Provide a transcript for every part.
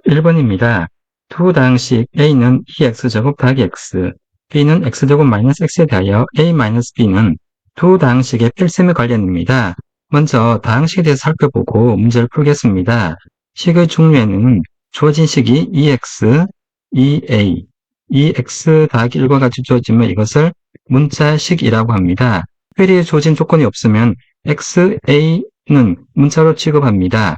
1번입니다. 두 다항식 a는 2x제곱 더하기 x, b는 x제곱 마이너스 x에 대하여 a 마이너스 b는 두 다항식의 필셈의 관련입니다. 먼저 다항식에 대해서 살펴보고 문제를 풀겠습니다. 식의 종류에는 주어진 식이 2x, 2a, 2x 더하기 1과 같이 주어지면 이것을 문자식이라고 합니다. 특별히 주어진 조건이 없으면 xa는 문자로 취급합니다.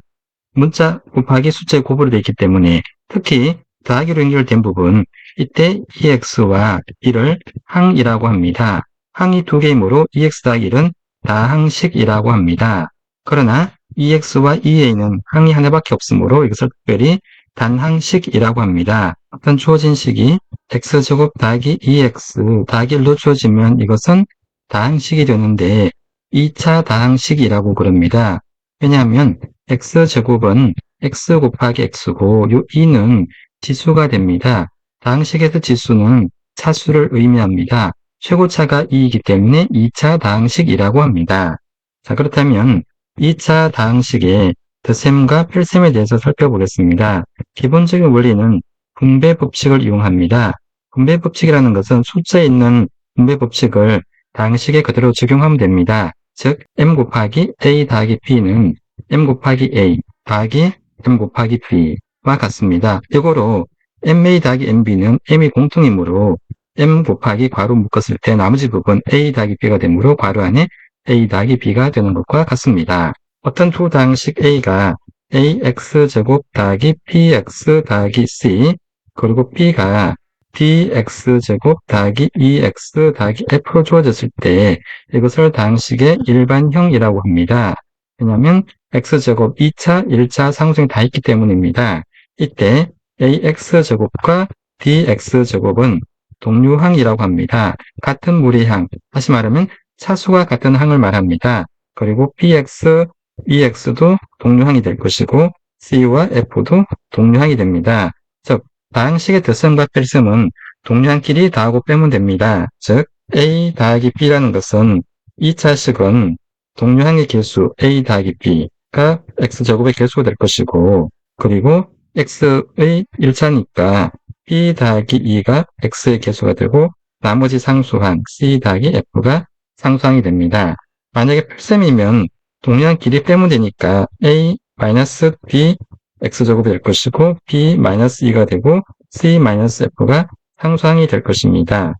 문자 곱하기 숫자의 곱으로 되어 있기 때문에 특히 더하기로 연결된 부분, 이때 2x와 1을 항이라고 합니다. 항이 두 개이므로 2x 더하기 1은 다항식이라고 합니다. 그러나 2x와 2a는 항이 하나밖에 없으므로 이것을 특별히 단항식이라고 합니다. 어떤 주어진 식이 x제곱 더하기 2x 더하기 1로 주어지면 이것은 다항식이 되는데 2차 다항식이라고 그럽니다. 왜냐하면 x제곱은 x 곱하기 x고 요 2는 지수가 됩니다. 다항식에서 지수는 차수를 의미합니다. 최고차가 2이기 때문에 2차 다항식이라고 합니다. 자, 그렇다면 2차 다항식의 덧셈과 필셈에 대해서 살펴보겠습니다. 기본적인 원리는 분배 법칙을 이용합니다. 분배 법칙이라는 것은 숫자에 있는 분배 법칙을 다항식에 그대로 적용하면 됩니다. 즉 m 곱하기 a 더하기 b는 m 곱하기 a 더하기 m 곱하기 b와 같습니다. 이거로 ma 더하기 mb는 m이 공통이므로 m 곱하기 괄호 묶었을 때 나머지 부분 a 더하기 b가 되므로 괄호 안에 a 더하기 b가 되는 것과 같습니다. 어떤 두 다항식 a가 ax제곱 더하기 bx 더하기 c 그리고 b가 dx제곱 더하기 2x 더하기 f로 주어졌을 때 이것을 다항식의 일반형이라고 합니다. 왜냐하면 x제곱 2차, 1차 상수형이 다 있기 때문입니다. 이때 ax제곱과 dx제곱은 동류항이라고 합니다. 같은 무리항, 다시 말하면 차수가 같은 항을 말합니다. 그리고 bx, ex도 동류항이 될 것이고 c와 f도 동류항이 됩니다. 즉 다항식의 덧셈과 필셈은 동류항끼리 더하고 빼면 됩니다. 즉 a 더하기 b라는 것은 2차식은 동류항의 개수 a 더하기 b가 x제곱의 개수가 될 것이고 그리고 x의 1차니까 b 더하기 2가 x의 개수가 되고 나머지 상수항 c 더하기 f가 상수항이 됩니다. 만약에 필셈이면 동류항끼리 빼면 되니까 a 마이너스 b x제곱이 될 것이고 b 마이너스 2가 되고 c 마이너스 f가 상수항이 될 것입니다.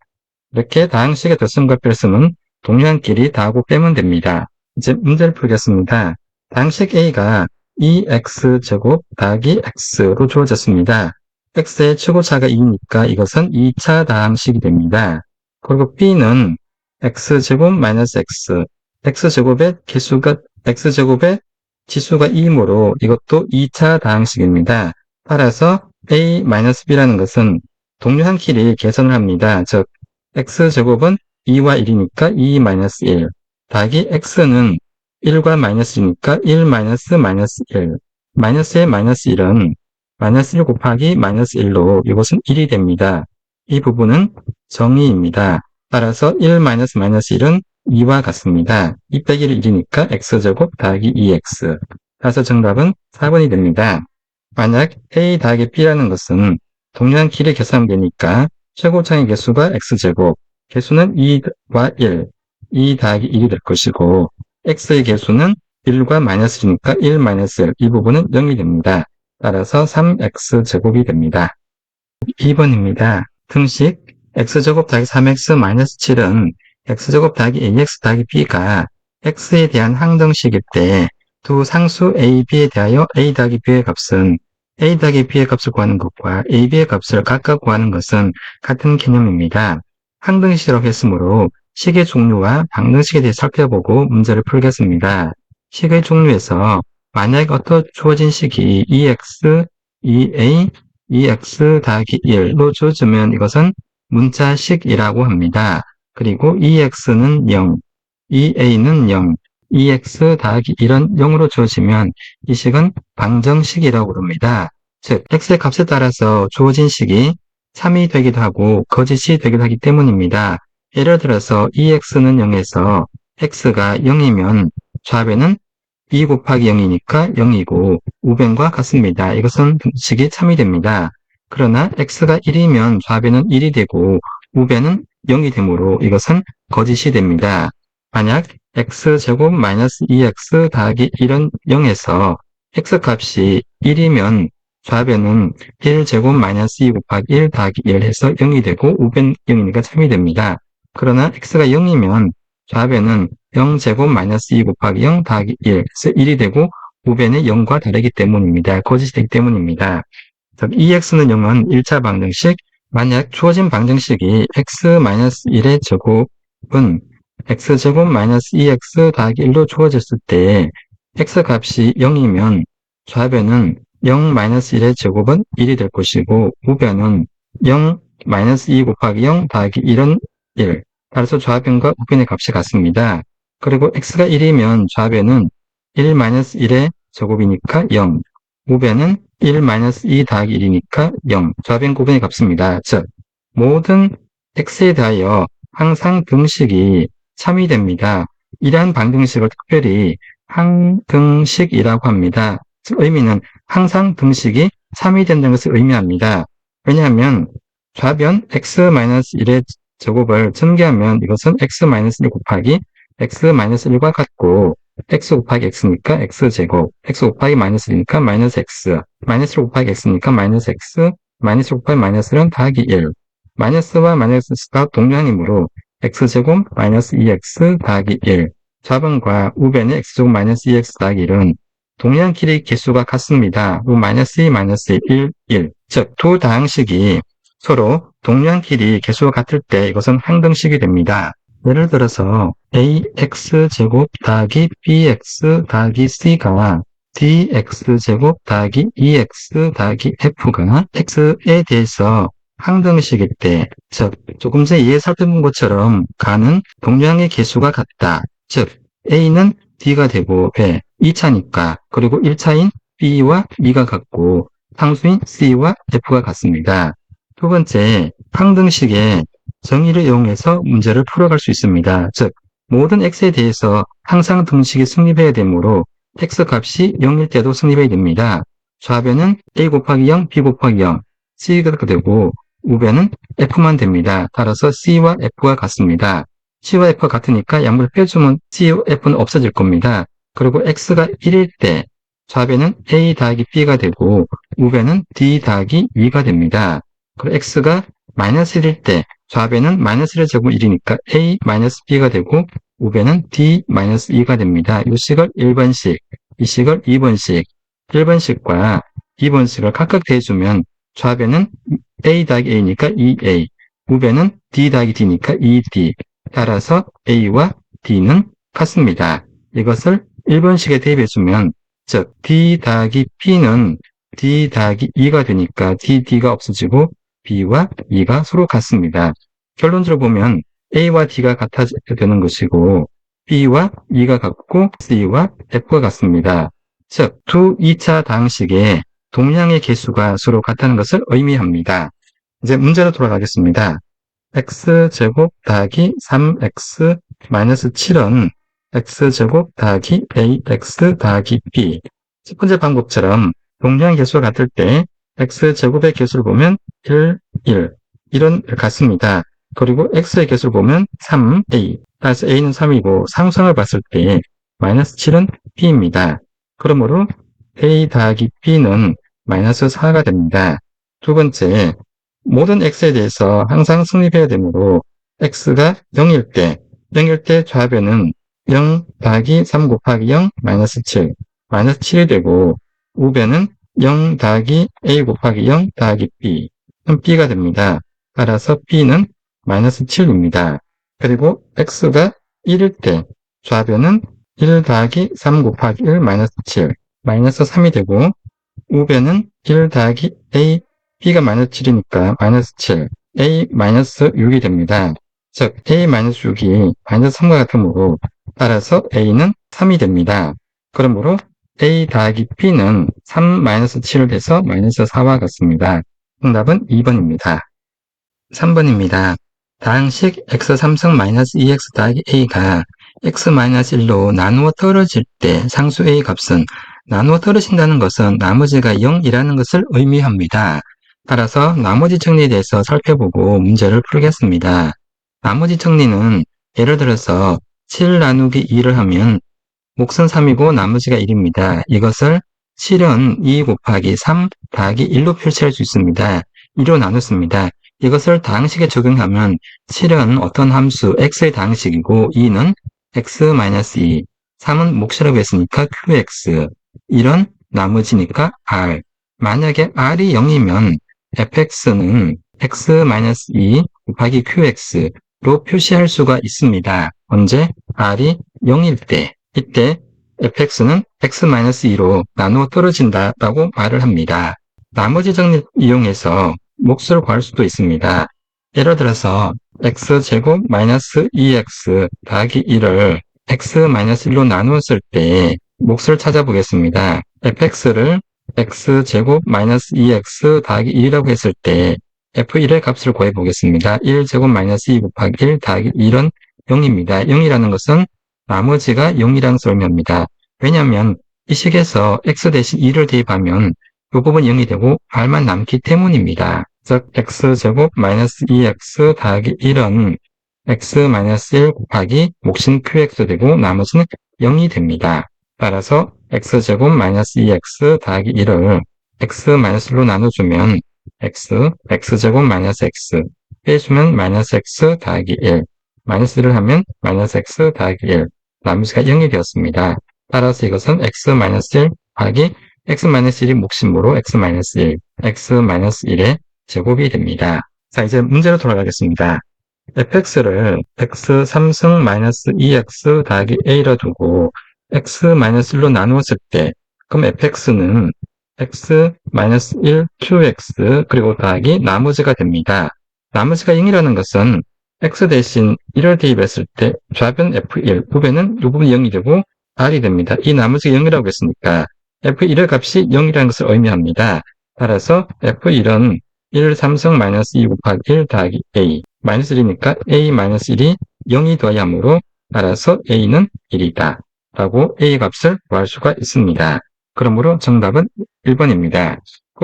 이렇게 다항식의 덧셈과 필셈은 동류항끼리 더하고 빼면 됩니다. 이제 문제를 풀겠습니다. 다항식 a가 2x제곱 더하기 x로 주어졌습니다. x의 최고차가 2니까 이것은 2차 다항식이 됩니다. 그리고 b는 x제곱 마이너스 x, x제곱의 지수가 2이므로 이것도 2차 다항식입니다. 따라서 a-b라는 것은 동류항끼리 계산을 합니다. 즉 x제곱은 2와 1이니까 2-1 더하기 x는 1과 마이너스이니까 1 마이너스 1 마이너스의 마이너스 1은 마이너스 1 곱하기 마이너스 1로 이것은 1이 됩니다. 이 부분은 정의입니다. 따라서 1 마이너스 1은 2와 같습니다. 2 빼기 1이니까 x제곱 더하기 2x. 따라서 정답은 4번이 됩니다. 만약 a 더하기 b라는 것은 동류항끼리 계산하면 되니까 최고차의 개수가 x제곱, 개수는 2와 1, 2 더하기 1이 될 것이고 x의 개수는 1과 마이너스니까 1 마이너스 1, 이 부분은 0이 됩니다. 따라서 3x제곱이 됩니다. 2번입니다. 등식 x제곱 더하기 3x 마이너스 7은 x제곱 더하기 ax 더하기 b가 x에 대한 항등식일 때 두 상수 a, b에 대하여 a 더하기 b의 값은 a 더하기 b의 값을 구하는 것과 a, b의 값을 각각 구하는 것은 같은 개념입니다. 항등식이라고 했으므로 식의 종류와 방등식에 대해 살펴보고 문제를 풀겠습니다. 식의 종류에서 만약 어떤 주어진 식이 2x, 2a, 2x 더하기 1로 주어지면 이것은 문자식이라고 합니다. 그리고 2x는 0, 2a는 0, 2x 더하기 1은 0으로 주어지면 이 식은 방정식이라고 합니다. 즉 x의 값에 따라서 주어진 식이 참이 되기도 하고 거짓이 되기도 하기 때문입니다. 예를 들어서 2x는 0에서 x가 0이면 좌변은 2 곱하기 0이니까 0이고 우변과 같습니다. 이것은 등식이 참이 됩니다. 그러나 x가 1이면 좌변은 1이 되고 우변은 0이 되므로 이것은 거짓이 됩니다. 만약 x제곱 마이너스 2x 더하기 1은 0에서 x값이 1이면 좌변은 1제곱 마이너스 2 곱하기 1 더하기 1 해서 0이 되고 우변 0이니까 참이 됩니다. 그러나 x가 0이면 좌변은 0제곱 마이너스 2 곱하기 0 더하기 1 해서 1이 되고 우변이 0과 다르기 때문입니다. 거짓이 되기 때문입니다. 즉 2x는 0은 1차 방정식, 만약 주어진 방정식이 x-1의 제곱은 x제곱 마이너스 2x 더하기 1로 주어졌을 때 x값이 0이면 좌변은 0-1의 제곱은 1이 될 것이고 우변은 0-2 곱하기 0 더하기 1은 1. 따라서 좌변과 우변의 값이 같습니다. 그리고 x가 1이면 좌변은 1-1의 제곱이니까 0. 우변은 1-2 더하기 1이니까 0. 좌변 구변이 같습니다. 즉 모든 x에 대하여 항상 등식이 참이 됩니다. 이러한 방정식을 특별히 항등식이라고 합니다. 즉 의미는 항상 등식이 참이 된다는 것을 의미합니다. 왜냐하면 좌변 x-1의 제곱을 전개하면 이것은 x-1 곱하기 x-1과 같고 x 곱하기 x니까 x제곱, x 곱하기 마이너스 1이니까 마이너스 x, 마이너스 곱하기 x니까 마이너스 x, 마이너스 곱하기 마이너스는 더하기 1. 마이너스와 마이너스가 동량이므로 x제곱 마이너스 2x 더하기 1. 좌변과 우변의 x제곱 마이너스 2x 더하기 1은 동량 길이 개수가 같습니다. 마이너스 2, 마이너스 1, 1. 즉, 두 다항식이 서로 동량 길이 개수가 같을 때 이것은 항등식이 됩니다. 예를 들어서 ax제곱 더하기 bx 더하기 c가 dx제곱 더하기 2x 더하기 f가 x에 대해서 항등식일 때, 즉 조금 전에 이해 살펴본 것처럼 가는 동량의 개수가 같다. 즉 a는 d가 되고 왜? 2차니까. 그리고 1차인 b와 b가 같고 상수인 c와 f가 같습니다. 두 번째, 항등식의 정의를 이용해서 문제를 풀어갈 수 있습니다. 즉 모든 x에 대해서 항상 등식이 성립해야 되므로 x값이 0일 때도 성립해야 됩니다. 좌변은 a 곱하기 0, b 곱하기 0, c가 되고 우변은 f만 됩니다. 따라서 c와 f가 같습니다. c와 f가 같으니까 양분을 빼주면 c와 f는 없어질 겁니다. 그리고 x가 1일 때 좌변은 a 더하기 b가 되고 우변은 d 더하기 2가 됩니다. 그리고 x가 마이너스 1일 때 좌변은 마이너스 1의 제곱 1이니까 a 마이너스 b가 되고 우변은 d 마이너스 2가 됩니다. 이 식을 1번식, 이 식을 2번식, 1번식과 2번식을 각각 대주면 좌변은 a 더하기 a니까 2a, 우변은 d 더하기 d니까 2d. 따라서 a와 d는 같습니다. 이것을 1번식에 대입해주면 즉 d 더하기 p는 d 더하기 2가 되니까 dd가 없어지고 b와 2가 서로 같습니다. 결론적으로 보면 a와 d가 같아야 되는 것이고 b와 2가 같고 c와 f가 같습니다. 즉, 두 2차 다항식의 동량의 개수가 서로 같다는 것을 의미합니다. 이제 문제로 돌아가겠습니다. x제곱 더하기 3x 마이너스 7은 x제곱 더하기 ax 더하기 b. 첫 번째 방법처럼 동량 개수가 같을 때 x제곱의 개수를 보면 1, 1, 1은 같습니다. 그리고 x의 개수를 보면 3a, 따라서 a는 3이고 상수항을 봤을 때 마이너스 7은 b입니다. 그러므로 a 더하기 b는 마이너스 4가 됩니다. 두 번째, 모든 x에 대해서 항상 성립해야 되므로 x가 0일 때 좌변은 0 더하기 3 곱하기 0 마이너스 7, 마이너스 7이 되고 우변은 0 더하기 a 곱하기 0 더하기 b는 b가 됩니다. 따라서 b는 마이너스 7입니다. 그리고 x가 1일 때 좌변은 1 더하기 3 곱하기 1 마이너스 7, 마이너스 3이 되고 우변은 1 더하기 a, b가 마이너스 7이니까 마이너스 7, a 마이너스 6이 됩니다. 즉 a 마이너스 6이 마이너스 3과 같으므로 따라서 a는 3이 됩니다. 그러므로 a 더하기 b는 3 마이너스 7을 해서 마이너스 4와 같습니다. 정답은 2번입니다. 3번입니다. 다항식 x3승 마이너스 2x 더하기 a가 x-1로 나누어 떨어질 때 상수 a 값은 나누어 떨어진다는 것은 나머지가 0이라는 것을 의미합니다. 따라서 나머지 정리에 대해서 살펴보고 문제를 풀겠습니다. 나머지 정리는 예를 들어서 7 나누기 2를 하면 몫은 3이고 나머지가 1입니다. 이것을 7은 2 곱하기 3 더하기 1로 표시할 수 있습니다. 2로 나눴습니다. 이것을 다항식에 적용하면 7은 어떤 함수 x의 다항식이고 2는 x-2, 3은 몫이라고 했으니까 qx, 1은 나머지니까 r. 만약에 r이 0이면 fx는 x-2 곱하기 qx로 표시할 수가 있습니다. 언제? r이 0일 때. 이때 fx는 x-2로 나누어 떨어진다라고 말을 합니다. 나머지 정리를 이용해서 몫을 구할 수도 있습니다. 예를 들어서 x제곱 마이너스 2x 더하기 1을 x-1로 나누었을 때 몫을 찾아보겠습니다. fx를 x제곱 마이너스 2x 더하기 1이라고 했을 때 f1의 값을 구해보겠습니다. 1제곱 마이너스 2 곱하기 1 더하기 1은 0입니다. 0이라는 것은 나머지가 0이라는 것을 의미합니다. 왜냐하면 이 식에서 x 대신 2를 대입하면 이 부분이 0이 되고 r만 남기 때문입니다. 즉 x제곱 마이너스 2x 더하기 1은 x-1 곱하기 몫인 qx 되고 나머지는 0이 됩니다. 따라서 x제곱 마이너스 2x 더하기 1을 x-1로 나눠주면 x제곱 마이너스 x 빼주면 마이너스 x 더하기 1 마이너스 1을 하면 마이너스 x 더하기 1 나머지가 0이 되었습니다. 따라서 이것은 x-1 곱하기 x-1이 몫이므로 x-1, x-1의 제곱이 됩니다. 자, 이제 문제로 돌아가겠습니다. fx를 x 3승 마이너스 2x 더하기 a로 두고 x-1로 나누었을 때 그럼 fx는 x-1 qx 그리고 더하기 나머지가 됩니다. 나머지가 0이라는 것은 x 대신 1을 대입했을 때 좌변 f1, 우변은 이 부분이 0이 되고 r이 됩니다. 이 나머지가 0이라고 했으니까 f1의 값이 0이라는 것을 의미합니다. 따라서 f1은 1 3승 마이너스 2 곱하기 1 더하기 a 마이너스 1이니까 a-1이 0이 되어야 하므로 따라서 a는 1이다 라고 a 값을 구할 수가 있습니다. 그러므로 정답은 1번입니다.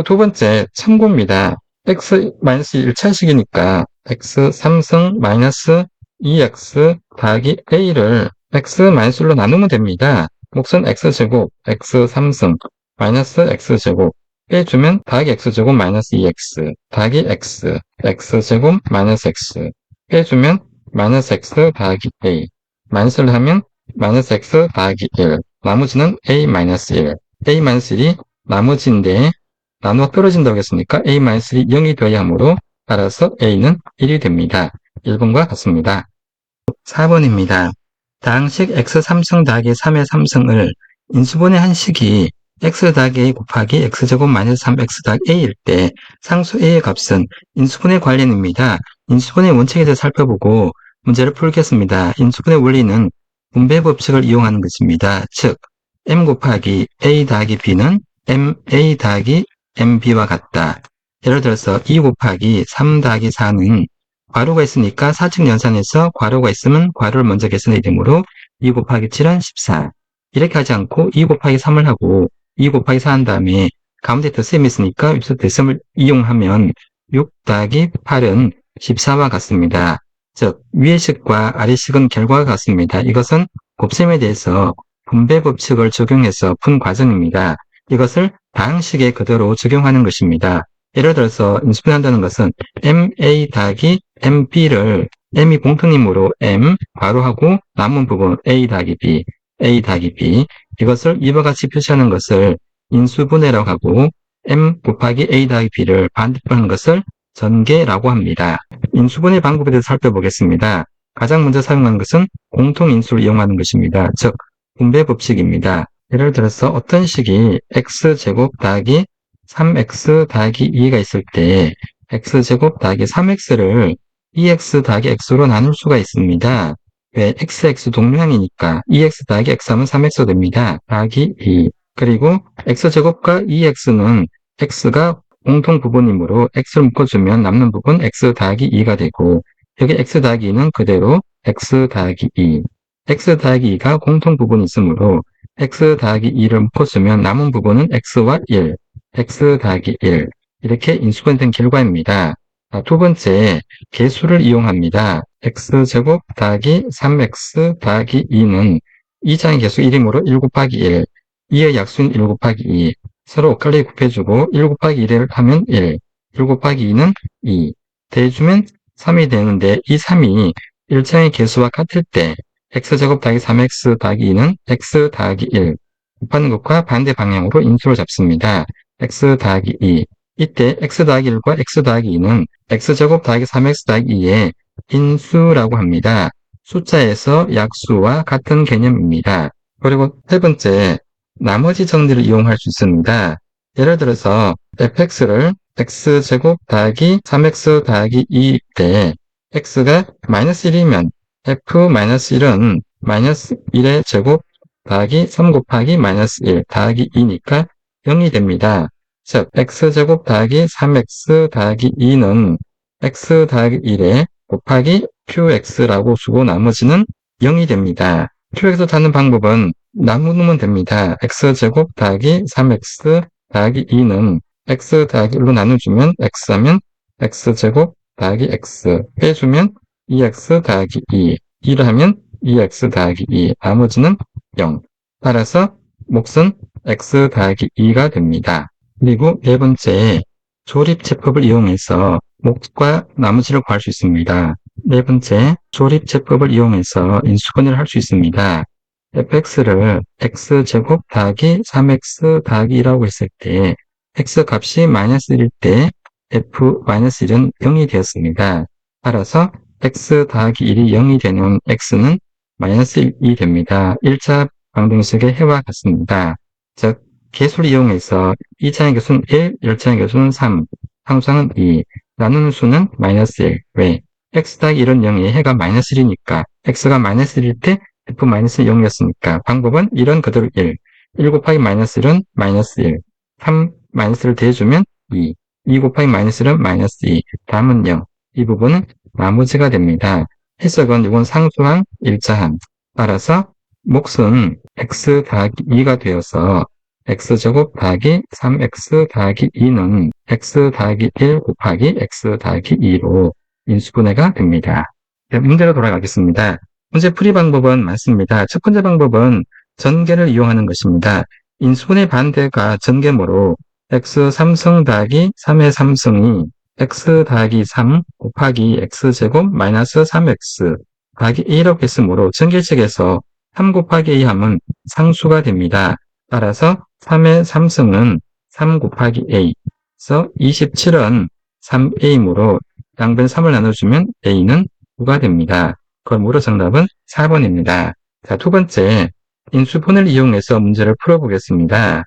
두 번째 참고입니다. x-1차식이니까 x 3승 마이너스 2x 더하기 a를 x-1로 나누면 됩니다. 몫은 x제곱 x 3승 마이너스 x제곱 빼주면 더하기 x제곱 마이너스 2x 더하기 x x제곱 마이너스 x 빼주면 마이너스 x 더하기 a 마이너스를 하면 마이너스 x 더하기 1 나머지는 a-1 a-1이 나머지인데 나누어 떨어진다고 했으니까 a-1이 0이 되어야 하므로 따라서 a는 1이 됩니다. 1번과 같습니다. 4번입니다. 다항식 x 3승 더하기 3의 3승을 인수분해 한 식이 x 더하기 a 곱하기 x제곱 마이너스 3x 더하기 a일 때 상수 a의 값은 인수분해 관련입니다. 인수분해 원칙에 대해 살펴보고 문제를 풀겠습니다. 인수분해 원리는 분배 법칙을 이용하는 것입니다. 즉 m 곱하기 a 더하기 b는 ma 더하기 mb와 같다. 예를 들어서 2 곱하기 3 더하기 4는 괄호가 있으니까 4층 연산해서 괄호가 있으면 괄호를 먼저 계산해야 되므로 2 곱하기 7은 14. 이렇게 하지 않고 2 곱하기 3을 하고 2 곱하기 4 한 다음에 가운데 덧셈이 있으니까 여기서 덧셈을 이용하면 6 더하기 8은 14와 같습니다. 즉 위의 식과 아래 식은 결과가 같습니다. 이것은 곱셈에 대해서 분배 법칙을 적용해서 푼 과정입니다. 이것을 다항식에 그대로 적용하는 것입니다. 예를 들어서 인수분해한다는 것은 ma 더하기 mb를 m이 공통이므로 m 괄호하고 남은 부분 a 더하기 b 이것을 이와 같이 표시하는 것을 인수분해라고 하고 m 곱하기 a 더하기 b를 반대로 하는 것을 전개라고 합니다. 인수분해 방법에 대해서 살펴보겠습니다. 가장 먼저 사용하는 것은 공통인수를 이용하는 것입니다. 즉 분배 법칙입니다. 예를 들어서 어떤 식이 x제곱 더하기 3x 더하기 2가 있을 때 x제곱 더하기 3x를 2x 더하기 x로 나눌 수가 있습니다. 왜? x 동류항이니까 2x 더하기 x 하면 3x 됩니다. 더하기 2 그리고 x제곱과 2x는 x가 공통 부분이므로 x를 묶어주면 남는 부분 x 더하기 2가 되고 여기 x 더하기 2는 그대로 x 더하기 2 x 더하기 2가 공통 부분이 있으므로 x 더하기 2를 묶어주면 남은 부분은 x와 1, x 더하기 1 이렇게 인수분해 된 결과입니다. 두 번째, 계수를 이용합니다. x제곱 더하기 3x 더하기 2는 2장의 계수 1이므로 1 곱하기 1, 2의 약수인 1 곱하기 2, 서로 엇갈리게 곱해주고 1 곱하기 1을 하면 1, 1 곱하기 2는 2, 대해주면 3이 되는데 이 3이 1장의 계수와 같을 때 x제곱 더하기 3x 더하기 2는 x 더하기 1, 곱하는 것과 반대 방향으로 인수를 잡습니다. x 더하기 2, 이때 x 더하기 1과 x 더하기 2는 x제곱 더하기 3x 더하기 2의 인수라고 합니다. 숫자에서 약수와 같은 개념입니다. 그리고 세 번째, 나머지 정리를 이용할 수 있습니다. 예를 들어서 fx를 x제곱 더하기 3x 더하기 2 때 x가 마이너스 1이면 f-1은 마이너스 1의 제곱 더하기 3 곱하기 마이너스 1 더하기 2니까 0이 됩니다. 즉, x제곱 더하기 3x 더하기 2는 x 더하기 1에 곱하기 qx라고 주고 나머지는 0이 됩니다. qx 찾는 방법은 나누면 됩니다. x제곱 더하기 3x 더하기 2는 x 더하기 1로 나눠주면 x하면 x제곱 더하기 x 빼주면 2x 더하기 2 2를 하면 2x 더하기 2 나머지는 0 따라서 몫은 x 더하기 2가 됩니다. 그리고 네 번째, 조립제법을 이용해서 몫과 나머지를 구할 수 있습니다. 네 번째, 조립제법을 이용해서 인수분해를 할 수 있습니다. fx를 x제곱 더하기 3x 더하기 2라고 했을 때 x 값이 마이너스 1일 때 f-1은 0이 되었습니다. 따라서 x 더하기 1이 0이 되는 x는 마이너스 1이 됩니다. 1차 방정식의 해와 같습니다. 즉, 계수를 이용해서 2차의 계수는 1, 1차의 계수는 3, 상수항은 2, 나누는 수는 마이너스 1. 왜? x 더하기 1은 0이 해가 마이너스 1이니까 x가 마이너스 1일 때 f-0이었으니까 방법은 1은 그대로 1, 1 곱하기 마이너스 1은 마이너스 1, 3 마이너스를 대주면 2, 2 곱하기 마이너스 1은 마이너스 2, 다음은 0. 이 부분은 나머지가 됩니다. 해석은 이건 상수항, 일자항. 따라서 몫은 x 더하기 2가 되어서 x제곱 더하기 3x 더하기 2는 x 더하기 1 곱하기 x 더하기 2로 인수분해가 됩니다. 문제로 돌아가겠습니다. 문제 풀이 방법은 많습니다. 첫 번째 방법은 전개를 이용하는 것입니다. 인수분해 반대가 전개모로 x 3승 더하기 3의 3승이 x 더하기 3 곱하기 x제곱 마이너스 3x 더하기 a라고 했으므로 전개식에서 3 곱하기 a 하면 상수가 됩니다. 따라서 3의 3승은 3 곱하기 a, 그래서 27은 3a이므로 양변 3을 나눠주면 a는 9가 됩니다. 그러므로 정답은 4번입니다. 자, 두 번째, 인수분해를 이용해서 문제를 풀어보겠습니다.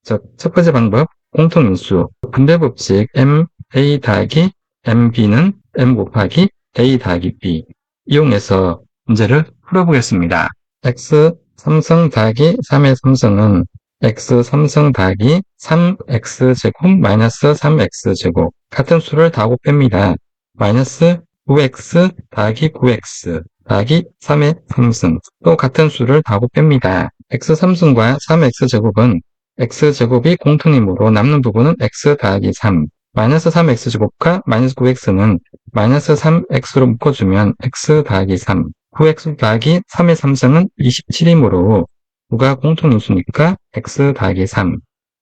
첫 번째 방법, 공통인수, 분배법칙 ma 더하기 mb는 m 곱하기 a 더하기 b 이용해서 문제를 풀어보겠습니다. x 3승 더하기 3의 3승은 x 3승 더하기 3x제곱 마이너스 3x제곱 같은 수를 다 곱합니다. 마이너스 9x 더하기 9x 더하기 3의 3승 또 같은 수를 다 곱합니다. x 3승과 3x제곱은 x제곱이 공통이므로 남는 부분은 x 더하기 3 마이너스 3x제곱과 마이너스 9x는 마이너스 3x로 묶어주면 x 더하기 3 9x 더하기 3의 3승은 27이므로 9가 공통인수니까 x 더하기 3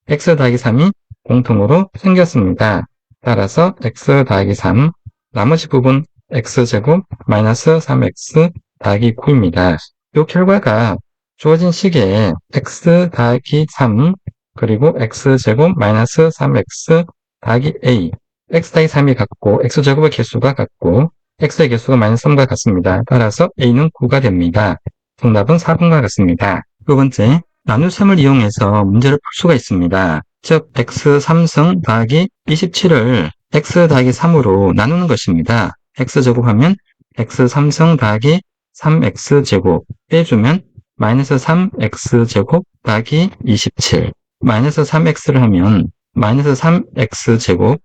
x 더하기 3이 공통으로 생겼습니다. 따라서 x 더하기 3 나머지 부분 x제곱 마이너스 3x 더하기 9입니다. 이 결과가 주어진 식에 x 더하기 3 그리고 x제곱 마이너스 3x 더하기 a x 더하기 3이 같고 x제곱의 개수가 같고 x의 개수가 마이너스 3과 같습니다. 따라서 a는 9가 됩니다. 정답은 4번과 같습니다. 두 번째, 나눗셈을 이용해서 문제를 풀 수가 있습니다. 즉 x 3승 더하기 27을 x 더하기 3으로 나누는 것입니다. x제곱하면 x 3승 더하기 3x제곱 빼주면 마이너스 3x제곱 더하기 27 마이너스 3x를 하면 마이너스 3x제곱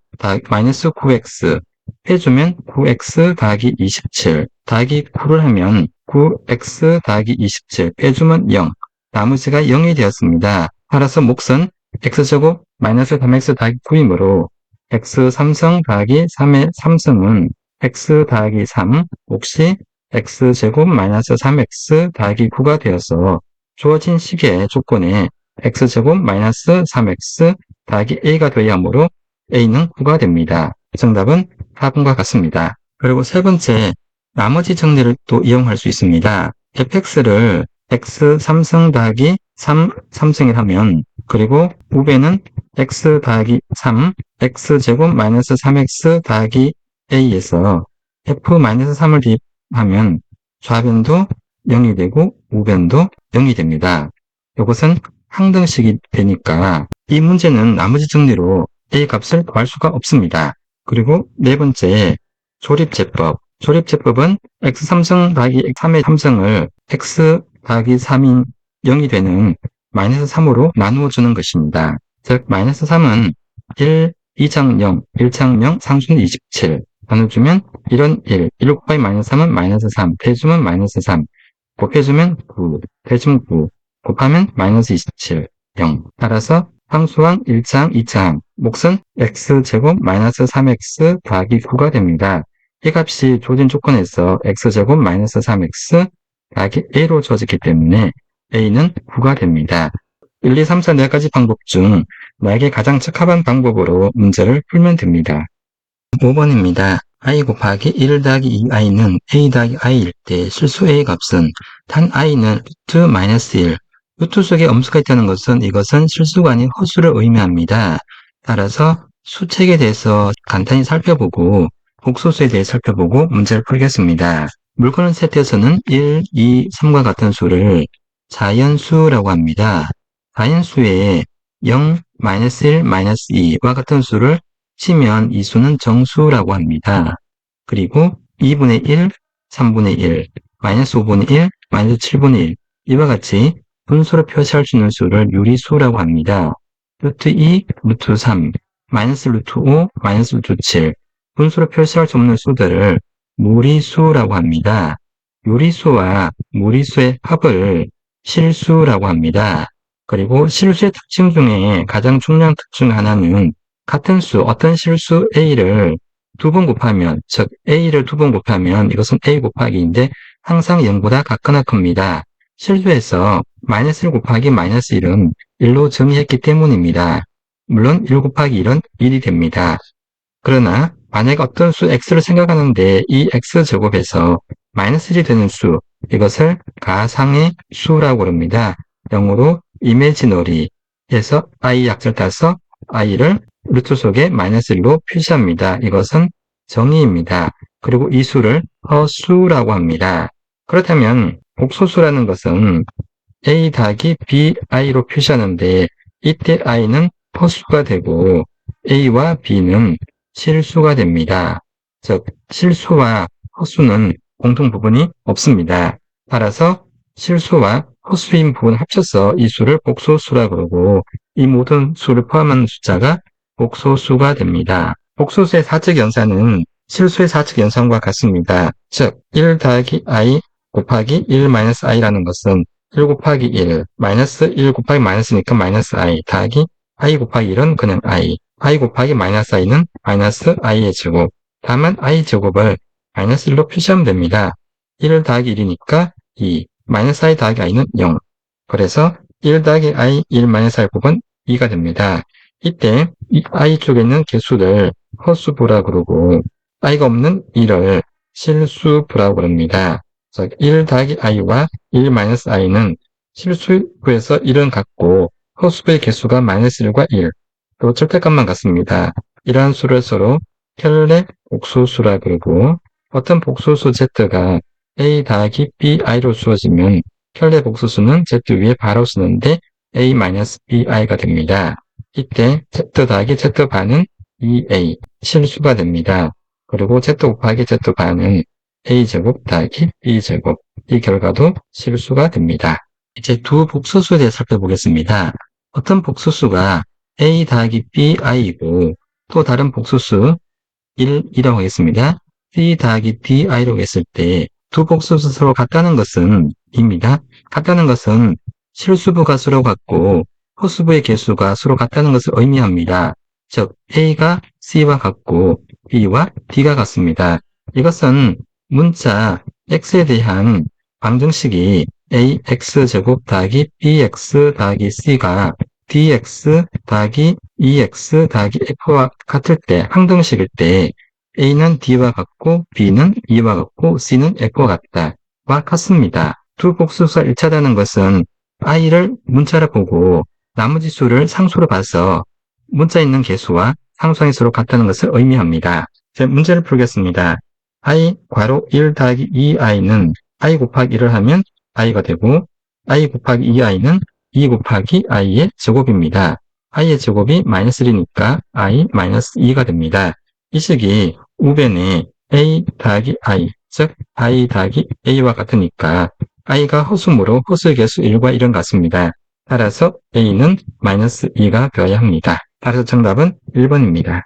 마이너스 9x 빼주면 9x 더하기 27 더하기 9를 하면 9x 더하기 27 빼주면 0. 나머지가 0이 되었습니다. 따라서 몫은 x제곱 마이너스 3x 더하기 9이므로 x 3승 더하기 3의 3승은 x 더하기 3 몫이 x제곱 마이너스 3x 더하기 9가 되어서 주어진 식의 조건에 x제곱 마이너스 3x 더하기 a가 되어야 하므로 a는 9가 됩니다. 정답은 4번과 같습니다. 그리고 세 번째, 나머지 정리를 또 이용할 수 있습니다. fx를 x 3승 더하기 3승을 하면, 그리고 우배는 x 더하기 3, x제곱 마이너스 3x 더하기 a에서 f-3을 대입하면 좌변도 0이 되고 우변도 0이 됩니다. 이것은 항등식이 되니까 이 문제는 나머지 정리로 a 값을 구할 수가 없습니다. 그리고 네 번째, 조립제법. 조립제법은 x 3승 더하기 3의 3승을 x 더하기 3인 0이 되는 마이너스 3으로 나누어 주는 것입니다. 즉 마이너스 3은 1, 2장 0, 1장 0, 상수는 27 나눠주면 1은 1, 1 곱하기 마이너스 3은 마이너스 3, 빼주면 마이너스 3, 곱해주면 9, 빼주면 9, 곱하면 마이너스 27, 0. 따라서 상수항 1장, 2장, 몫은 x제곱 마이너스 3x 더하기 9가 됩니다. 이 값이 주어진 조건에서 x제곱 마이너스 3x 더하기 a로 주어졌기 때문에 a는 9가 됩니다. 1, 2, 3, 4, 4가지 방법 중 나에게 가장 적합한 방법으로 문제를 풀면 됩니다. 5번입니다. i 곱하기 1 더하기 2i는 a 더하기 i일 때 실수 a 값은 단 i는 루트 마이너스 1. 루트 속에 엄수가 있다는 것은 이것은 실수가 아닌 허수를 의미합니다. 따라서 수책에 대해서 간단히 살펴보고 복소수에 대해 살펴보고 문제를 풀겠습니다. 물건을 세트에서는 1, 2, 3과 같은 수를 자연수라고 합니다. 자연수에 0, 마이너스 1, 마이너스 2와 같은 수를 치면 이 수는 정수라고 합니다. 그리고 2분의 1, 3분의 1, 마이너스 5분의 1, 마이너스 7분의 1 이와 같이 분수로 표시할 수 있는 수를 유리수라고 합니다. 루트 2, 루트 3, 마이너스 루트 5, 마이너스 루트 7 분수로 표시할 수 없는 수들을 무리수라고 합니다. 유리수와 무리수의 합을 실수라고 합니다. 그리고 실수의 특징 중에 가장 중요한 특징 하나는 같은 수, 어떤 실수 a를 두 번 곱하면, 즉 a를 두 번 곱하면 이것은 a 곱하기인데 항상 0보다 같거나 큽니다. 실수에서 마이너스 1 곱하기 마이너스 1은 1로 정의했기 때문입니다. 물론 1 곱하기 1은 1이 됩니다. 그러나 만약 어떤 수 x를 생각하는데 이 x제곱에서 마이너스 1이 되는 수, 이것을 가상의 수라고 합니다. 영어로 imaginary 해서 i 약자를 따서 i를 루트 속에 마이너스 1로 표시합니다. 이것은 정의입니다. 그리고 이 수를 허수라고 합니다. 그렇다면 복소수라는 것은 a 더하기 bi로 표시하는데 이때 i는 허수가 되고 a와 b는 실수가 됩니다. 즉 실수와 허수는 공통 부분이 없습니다. 따라서 실수와 허수인 부분을 합쳐서 이 수를 복소수라고 그러고 이 모든 수를 포함한 숫자가 복소수가 됩니다. 복소수의 사칙 연산은 실수의 사칙 연산과 같습니다. 즉 1 더하기 i 곱하기 1 마이너스 i라는 것은 1 곱하기 1 마이너스 1 곱하기 마이너스니까 마이너스 i 더하기 i 곱하기 1은 그냥 i 곱하기 마이너스 i는 마이너스 i의 제곱. 다만 i 제곱을 마이너스 1로 표시하면 됩니다. 1 더하기 1이니까 2, 마이너스 i 더하기 i는 0. 그래서 1 더하기 i, 1 마이너스 i 곱은 2가 됩니다. 이때 이 i 쪽에 있는 개수를 허수부라고 그러고 i가 없는 1을 실수부라고 그럽니다. 즉 1 더하기 i와 1 마이너스 i는 실수부에서 1은 같고 허수부의 개수가 마이너스 1과 1, 또 절대값만 같습니다. 이러한 수를 서로 켤레 복소수라 그러고 어떤 복소수 z가 a 더하기 bi로 주어지면 켤레 복소수는 z 위에 바로 쓰는데 a-bi가 됩니다. 이때 z 더하기 z 반은 2a 실수가 됩니다. 그리고 z 곱하기 z 반은 a제곱 더하기 b제곱 이 결과도 실수가 됩니다. 이제 두 복소수에 대해 살펴보겠습니다. 어떤 복소수가 a 더하기 bi이고 또 다른 복소수 1이라고 하겠습니다. c 더하기 di라고 했을 때 두 복수수 서로 같다는 것은 입니다. 같다는 것은 실수부가 서로 같고 호수부의 개수가 서로 같다는 것을 의미합니다. 즉 A가 C와 같고 B와 D가 같습니다. 이것은 문자 X에 대한 방정식이 AX제곱 더하기 BX 더하기 C가 DX 더하기 EX 더하기 F와 같을 때, 항등식일 때 A는 D와 같고 B는 E와 같고 C는 F와 같다와 같습니다. 두 복수수가 일치하다는 것은 I를 문자로 보고 나머지 수를 상수로 봐서 문자에 있는 개수와 상수항이 서로 같다는 것을 의미합니다. 자, 문제를 풀겠습니다. I 괄호 1 더하기 2i는 I 곱하기 1을 하면 i가 되고 I 곱하기 2i는 2 곱하기 i의 제곱입니다. i의 제곱이 마이너스 1이니까 i 마이너스 2가 됩니다. 이 식이 우변에 a 더하기 i, 즉 i 더하기 a와 같으니까 i가 허수므로 허수의 개수 1과 1은 같습니다. 따라서 a는 마이너스 2가 되어야 합니다. 따라서 정답은 1번입니다.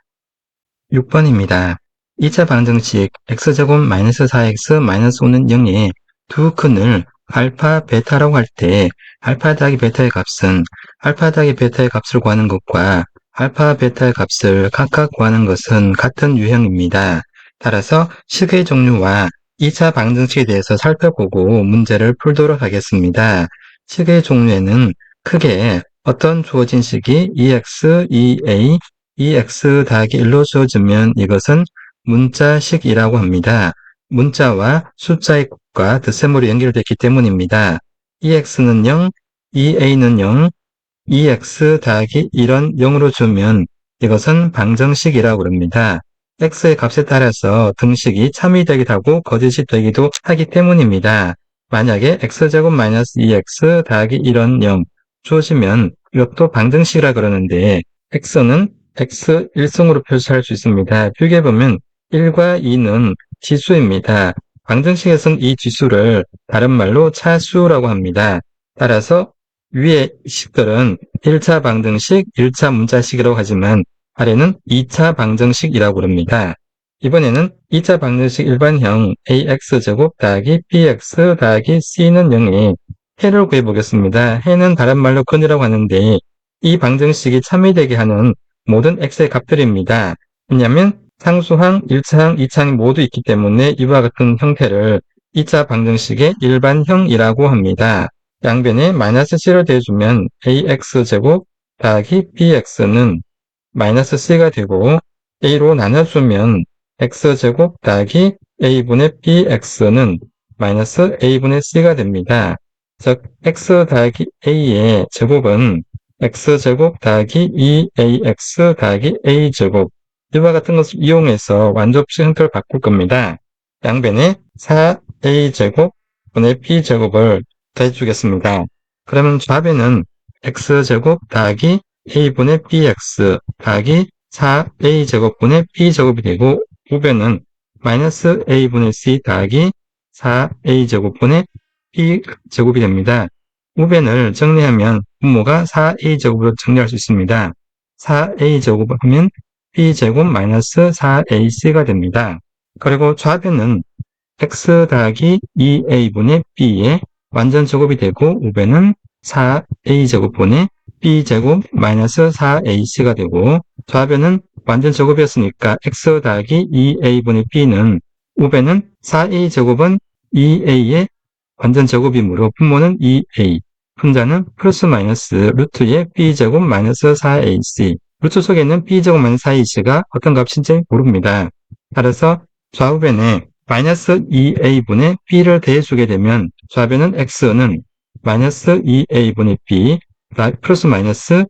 6번입니다. 2차 방정식 x제곱 마이너스 4x 마이너스 5는 0에 두 근을 알파, 베타라고 할 때 알파 더하기 베타의 값은 알파 더하기 베타의 값을 구하는 것과 알파, 베타의 값을 각각 구하는 것은 같은 유형입니다. 따라서 식의 종류와 2차 방정식에 대해서 살펴보고 문제를 풀도록 하겠습니다. 식의 종류에는 크게 어떤 주어진 식이 2x, 2a, 2x 더하기 1로 주어지면 이것은 문자식이라고 합니다. 문자와 숫자의 곱과 덧셈으로 연결되기 때문입니다. 2x는 0, 2a는 0, 2x 더하기 1은 0으로 주면 이것은 방정식이라고 합니다. x의 값에 따라서 등식이 참이 되기도 하고 거짓이 되기도 하기 때문입니다. 만약에 x제곱 마이너스 2x 더하기 1은 0 주어지면 이것도 방정식이라 그러는데 x는 x 1승으로 표시할 수 있습니다. 비교해보면 1과 2는 지수입니다. 방정식에서는 이 지수를 다른 말로 차수라고 합니다. 따라서 위의 식들은 1차 방정식, 1차 문자식이라고 하지만 아래는 2차 방정식이라고 합니다. 이번에는 2차 방정식 일반형 ax제곱 더하기 bx 더하기 c는 0에 해를 구해보겠습니다. 해는 다른 말로 근이라고 하는데 이 방정식이 참이되게 하는 모든 x의 값들입니다. 왜냐하면 상수항, 1차항, 2차항이 모두 있기 때문에 이와 같은 형태를 2차 방정식의 일반형이라고 합니다. 양변에 마이너스 c를 대주면 ax제곱 더하기 bx는 마이너스 c가 되고 a로 나눠주면 x제곱 더하기 a분의 bx는 마이너스 a분의 c가 됩니다. 즉 x 더하기 a의 제곱은 x제곱 더하기 2ax 더하기 a제곱 이와 같은 것을 이용해서 완접식 형태를 바꿀 겁니다. 양변에 4a제곱 분의 b제곱을 더해주겠습니다. 그러면 답에는 x제곱 더하기 a분의 bx 더하기 4a제곱분의 b제곱이 되고 우변은 마이너스 a분의 c 더하기 4a제곱분의 b제곱이 됩니다. 우변을 정리하면 분모가 4a제곱으로 정리할 수 있습니다. 4a제곱을 하면 b제곱 마이너스 4ac가 됩니다. 그리고 좌변은 x 더하기 2a분의 b의 완전 제곱이 되고 우변은 4a제곱분의 b제곱 마이너스 4ac가 되고 좌변은 완전 제곱이었으니까 x 더하기 2a분의 b는 우변은 4a제곱은 2a의 완전 제곱이므로 분모는 2a, 분자는 플러스 마이너스 루트의 b제곱 마이너스 4ac, 루트 속에 있는 b제곱 마이너스 4ac가 어떤 값인지 모릅니다. 따라서 좌우변에 마이너스 2a분의 b를 대해주게 되면 좌변은 x는 마이너스 2a분의 b 플러스 마이너스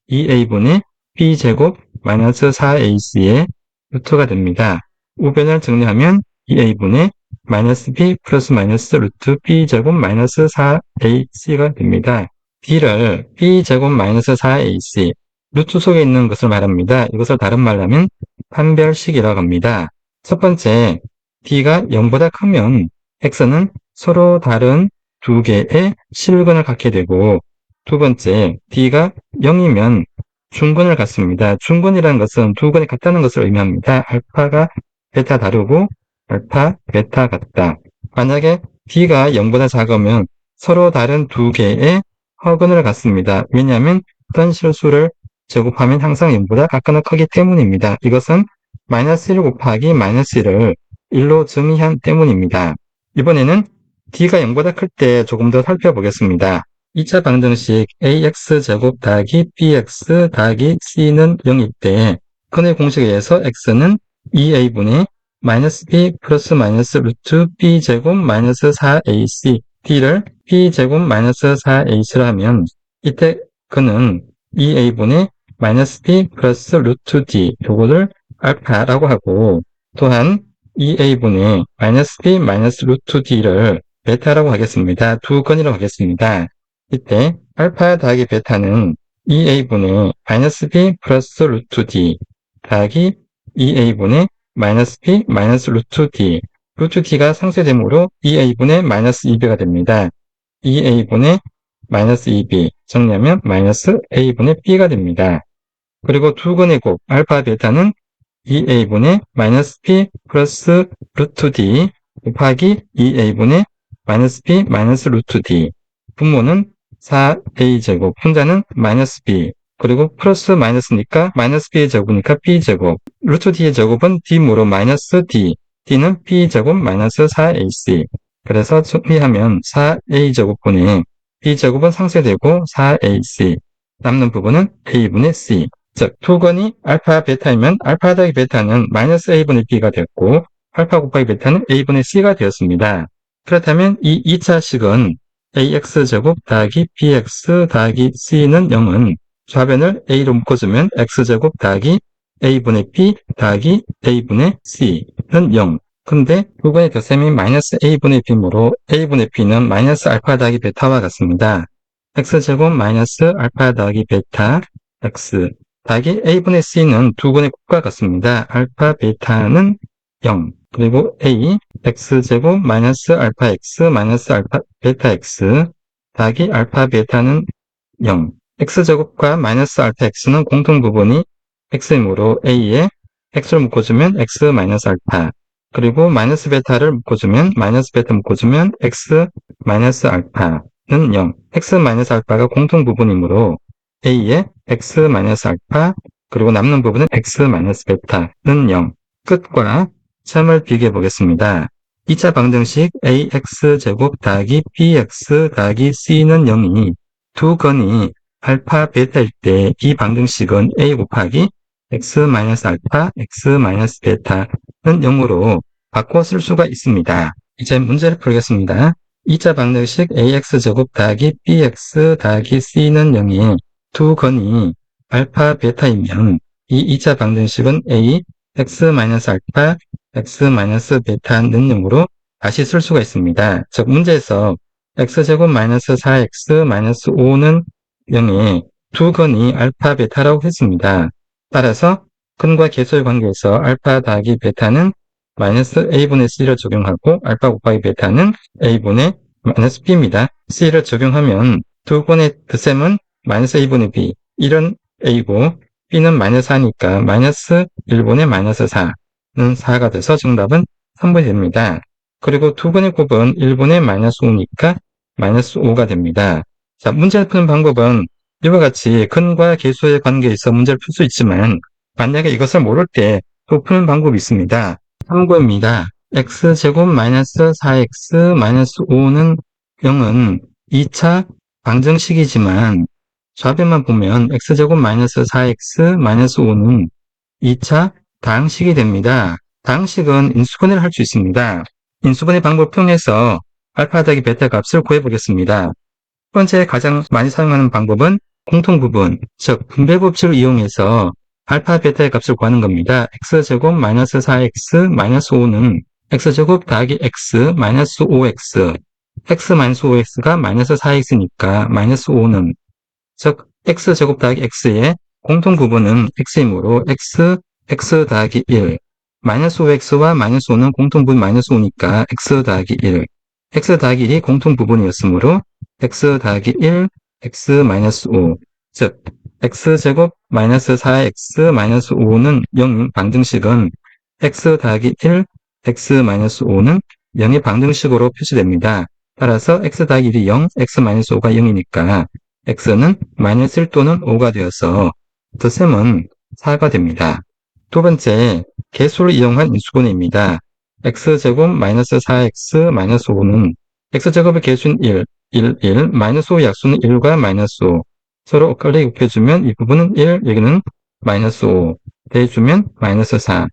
2a분의 b제곱 마이너스 4ac의 루트가 됩니다. 우변을 정리하면 2a분의 마이너스 b 플러스 마이너스 루트 b제곱 마이너스 4ac가 됩니다. d를 b제곱 마이너스 4ac 루트 속에 있는 것을 말합니다. 이것을 다른 말로 하면 판별식이라고 합니다. 첫 번째, d가 0보다 크면 x는 서로 다른 두 개의 실근을 갖게 되고 두 번째, d가 0이면 중근을 갖습니다. 중근이라는 것은 두 근이 같다는 것을 의미합니다. 알파가 베타 다르고 알파, 베타 같다. 만약에 b가 0보다 작으면 서로 다른 두 개의 허근을 갖습니다. 왜냐하면 어떤 실수를 제곱하면 항상 0보다 같거나 크기 때문입니다. 이것은 마이너스 1 곱하기 마이너스 1을 1로 정의한 때문입니다. 이번에는 d가 0보다 클 때 조금 더 살펴보겠습니다. 2차 방정식 ax제곱 더하기 bx 더하기 c는 0일 때 근의 공식에 의해서 x는 2a분의 마이너스 b 플러스 마이너스 루트 b제곱 마이너스 4ac d를 b제곱 마이너스 4ac로 하면 이때 그는 2a분의 마이너스 b 플러스 루트 d 요거를 알파라고 하고 또한 2a분의 마이너스 b 마이너스 루트 d를 베타라고 하겠습니다. 두 건이라고 하겠습니다. 이때 알파 더하기 베타는 2a분의 마이너스 b 플러스 루트 d 더하기 2a분의 마이너스 b 마이너스 루트 d 루트 d가 상쇄되므로 2a분의 마이너스 2b가 됩니다. 2a분의 마이너스 2b 정리하면 마이너스 a분의 b가 됩니다. 그리고 두 건의 곱 알파 베타는 2a분의 마이너스 b 플러스 루트 d 곱하기 2a분의 마이너스 b 마이너스 루트 d 분모는 4a제곱 혼자는 마이너스 b 그리고 플러스 마이너스니까 마이너스 b의 제곱이니까 b제곱 루트 d의 제곱은 d모로 마이너스 d d는 b제곱 마이너스 4ac 그래서 정리하면 4a제곱분의 b제곱은 상쇄되고 4ac 남는 부분은 a분의 c 즉, 두 건이 알파, 베타이면 알파 더하기 베타는 마이너스 a분의 b가 됐고 알파 곱하기 베타는 a분의 c가 되었습니다. 그렇다면 이 2차식은 ax제곱 더하기 bx 더하기 c는 0은 좌변을 a로 묶어주면 x제곱 더하기 a분의 b 더하기 a분의 c는 0. 근데 두 건의 덧셈이 마이너스 a분의 b므로 a분의 b는 마이너스 알파 더하기 베타와 같습니다. x제곱 마이너스 알파 더하기 베타 x 더하기 a분의 c는 두 건의 곱과 같습니다. 알파 베타는 0 그리고 a x제곱 마이너스 알파 x 마이너스 알파 베타 x 더하기 알파 베타는 0 x제곱과 마이너스 알파 x는 공통부분이 x이므로 a에 x를 묶어주면 x 마이너스 알파 그리고 마이너스 베타를 묶어주면 마이너스 베타 묶어주면 x 마이너스 알파는 0 x 마이너스 알파가 공통부분이므로 a에 x-알파 그리고 남는 부분은 x-베타는 0. 끝과 참을 비교해 보겠습니다. 2차 방정식 ax제곱 더하기 bx 더하기 c는 0이 두 건이 알파 베타일 때 이 방정식은 a 곱하기 x-알파 x-베타는 0으로 바꿔 쓸 수가 있습니다. 이제 문제를 풀겠습니다. 2차 방정식 ax제곱 더하기 bx 더하기 c는 0이 두 건이 알파, 베타이면 이 2차 방정식은 a, x-알파, x-베타는 0으로 다시 쓸 수가 있습니다. 즉 문제에서 x제곱 마이너스 4x 마이너스 5는 0에 두 건이 알파, 베타라고 했습니다. 따라서 근과 계수의 관계에서 알파 더하기 베타는 마이너스 a분의 c를 적용하고 알파 곱하기 베타는 a분의 마이너스 b입니다. c를 적용하면 두 건의 덧셈은 마이너스 a분의 b, 1은 a고 b는 마이너스 4니까 마이너스 1분의 마이너스 4는 4가 돼서 정답은 3번이 됩니다. 그리고 두 건의 곱은 1분의 마이너스 5니까 마이너스 5가 됩니다. 자, 문제를 푸는 방법은 이와 같이 근과 계수의 관계에 있어 문제를 풀 수 있지만 만약에 이것을 모를 때 또 푸는 방법이 있습니다. 참고입니다. x제곱 마이너스 4x 마이너스 5는 0은 2차 방정식이지만 좌변만 보면 x제곱 마이너스 4x 마이너스 5는 2차 다항식이 됩니다. 다항식은 인수분해를 할 수 있습니다. 인수분해 방법을 통해서 알파 더하기 베타 값을 구해보겠습니다. 첫 번째 가장 많이 사용하는 방법은 공통부분, 즉 분배 법칙을 이용해서 알파 베타의 값을 구하는 겁니다. x제곱 마이너스 4x 마이너스 5는 x제곱 더하기 x 마이너스 5x x 마이너스 5x가 마이너스 4x니까 마이너스 5는 즉 x제곱 더하기 x의 공통부분은 x이므로 x 더하기 1 마이너스 5x와 마이너스 5는 공통부분 마이너스 5니까 x 더하기 1 x 더하기 1이 공통부분이었으므로 x 더하기 1 x 마이너스 5 즉 x제곱 마이너스 4x 마이너스 5는 0인 방정식은 x 더하기 1 x 마이너스 5는 0의 방정식으로 표시됩니다. 따라서 x 더하기 1이 0, x 마이너스 5가 0이니까 x는 마이너스 1 또는 5가 되어서 덧셈은 4가 됩니다. 두 번째, 개수를 이용한 인수분해입니다. x제곱 마이너스 4x 마이너스 5는 x제곱의 개수는 1, 1, 마이너스 5의 약수는 1과 마이너스 5. 서로 엇갈리게 곱해주면 이 부분은 1, 여기는 마이너스 5. 대해주면 마이너스 4.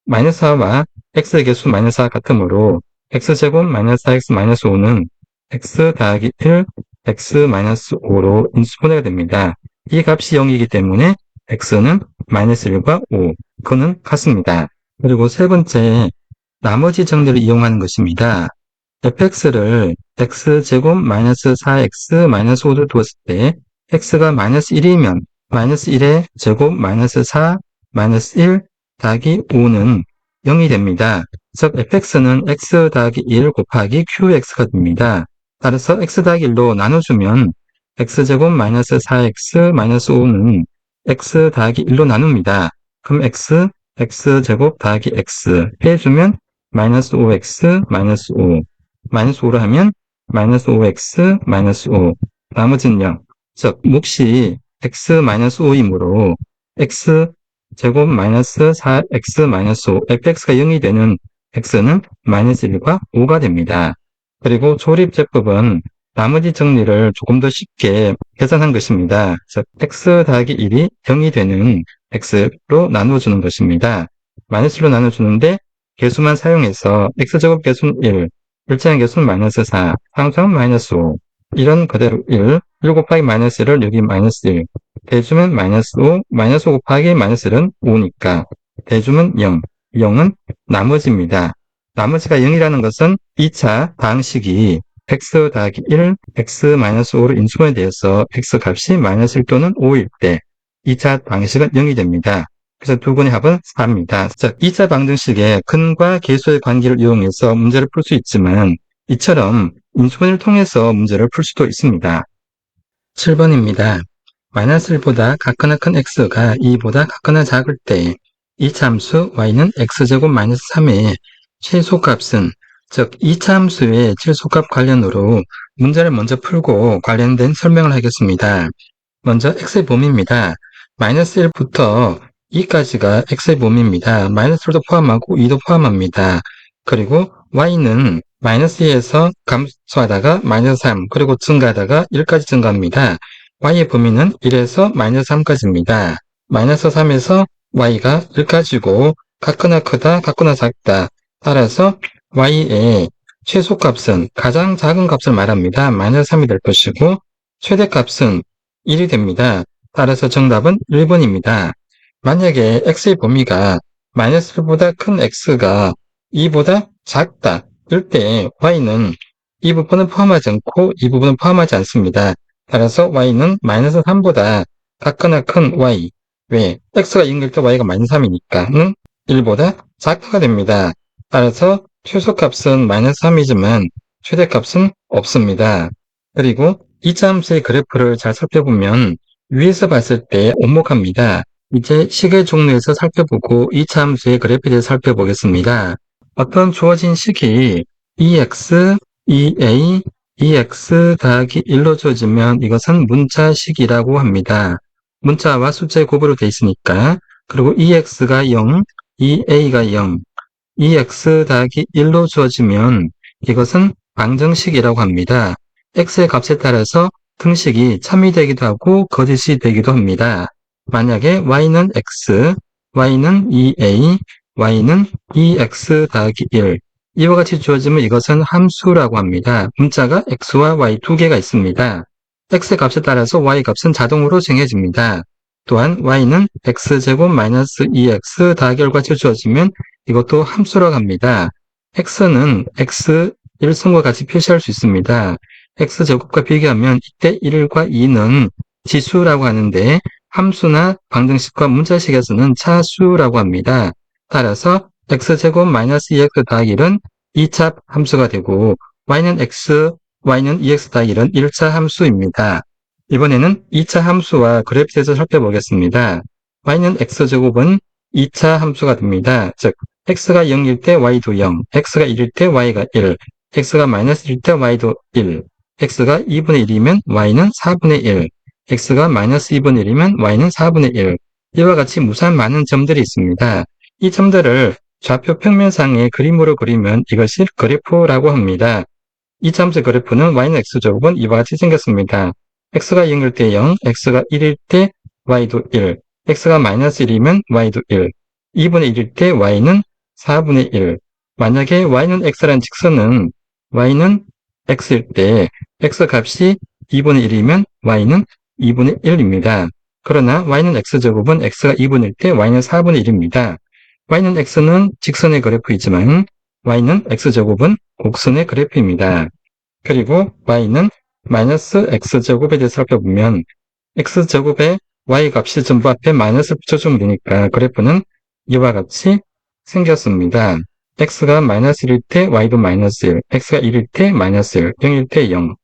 마이너스 4와 x의 개수 마이너스 4 같으므로 x제곱 마이너스 4x 마이너스 5는 x 더하기 1, x 마이너스 5로 인수분해가 됩니다. 이 값이 0이기 때문에 x는 마이너스 1과 5. 그는 같습니다. 그리고 세 번째, 나머지 정리를 이용하는 것입니다. fx를 x제곱 마이너스 4x 마이너스 5를 두었을 때 x가 마이너스 1이면 마이너스 1의 제곱 마이너스 4 마이너스 1 더하기 5는 0이 됩니다. 즉 fx는 x 더하기 1 곱하기 qx가 됩니다. 따라서 x 더하기 1로 나눠주면 x제곱 마이너스 4x 마이너스 5는 x 더하기 1로 나눕니다. 그럼 x제곱 더하기 x 빼주면 마이너스 5x 마이너스 5 마이너스 5로 하면 마이너스 5x 마이너스 5 나머지는 0. 즉 몫이 x 마이너스 5이므로 x제곱 마이너스 4x 마이너스 5 fx가 0이 되는 x는 마이너스 1과 5가 됩니다. 그리고 조립제법은 나머지 정리를 조금 더 쉽게 계산한 것입니다. 즉 x 더하기 1이 0이 되는 x로 나누어주는 것입니다. 마이너스 1로 나눠주는데 개수만 사용해서 x제곱 개수는 1, 일자의 개수는 마이너스 4, 항수는 마이너스 5. 이런 그대로 1 곱하기 마이너스 1을 여기 마이너스 1. 대주면 마이너스 5, 마이너스 5 곱하기 마이너스 1은 5니까. 대주면 0. 0은 나머지입니다. 나머지가 0이라는 것은 2차 방식이 x 더하기 1, x 마이너스 5로 인수분해 되어서 x 값이 마이너스 1 또는 5일 때 2차 방식은 0이 됩니다. 그래서 두 근의 합은 4입니다. 즉 2차 방정식의 근과 계수의 관계를 이용해서 문제를 풀 수 있지만 이처럼 인수분해를 통해서 문제를 풀 수도 있습니다. 7번입니다. 마이너스 1보다 같거나 큰 x가 2보다 같거나 작을 때 이차 함수 y는 x제곱 마이너스 3의 최소값은 즉 이차 함수의 최소값 관련으로 문제를 먼저 풀고 관련된 설명을 하겠습니다. 먼저 x의 범위입니다. 마이너스 1부터 2까지가 x의 범위입니다. 마이너스 1도 포함하고 2도 포함합니다. 그리고 y는 마이너스 2에서 감소하다가 마이너스 3, 그리고 증가하다가 1까지 증가합니다. y의 범위는 1에서 마이너스 3까지입니다. 마이너스 3에서 y가 1까지고 같거나 크다, 같거나 작다. 따라서 y의 최소값은 가장 작은 값을 말합니다. 마이너스 3이 될 것이고 최대값은 1이 됩니다. 따라서 정답은 1번입니다. 만약에 x의 범위가 마이너스 1보다 큰 x가 2보다 작다. 일 때 y는 이 부분은 포함하지 않고 이 부분은 포함하지 않습니다. 따라서 y는 마이너스 3보다 같거나 큰 y. 왜? x가 0일 때 y가 마이너스 3이니까는 1보다 작다가 됩니다. 따라서 최소값은 마이너스 3이지만 최대값은 없습니다. 그리고 2차 함수의 그래프를 잘 살펴보면 위에서 봤을 때 오목합니다. 이제 식의 종류에서 살펴보고 2차 함수의 그래프에 대해서 살펴보겠습니다. 어떤 주어진 식이 2x, 2a, 2x 더하기 1로 주어지면 이것은 문자식이라고 합니다. 문자와 숫자의 곱으로 되어 있으니까. 그리고 2x가 0, 2a가 0, 2x 더하기 1로 주어지면 이것은 방정식이라고 합니다. x의 값에 따라서 등식이 참이 되기도 하고 거짓이 되기도 합니다. 만약에 y는 x, y는 2a, y는 2x 더하기 1. 이와 같이 주어지면 이것은 함수라고 합니다. 문자가 x와 y 두 개가 있습니다. x 값에 따라서 y 값은 자동으로 정해집니다. 또한 y는 x제곱 마이너스 2x 더하기 1과 같이 주어지면 이것도 함수라고 합니다. x는 x 1승과 같이 표시할 수 있습니다. x제곱과 비교하면 이때 1과 2는 지수라고 하는데 함수나 방정식과 문자식에서는 차수라고 합니다. 따라서 x제곱 마이너스 2x 더하기 1은 2차 함수가 되고 y는 x, y는 2x 더하기 1은 1차 함수입니다. 이번에는 2차 함수와 그래프에서 살펴보겠습니다. y는 x제곱은 2차 함수가 됩니다. 즉 x가 0일 때 y도 0, x가 1일 때 y가 1, x가 마이너스 1일 때 y도 1, x가 2분의 1이면 y는 4분의 1, x가 마이너스 2분의 1이면 y는 4분의 1. 이와 같이 무수한 많은 점들이 있습니다. 이 점들을 좌표 평면상의 그림으로 그리면 이것이 그래프라고 합니다. 이 점수 그래프는 y는 x제곱은 이와 같이 생겼습니다. x가 0일 때 0, x가 1일 때 y도 1, x가 마이너스 1이면 y도 1, 2분의 1일 때 y는 4분의 1. 만약에 y는 x라는 직선은 y는 x일 때 x 값이 2분의 1이면 y는 2분의 1입니다. 그러나 y는 x제곱은 x가 2분의 1때 y는 4분의 1입니다. y는 x는 직선의 그래프이지만 y는 x제곱은 곡선의 그래프입니다. 그리고 y는 마이너스 x제곱에 대해서 살펴보면 x제곱에 y 값이 전부 앞에 마이너스를 붙여주면 되니까 그래프는 이와 같이 생겼습니다. x가 마이너스 1일 때 y도 마이너스 1, x가 1일 때 마이너스 1, 0일 때 0.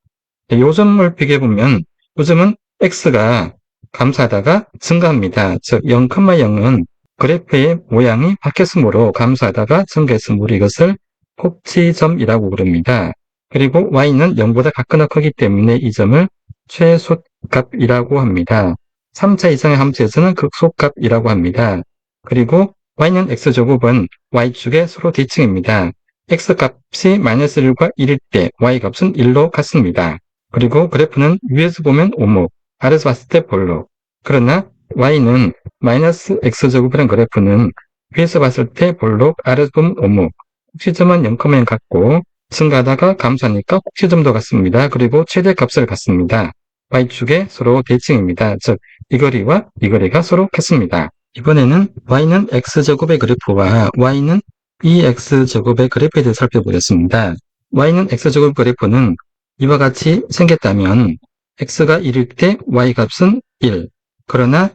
요점을 비교해보면 요점은 x가 감소하다가 증가합니다. 즉 0,0은 그래프의 모양이 바뀌었으므로 감소하다가 증가했으므로 이것을 꼭지점이라고 부릅니다. 그리고 y는 0보다 같거나 크기 때문에 이 점을 최소값이라고 합니다. 3차 이상의 함수에서는 극소값이라고 합니다. 그리고 y는 x제곱은 y축의 서로 대칭입니다. x값이 마이너스 1과 1일 때 y값은 1로 같습니다. 그리고 그래프는 위에서 보면 오목, 아래에서 봤을 때 볼록. 그러나 y는 마이너스 x제곱이라는 그래프는 위에서 봤을 때 볼록, 아래에서 보면 오목. 꼭지점은 0,0 같고 증가하다가 감소하니까 꼭지점도 같습니다. 그리고 최대값을 같습니다. y축의 서로 대칭입니다. 즉 이 거리와 이 거리가 서로 같습니다. 이번에는 y는 x제곱의 그래프와 y는 2x제곱의 그래프에 대해 살펴보겠습니다. y는 x제곱 그래프는 이와 같이 생겼다면 x가 1일 때 y값은 1. 그러나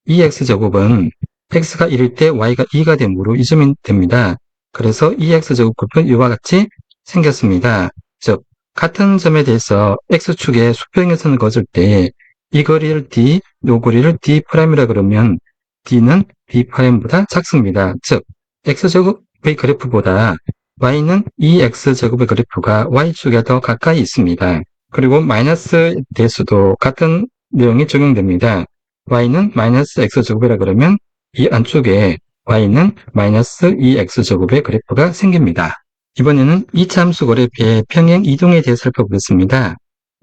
2x제곱은 x가 1일 때 y가 2가 되므로 이 점이 됩니다. 그래서 2x제곱 그래프는 이와 같이 생겼습니다. 즉 같은 점에 대해서 x축의 수평선을 그었을 때 이 거리를 d, 이 거리를 d'이라 그러면 d는 d'보다 작습니다. 즉 x제곱의 그래프보다 y는 2x제곱의 그래프가 y축에 더 가까이 있습니다. 그리고 마이너스 대수도 같은 내용이 적용됩니다. y는 마이너스 x제곱이라 그러면 이 안쪽에 y는 마이너스 2x제곱의 그래프가 생깁니다. 이번에는 2차 함수 그래프의 평행 이동에 대해 살펴보겠습니다.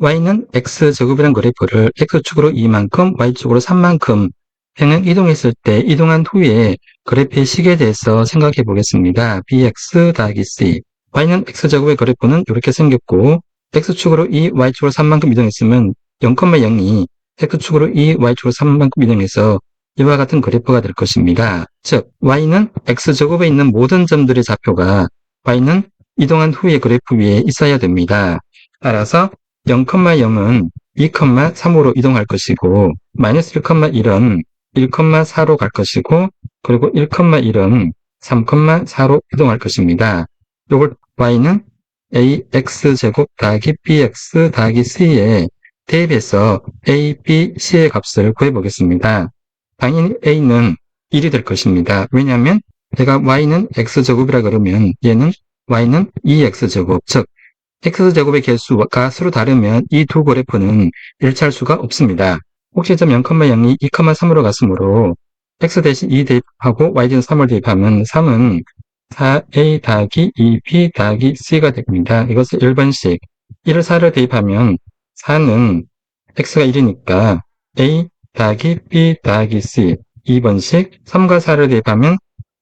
y는 x제곱이라는 그래프를 x축으로 2만큼, y축으로 3만큼 평행 이동했을 때 이동한 후에 그래프의 식에 대해서 생각해 보겠습니다. bx 더하기 c. y는 x제곱의 그래프는 이렇게 생겼고 x축으로 2, y축으로 3만큼 이동했으면 0,0이 x축으로 2, y축으로 3만큼 이동해서 이와 같은 그래프가 될 것입니다. 즉 y는 x제곱에 있는 모든 점들의 좌표가 y는 이동한 후에 그래프 위에 있어야 됩니다. 따라서 0,0은 2,3으로 이동할 것이고 마이너스 1,1은 1,4로 갈 것이고 그리고 1,1은 3,4로 이동할 것입니다. 이걸 y는 ax제곱 더하기 bx 더하기 c에 대입해서 a, b, c의 값을 구해보겠습니다. 당연히 a는 1이 될 것입니다. 왜냐하면 제가 y는 x제곱이라 그러면 얘는 y는 2x제곱, 즉 x제곱의 개수가 서로 다르면 이 두 그래프는 일치할 수가 없습니다. 꼭지점 0,0이 2,3으로 갔으므로 x 대신 2 대입하고 y 대신 3을 대입하면 3은 4a 더하기 2b 더하기 c가 됩니다. 이것을 1번씩 1을 4를 대입하면 4는 x가 1이니까 a 더하기 b 더하기 c 2번씩 3과 4를 대입하면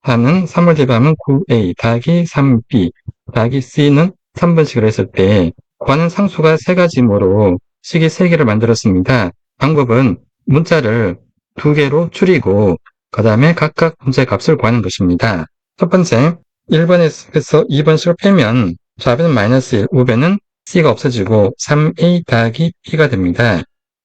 4는 3을 대입하면 9a 더하기 3b 더하기 c는 3번씩을 했을 때 구하는 상수가 3가지이므로 식이 3개를 만들었습니다. 방법은 문자를 2개로 줄이고 그 다음에 각각 문자의 값을 구하는 것입니다. 첫 번째 1번에서 2번씩을 빼면 좌변은 마이너스 1, 우변은 c가 없어지고 3a 더하기 b가 됩니다.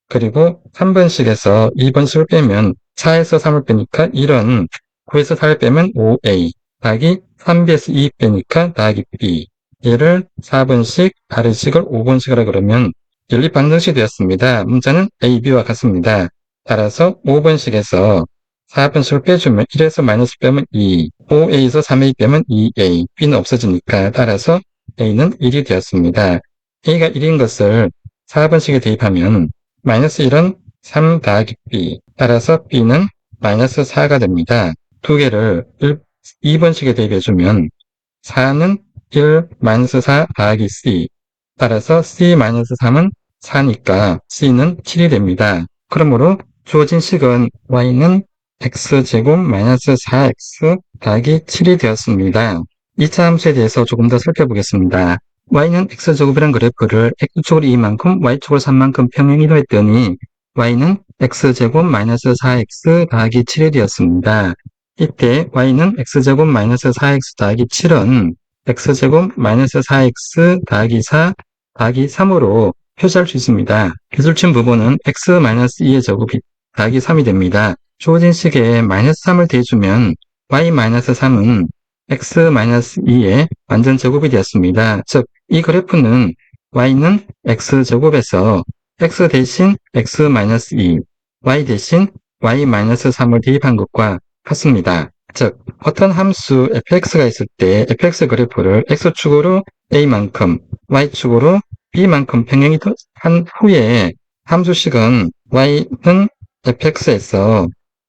그리고 3번씩에서 2번씩을 빼면 4에서 3을 빼니까 1은 9에서 4를 빼면 5a 더하기 3b에서 2 빼니까 더하기 b. 얘를 4번씩, 아래식을 5번씩이라 그러면 연립반등식이 되었습니다. 문자는 a, b와 같습니다. 따라서 5번씩에서 4번씩을 빼주면 1에서 마이너스 빼면 2, 5a에서 3a 빼면 2a, b는 없어지니까 따라서 a는 1이 되었습니다. a가 1인 것을 4번씩에 대입하면 마이너스 1은 3 더하기 b, 따라서 b는 마이너스 4가 됩니다. 두 개를 2번씩에 대입해주면 4는 1 마이너스 4 더하기 c, 따라서 c 마이너스 3은 4니까 c는 7이 됩니다. 그러므로 주어진 식은 y는 x제곱 마이너스 4x 더하기 7이 되었습니다. 2차 함수에 대해서 조금 더 살펴보겠습니다. y는 x제곱이란 그래프를 x축으로 2만큼, y축으로 3만큼 평행 이동했더니 y는 x제곱 마이너스 4x 더하기 7이 되었습니다. 이때 y는 x제곱 마이너스 4x 더하기 7은 x제곱 마이너스 4x 더하기 4 더하기 3으로 표시할 수 있습니다. 기술침 부분은 x 마이너스 2의 제곱이 더하기 3이 됩니다. 주어진 식에 마이너스 3을 대주면 y 마이너스 3은 x 마이너스 2의 완전 제곱이 되었습니다. 즉, 이 그래프는 y는 x제곱에서 x 대신 x 마이너스 2, y 대신 y 마이너스 3을 대입한 것과 같습니다. 즉, 어떤 함수 fx가 있을 때 fx 그래프를 x축으로 a만큼, y축으로 b만큼 평행이 한 후에 함수식은 y는 fx에서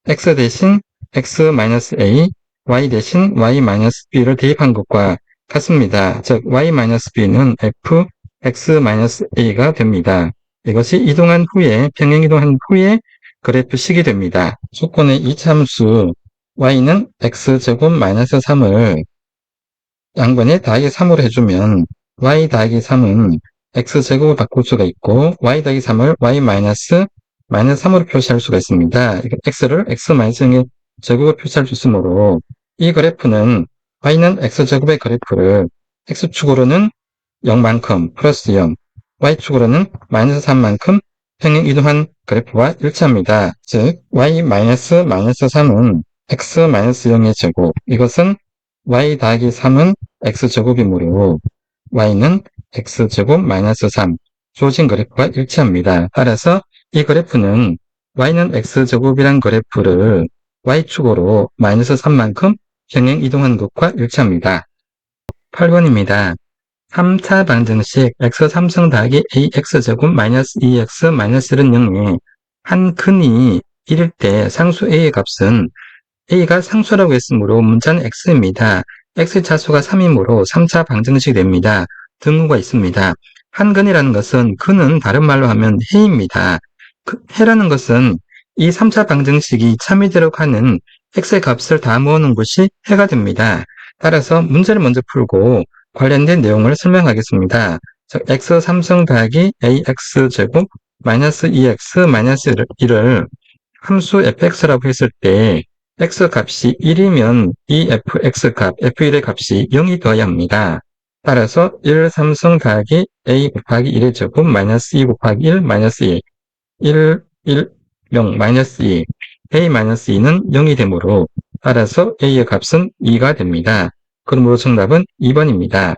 x 대신 x-a, y 대신 y-b를 대입한 것과 같습니다. 즉, y-b는 f, x-a가 됩니다. 이것이 이동한 후에, 평행이동한 후에 그래프식이 됩니다. 조건의 이차 함수 y는 x제곱 마이너스 3을 양변에 더하기 3으로 해주면 y 더하기 3은 x제곱을 바꿀 수가 있고 y 더하기 3을 y 마이너스 3으로 표시할 수가 있습니다. x를 x 마이너스 0의 제곱을 표시할 수 있으므로 이 그래프는 y는 x제곱의 그래프를 x축으로는 0만큼 플러스 0, y축으로는 마이너스 3만큼 평행 이동한 그래프와 일치합니다. 즉 y 마이너스 3은 x 마이너스 0의 제곱, 이것은 y 더하기 3은 x제곱이므로 y는 x제곱 마이너스 3, 주어진 그래프와 일치합니다. 따라서 이 그래프는 y는 x제곱이란 그래프를 y축으로 마이너스 3만큼 평행 이동한 것과 일치합니다. 8번입니다. 3차 방정식 x3승 더하기 ax제곱 마이너스 2x 마이너스 1은 0에 한 근이 1일 때 상수 a의 값은 a가 상수라고 했으므로 문자는 x입니다. x의 차수가 3이므로 3차 방정식이 됩니다. 등호가 있습니다. 한 근이라는 것은 근은 다른 말로 하면 해입니다. 해라는 것은 이 3차 방정식이 참이 되도록 하는 x의 값을 다 모으는 것이 해가 됩니다. 따라서 문제를 먼저 풀고 관련된 내용을 설명하겠습니다. 즉, x3승 더하기 ax제곱 마이너스 2x 마이너스 1을 함수 fx라고 했을 때 x 값이 1이면 이 fx 값, f1의 값이 0이 되어야 합니다. 따라서 1, 3승 더하기 a 곱하기 1의 제곱 마이너스 2 곱하기 1 마이너스 2, 1, 0 마이너스 2, a 마이너스 2는 0이 되므로 따라서 a의 값은 2가 됩니다. 그러므로 정답은 2번입니다.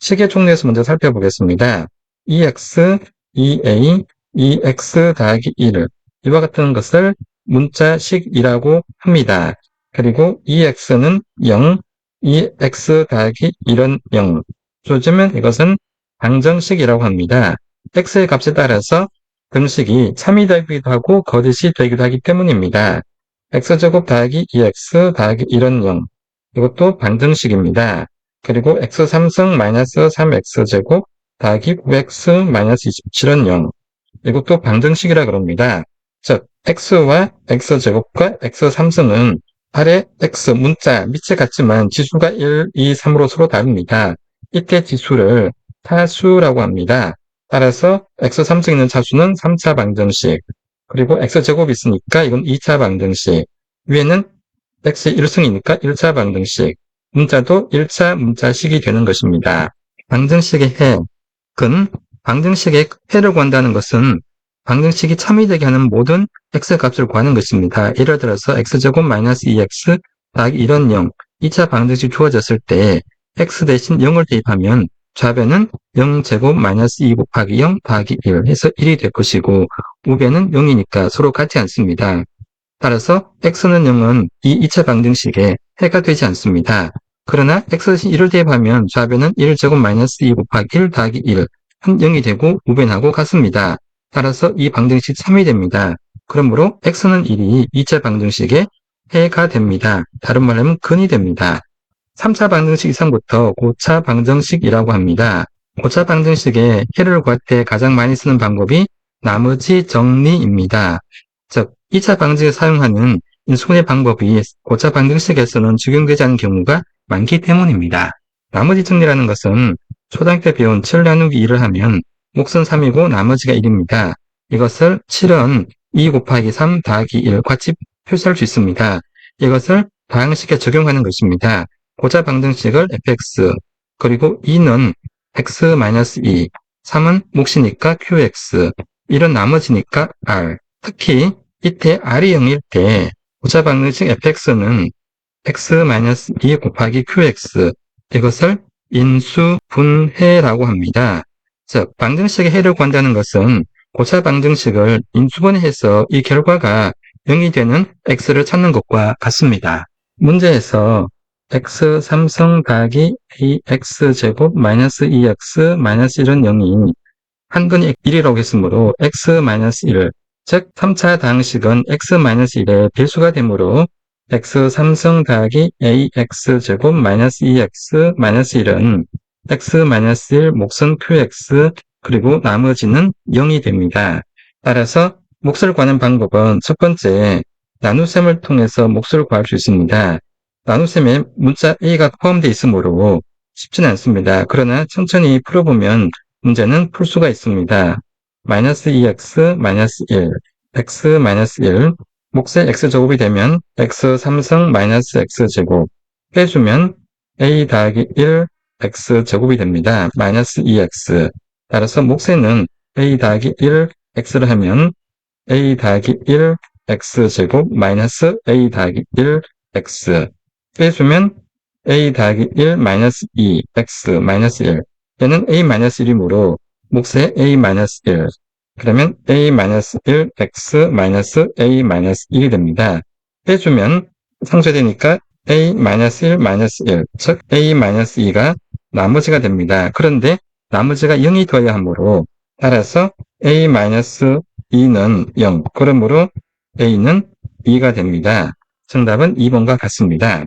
식의 종류에서 먼저 살펴보겠습니다. 2x, 2a, 2x 더하기 1을 이와 같은 것을 문자식이라고 합니다. 그리고 2x는 0, 2x 더하기 1은 0. 요즘은 이것은 방정식이라고 합니다. x의 값에 따라서 등식이 참이 되기도 하고 거짓이 되기도 하기 때문입니다. x제곱 더하기 2x 더하기 1은 0. 이것도 방정식입니다. 그리고 x3승 마이너스 3x제곱 더하기 9x 마이너스 27은 0. 이것도 방정식이라 그럽니다. 즉, x와 x제곱과 x3승은 아래 x 문자 밑에 같지만 지수가 1, 2, 3으로 서로 다릅니다. 이때 지수를 타수라고 합니다. 따라서 x3승 있는 차수는 3차 방정식, 그리고 x제곱이 있으니까 이건 2차 방정식, 위에는 x 1승이니까 1차 방정식, 문자도 1차 문자식이 되는 것입니다. 방정식의 해, 근, 방정식의 해를 구한다는 것은 방정식이 참이되게 하는 모든 x값을 구하는 것입니다. 예를 들어서 x제곱 마이너스 2x 더하기 1은 0, 2차 방정식이 주어졌을 때 x 대신 0을 대입하면 좌변은 0제곱 마이너스 2 곱하기 0 더하기 1 해서 1이 될 것이고 우변은 0이니까 서로 같지 않습니다. 따라서 x는 0은 이 2차 방정식에 해가 되지 않습니다. 그러나 x는 1을 대입하면 좌변은 1제곱 마이너스 2 곱하기 1 더하기 1은 0이 되고 우변하고 같습니다. 따라서 이 방정식 3이 됩니다. 그러므로 x는 1이 2차 방정식에 해가 됩니다. 다른 말로 하면 근이 됩니다. 3차 방정식 이상부터 고차 방정식이라고 합니다. 고차 방정식에 해를 구할 때 가장 많이 쓰는 방법이 나머지 정리입니다. 즉, 2차 방정식에 사용하는 인수분해 방법이 고차 방정식에서는 적용되지 않는 경우가 많기 때문입니다. 나머지 정리라는 것은 초등학교 때 배운 7 나누기 2를 하면 몫은 3이고 나머지가 1입니다. 이것을 7은 2 곱하기 3 더하기 1 같이 표시할 수 있습니다. 이것을 다항식에 적용하는 것입니다. 고차 방정식을 fx, 그리고 2는 x-2, 3은 몫이니까 qx, 1은 나머지니까 r. 특히 이때 r이 0일 때 고차 방정식 fx는 x-2 곱하기 qx, 이것을 인수분해라고 합니다. 즉, 방정식의 해를 구한다는 것은 고차 방정식을 인수분해해서 이 결과가 0이 되는 x를 찾는 것과 같습니다. 문제에서 x 3승 더하기 ax제곱 마이너스 2x 마이너스 1은 0이 한근이 1이라고 했으므로 x-1, 즉 3차 다항식은 x-1의 배수가 되므로 x 3승 더하기 ax제곱 마이너스 2x 마이너스 1은 x-1 몫은 qx, 그리고 나머지는 0이 됩니다. 따라서 몫을 구하는 방법은 첫 번째, 나눗셈을 통해서 몫을 구할 수 있습니다. 나눗셈에 문자 a가 포함되어 있으므로 쉽지는 않습니다. 그러나 천천히 풀어보면 문제는 풀 수가 있습니다. 마이너스 2x 마이너스 1, x 마이너스 1, 몫의 x제곱이 되면 x 3승 마이너스 x제곱 빼주면 a 더하기 1 x제곱이 됩니다. 마이너스 2x. 따라서 몫에는 a 더하기 1 x를 하면 a 더하기 1 x제곱 마이너스 a 더하기 1 x 빼주면 a 더하기 1 마이너스 2 x 마이너스 1. 얘는 a-1이므로 몫에 a-1, 그러면 a-1 x 마이너스 a-1이 됩니다. 빼주면 상쇄되니까 a-1, 즉 a-2가 나머지가 됩니다. 그런데 나머지가 0이 되어야 하므로 따라서 a-2는 0, 그러므로 a는 2가 됩니다. 정답은 2번과 같습니다.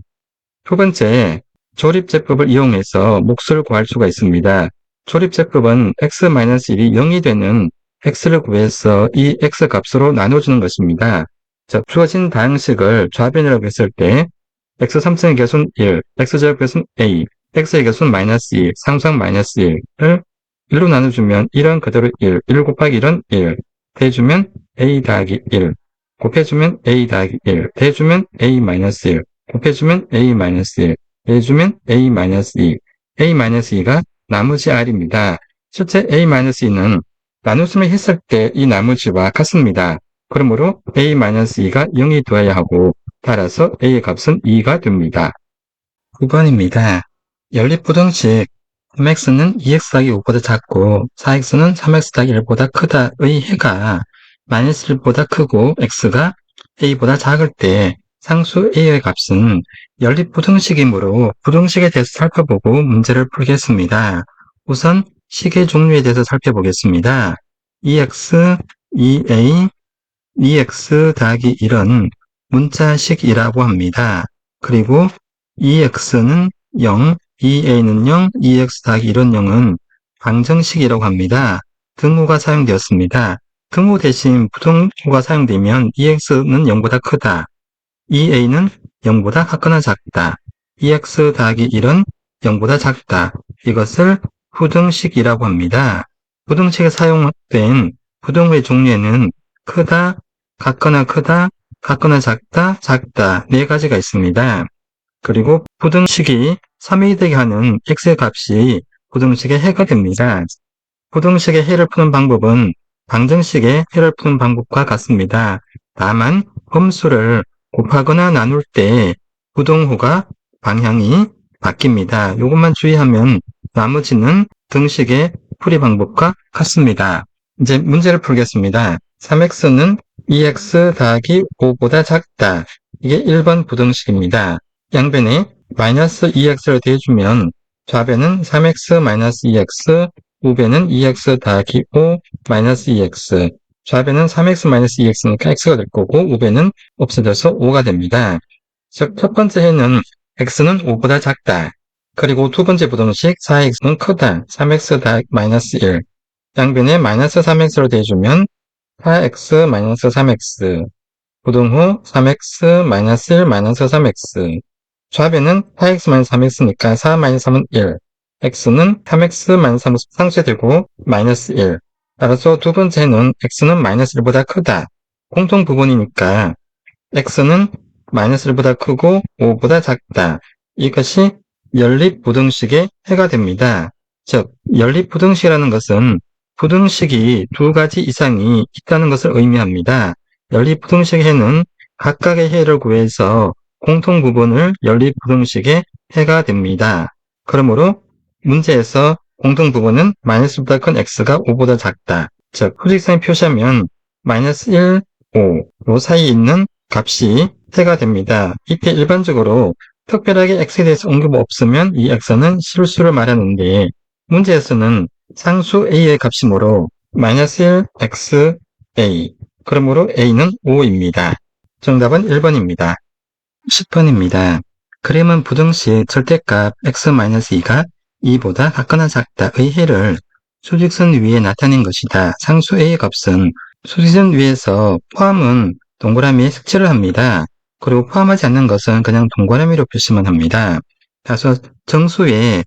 두 번째, 조립제법을 이용해서 몫을 구할 수가 있습니다. 조립제법은 x-1이 0이 되는 x를 구해서 이 x 값으로 나눠주는 것입니다. 즉, 주어진 다항식을 좌변이라고 했을 때 x 3승의 개수는 1, x제곱 개수는 a, x의 개수는 마이너스 2, 상수항 마이너스 1을 1로 나눠주면 1은 그대로 1 곱하기 1은 1, 대주면 a 더하기 1, 곱해주면 a 더하기 1, 대주면 a-1, 곱해주면 a-1, 대주면 a-2, a-2가 나머지 r입니다. 실제 a-2는 나눗셈을 했을 때 이 나머지와 같습니다. 그러므로 a-2가 0이 되어야 하고 따라서 a의 값은 2가 됩니다. 9번입니다. 연립부등식 3x는 2x 더하기 5보다 작고 4x는 3x 더하기 1보다 크다의 해가 마이너스 1보다 크고 x가 a보다 작을 때 상수 a의 값은 연립부등식이므로 부등식에 대해서 살펴보고 문제를 풀겠습니다. 우선 식의 종류에 대해서 살펴보겠습니다. 2x, 2a, 2x 더하기 1은 문자식이라고 합니다. 그리고 2x는 0, 2a는 0, 2x 더하기 1은 0은 방정식이라고 합니다. 등호가 사용되었습니다. 등호 대신 부등호가 사용되면 2x는 0보다 크다, 2a는 0보다 같거나 작다, 2x 더하기 1은 0보다 작다. 이것을 부등식이라고 합니다. 부등식에 사용된 부등호의 종류에는 크다, 같거나 크다, 같거나 작다, 작다 네 가지가 있습니다. 그리고 부등식이 3이 되게 하는 x의 값이 부등식의 해가 됩니다. 부등식의 해를 푸는 방법은 방정식의 해를 푸는 방법과 같습니다. 다만 험수를 곱하거나 나눌 때 부등호가 방향이 바뀝니다. 이것만 주의하면 나머지는 등식의 풀이 방법과 같습니다. 이제 문제를 풀겠습니다. 3x는 2x 더하기 5보다 작다. 이게 1번 부등식입니다. 양변에 마이너스 2x를 대주면 좌변은 3x 마이너스 2x, 우변은 2x 더하기 5 마이너스 2x. 좌변은 3x 마이너스 2x니까 x가 될 거고 우변은 없어져서 5가 됩니다. 즉, 첫 번째 해는 x는 5보다 작다. 그리고 두 번째 부등식 4x는 크다. 3x 더하기 마이너스 1. 양변에 마이너스 3x를 대주면 4x 마이너스 3x 부등 후 3x 마이너스 1 마이너스 3x 좌변은 4x 마이너스 3x니까 4 마이너스 3은 1 x는 3x 마이너스 3 상쇄되고 마이너스 1 따라서 두 번째는 x는 마이너스 1보다 크다. 공통 부분이니까 x는 마이너스 1보다 크고 5보다 작다. 이것이 연립부등식의 해가 됩니다. 즉, 연립부등식이라는 것은 부등식이 두 가지 이상이 있다는 것을 의미합니다. 연립부등식의 해는 각각의 해를 구해서 공통부분을 연립부등식의 해가 됩니다. 그러므로 문제에서 공통부분은 마이너스보다 큰 x가 5보다 작다. 즉, 수직선에 표시하면 마이너스 1, 5, 요 사이에 있는 값이 해가 됩니다. 이때 일반적으로 특별하게 x에 대해서 언급 없으면 이 x는 실수를 말하는데 문제에서는 상수 a의 값이 뭐로 마이너스 1 x a 그러므로 a는 5입니다. 정답은 1번입니다. 10번입니다. 그림은 부등식 절대값 x-2가 2보다 같거나 작다의 해를 수직선 위에 나타낸 것이다. 상수 a의 값은 수직선 위에서 포함은 동그라미에 색칠을 합니다. 그리고 포함하지 않는 것은 그냥 동그라미로 표시만 합니다. 따라서 정수의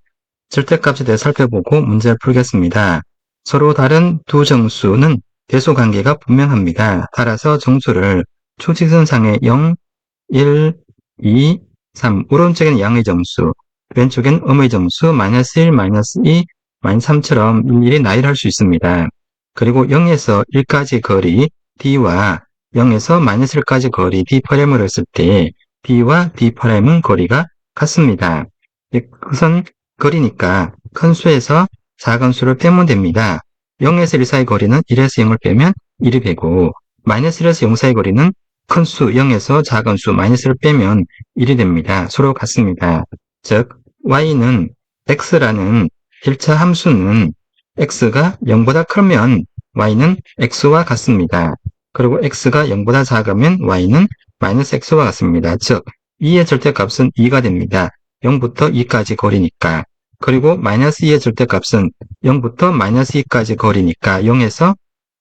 절대값에 대해 살펴보고 문제를 풀겠습니다. 서로 다른 두 정수는 대소관계가 분명합니다. 따라서 정수를 수직선상에 0, 1, 2, 3 오른쪽에는 양의 정수, 왼쪽엔 음의 정수 마이너스 1, 마이너스 2, 마이너스 3처럼 일일이 나열할 수 있습니다. 그리고 0에서 1까지 거리 d와 0에서 마이너스 1까지 거리 d'을 했을 때 d와 d'은 거리가 같습니다. 우선 거리니까 큰 수에서 작은 수를 빼면 됩니다. 0에서 1 사이 거리는 1에서 0을 빼면 1이 되고 마이너스 1에서 0 사이 거리는 큰 수 0에서 작은 수 마이너스를 빼면 1이 됩니다. 서로 같습니다. 즉 y는 x라는 1차 함수는 x가 0보다 크면 y는 x와 같습니다. 그리고 x가 0보다 작으면 y는 마이너스 x와 같습니다. 즉 2의 절대값은 2가 됩니다. 0부터 2까지 거리니까. 그리고 마이너스 2의 절대값은 0부터 마이너스 2까지 거리니까 0에서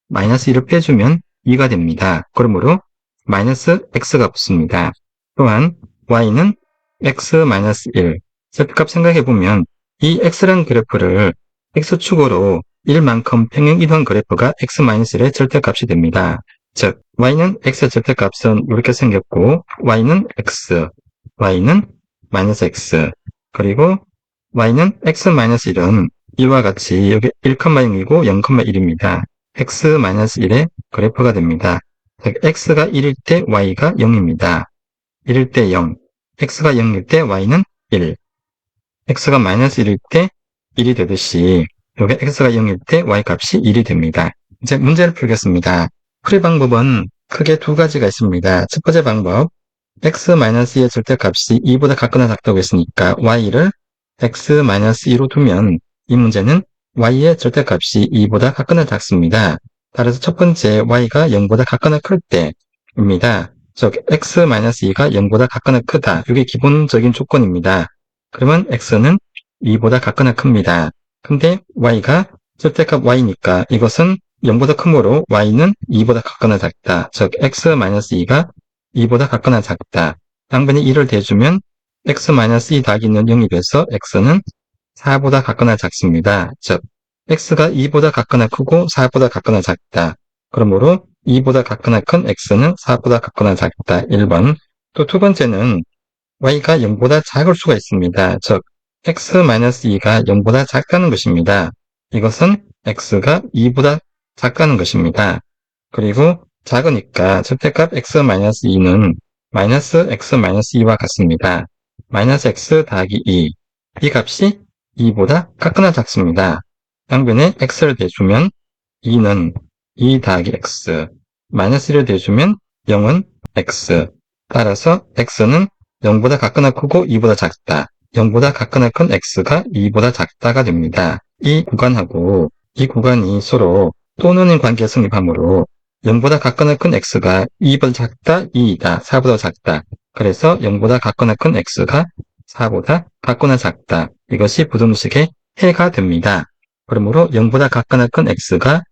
마이너스 2를 빼주면 2가 됩니다. 그러므로 마이너스 x가 붙습니다. 또한 y는 x-1 절대값 생각해보면 이 x라는 그래프를 x축으로 1만큼 평행 이동한 그래프가 x-1의 절대값이 됩니다. 즉 y는 x의 절대값은 이렇게 생겼고 y는 x, y는 마이너스 x 그리고 y는 x-1은 이와 같이 여기 1,0이고 0,1입니다. x-1의 그래프가 됩니다. 즉 x가 1일 때 y가 0입니다. 1일 때 0, x가 0일 때 y는 1, x가 마이너스 1일 때 1이 되듯이 여기 x가 0일 때 y 값이 1이 됩니다. 이제 문제를 풀겠습니다. 풀이 방법은 크게 두 가지가 있습니다. 첫 번째 방법, x-2의 절대값이 2보다 같거나 작다고 했으니까 y를 x-2로 두면 이 문제는 y의 절대값이 2보다 같거나 작습니다. 따라서 첫 번째 y가 0보다 같거나 클 때입니다. 즉 x-2가 0보다 같거나 크다. 이게 기본적인 조건입니다. 그러면 x는 2보다 같거나 큽니다. 근데 y가 절대값 y니까 이것은 0보다 크므로 y는 2보다 같거나 작다. 즉 x-2가 2보다 같거나 작다. 양변에 2를 대주면 x-2 더하기는 0이 돼서 x는 4보다 같거나 작습니다. 즉 x가 2보다 같거나 크고 4보다 같거나 작다. 그러므로 2보다 같거나 큰 x는 4보다 같거나 작다. 1번. 또 두 번째는 y가 0보다 작을 수가 있습니다. 즉 x-2가 0보다 작다는 것입니다. 이것은 x가 2보다 작다는 것입니다. 그리고 작으니까 절대값 x-2는 마이너스 x-2와 같습니다. 마이너스 x 더하기 2. 이 값이 2보다 같거나 작습니다. 양변에 x를 대주면 2는 2 더하기 x, 마이너스 1을 대주면 0은 x. 따라서 x는 0보다 같거나 크고 2보다 작다. 0보다 같거나 큰 x가 2보다 작다가 됩니다. 이 구간하고 이 구간이 서로 또는인 관계가 성립하므로 0보다 같거나 큰 x가 2보다 작다, 2이다, 4보다 작다. 그래서 0보다 같거나 큰 x가 4보다 같거나 작다. 이것이 부등식의 해가 됩니다. 그러므로 0보다 같거나 큰 x가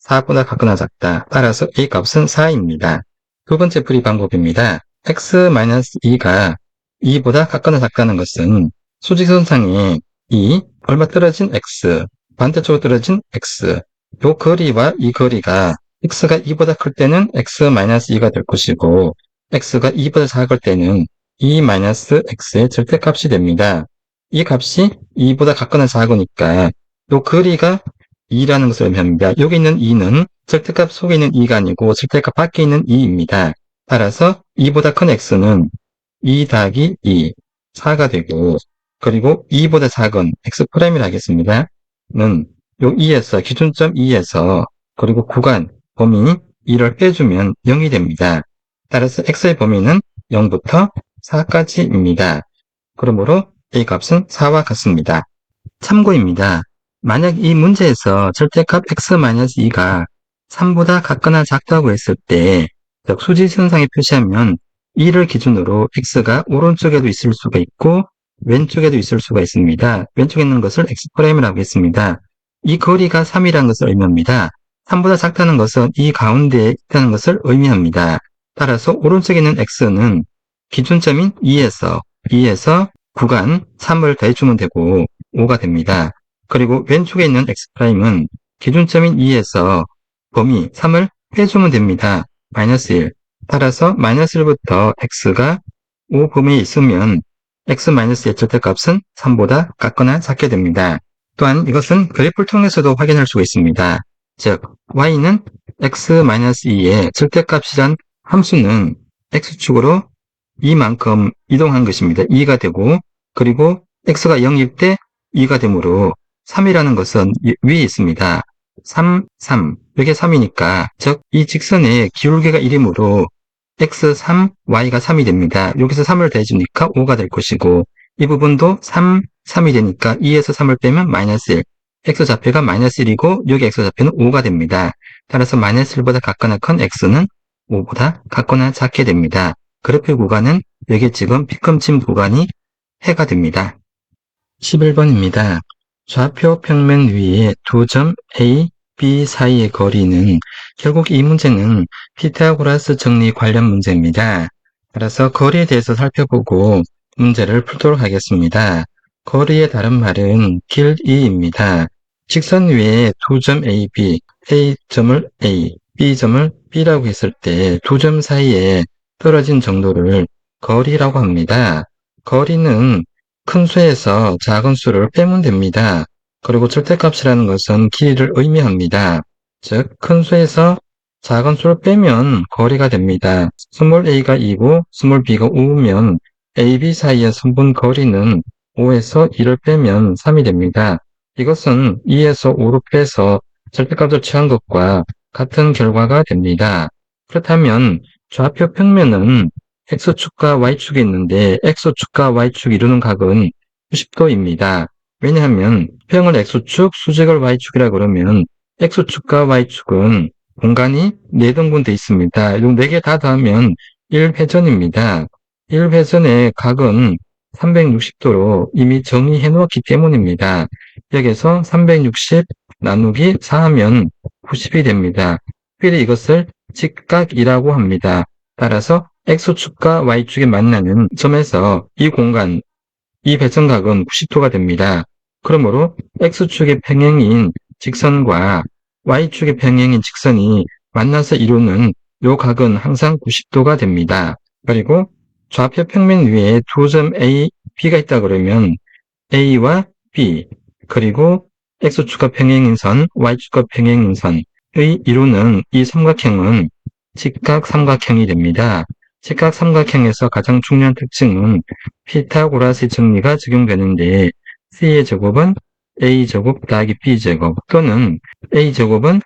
4보다 같거나 작다. 따라서 a 값은 4입니다. 두 번째 풀이 방법입니다. x-2가 2보다 같거나 작다는 것은 수직선상에 2, 얼마 떨어진 x, 반대쪽으로 떨어진 x, 요 거리와 이 거리가 x가 2보다 클 때는 x-2가 될 것이고 x가 2보다 작을 때는 2-x의 절대값이 됩니다. 이 값이 2보다 같거나 작으니까 요 거리가 2라는 것을 의미합니다. 여기 있는 2는 절대값 속에 있는 2가 아니고 절대값 밖에 있는 2입니다. 따라서 2보다 큰 x는 2 더하기 2, 4가 되고 그리고 2보다 작은 x'이라 하겠습니다. 는 요 2에서 기준점 2에서 그리고 구간 범위 2를 빼주면 0이 됩니다. 따라서 x의 범위는 0부터 4까지입니다. 그러므로 a 값은 4와 같습니다. 참고입니다. 만약 이 문제에서 절대값 x-2가 3보다 같거나 작다고 했을 때, 즉 수직선상에 표시하면 2를 기준으로 x가 오른쪽에도 있을 수가 있고 왼쪽에도 있을 수가 있습니다. 왼쪽에 있는 것을 x'이라고 했습니다. 이 거리가 3이라는 것을 의미합니다. 3보다 작다는 것은 이 가운데에 있다는 것을 의미합니다. 따라서 오른쪽에 있는 x는 기준점인 2에서 구간 3을 더해주면 되고 5가 됩니다. 그리고 왼쪽에 있는 x'은 기준점인 2에서 범위 3을 빼주면 됩니다. -1. 따라서 -1부터 x가 5 범위에 있으면 x-의 절대값은 3보다 같거나 작게 됩니다. 또한 이것은 그래프를 통해서도 확인할 수가 있습니다. 즉 y는 x-2의 절대값이란 함수는 x축으로 이만큼 이동한 것입니다. 2가 되고 그리고 x가 0일 때 2가 되므로 3이라는 것은 위에 있습니다. 3, 3. 이게 3이니까 즉 이 직선의 기울기가 1이므로 x3, y가 3이 됩니다. 여기서 3을 더해주니까 5가 될 것이고 이 부분도 3, 3이 되니까 2에서 3을 빼면 -1. x좌표가 -1이고 여기 x좌표는 5가 됩니다. 따라서 -1보다 같거나 큰 x는 5보다 같거나 작게 됩니다. 그래프 구간은 여기 지금 B금침 구간이 해가 됩니다. 11번입니다. 좌표 평면 위에 두 점 A, B 사이의 거리는 결국 이 문제는 피타고라스 정리 관련 문제입니다. 따라서 거리에 대해서 살펴보고 문제를 풀도록 하겠습니다. 거리의 다른 말은 길이입니다. 직선 위에 두 점 A, B, A점을 A, B점을 B라고 했을 때 두 점 사이에 떨어진 정도를 거리라고 합니다. 거리는 큰 수에서 작은 수를 빼면 됩니다. 그리고 절대값이라는 것은 길이를 의미합니다. 즉, 큰 수에서 작은 수를 빼면 거리가 됩니다. 스몰 a가 2고 스몰 b가 5면 a, b 사이의 선분 거리는 5에서 2를 빼면 3이 됩니다. 이것은 2에서 5를 빼서 절대값을 취한 것과 같은 결과가 됩니다. 그렇다면 좌표 평면은 x축과 y축이 있는데 x축과 y축이 이루는 각은 90도입니다. 왜냐하면 평을 x축, 수직을 y축이라 그러면 x축과 y축은 공간이 4등분 되어 있습니다. 이 4개 다 더하면 1회전입니다. 1회전의 각은 360도로 이미 정의해 놓았기 때문입니다. 여기서 360 나누기 4 하면 90이 됩니다. 특별히 이것을 직각이라고 합니다. 따라서 x축과 y축이 만나는 점에서 이 공간, 이 배선각은 90도가 됩니다. 그러므로 x축의 평행인 직선과 y축의 평행인 직선이 만나서 이루는 이 각은 항상 90도가 됩니다. 그리고 좌표 평면 위에 두 점 A, B가 있다 그러면 A와 B, 그리고 x축과 평행인 선, y축과 평행인 선의 이루는 이 삼각형은 직각 삼각형이 됩니다. 직각 삼각형에서 가장 중요한 특징은 피타고라스 정리가 적용되는데 C의 제곱은 A제곱 더하기 B제곱 또는 A제곱은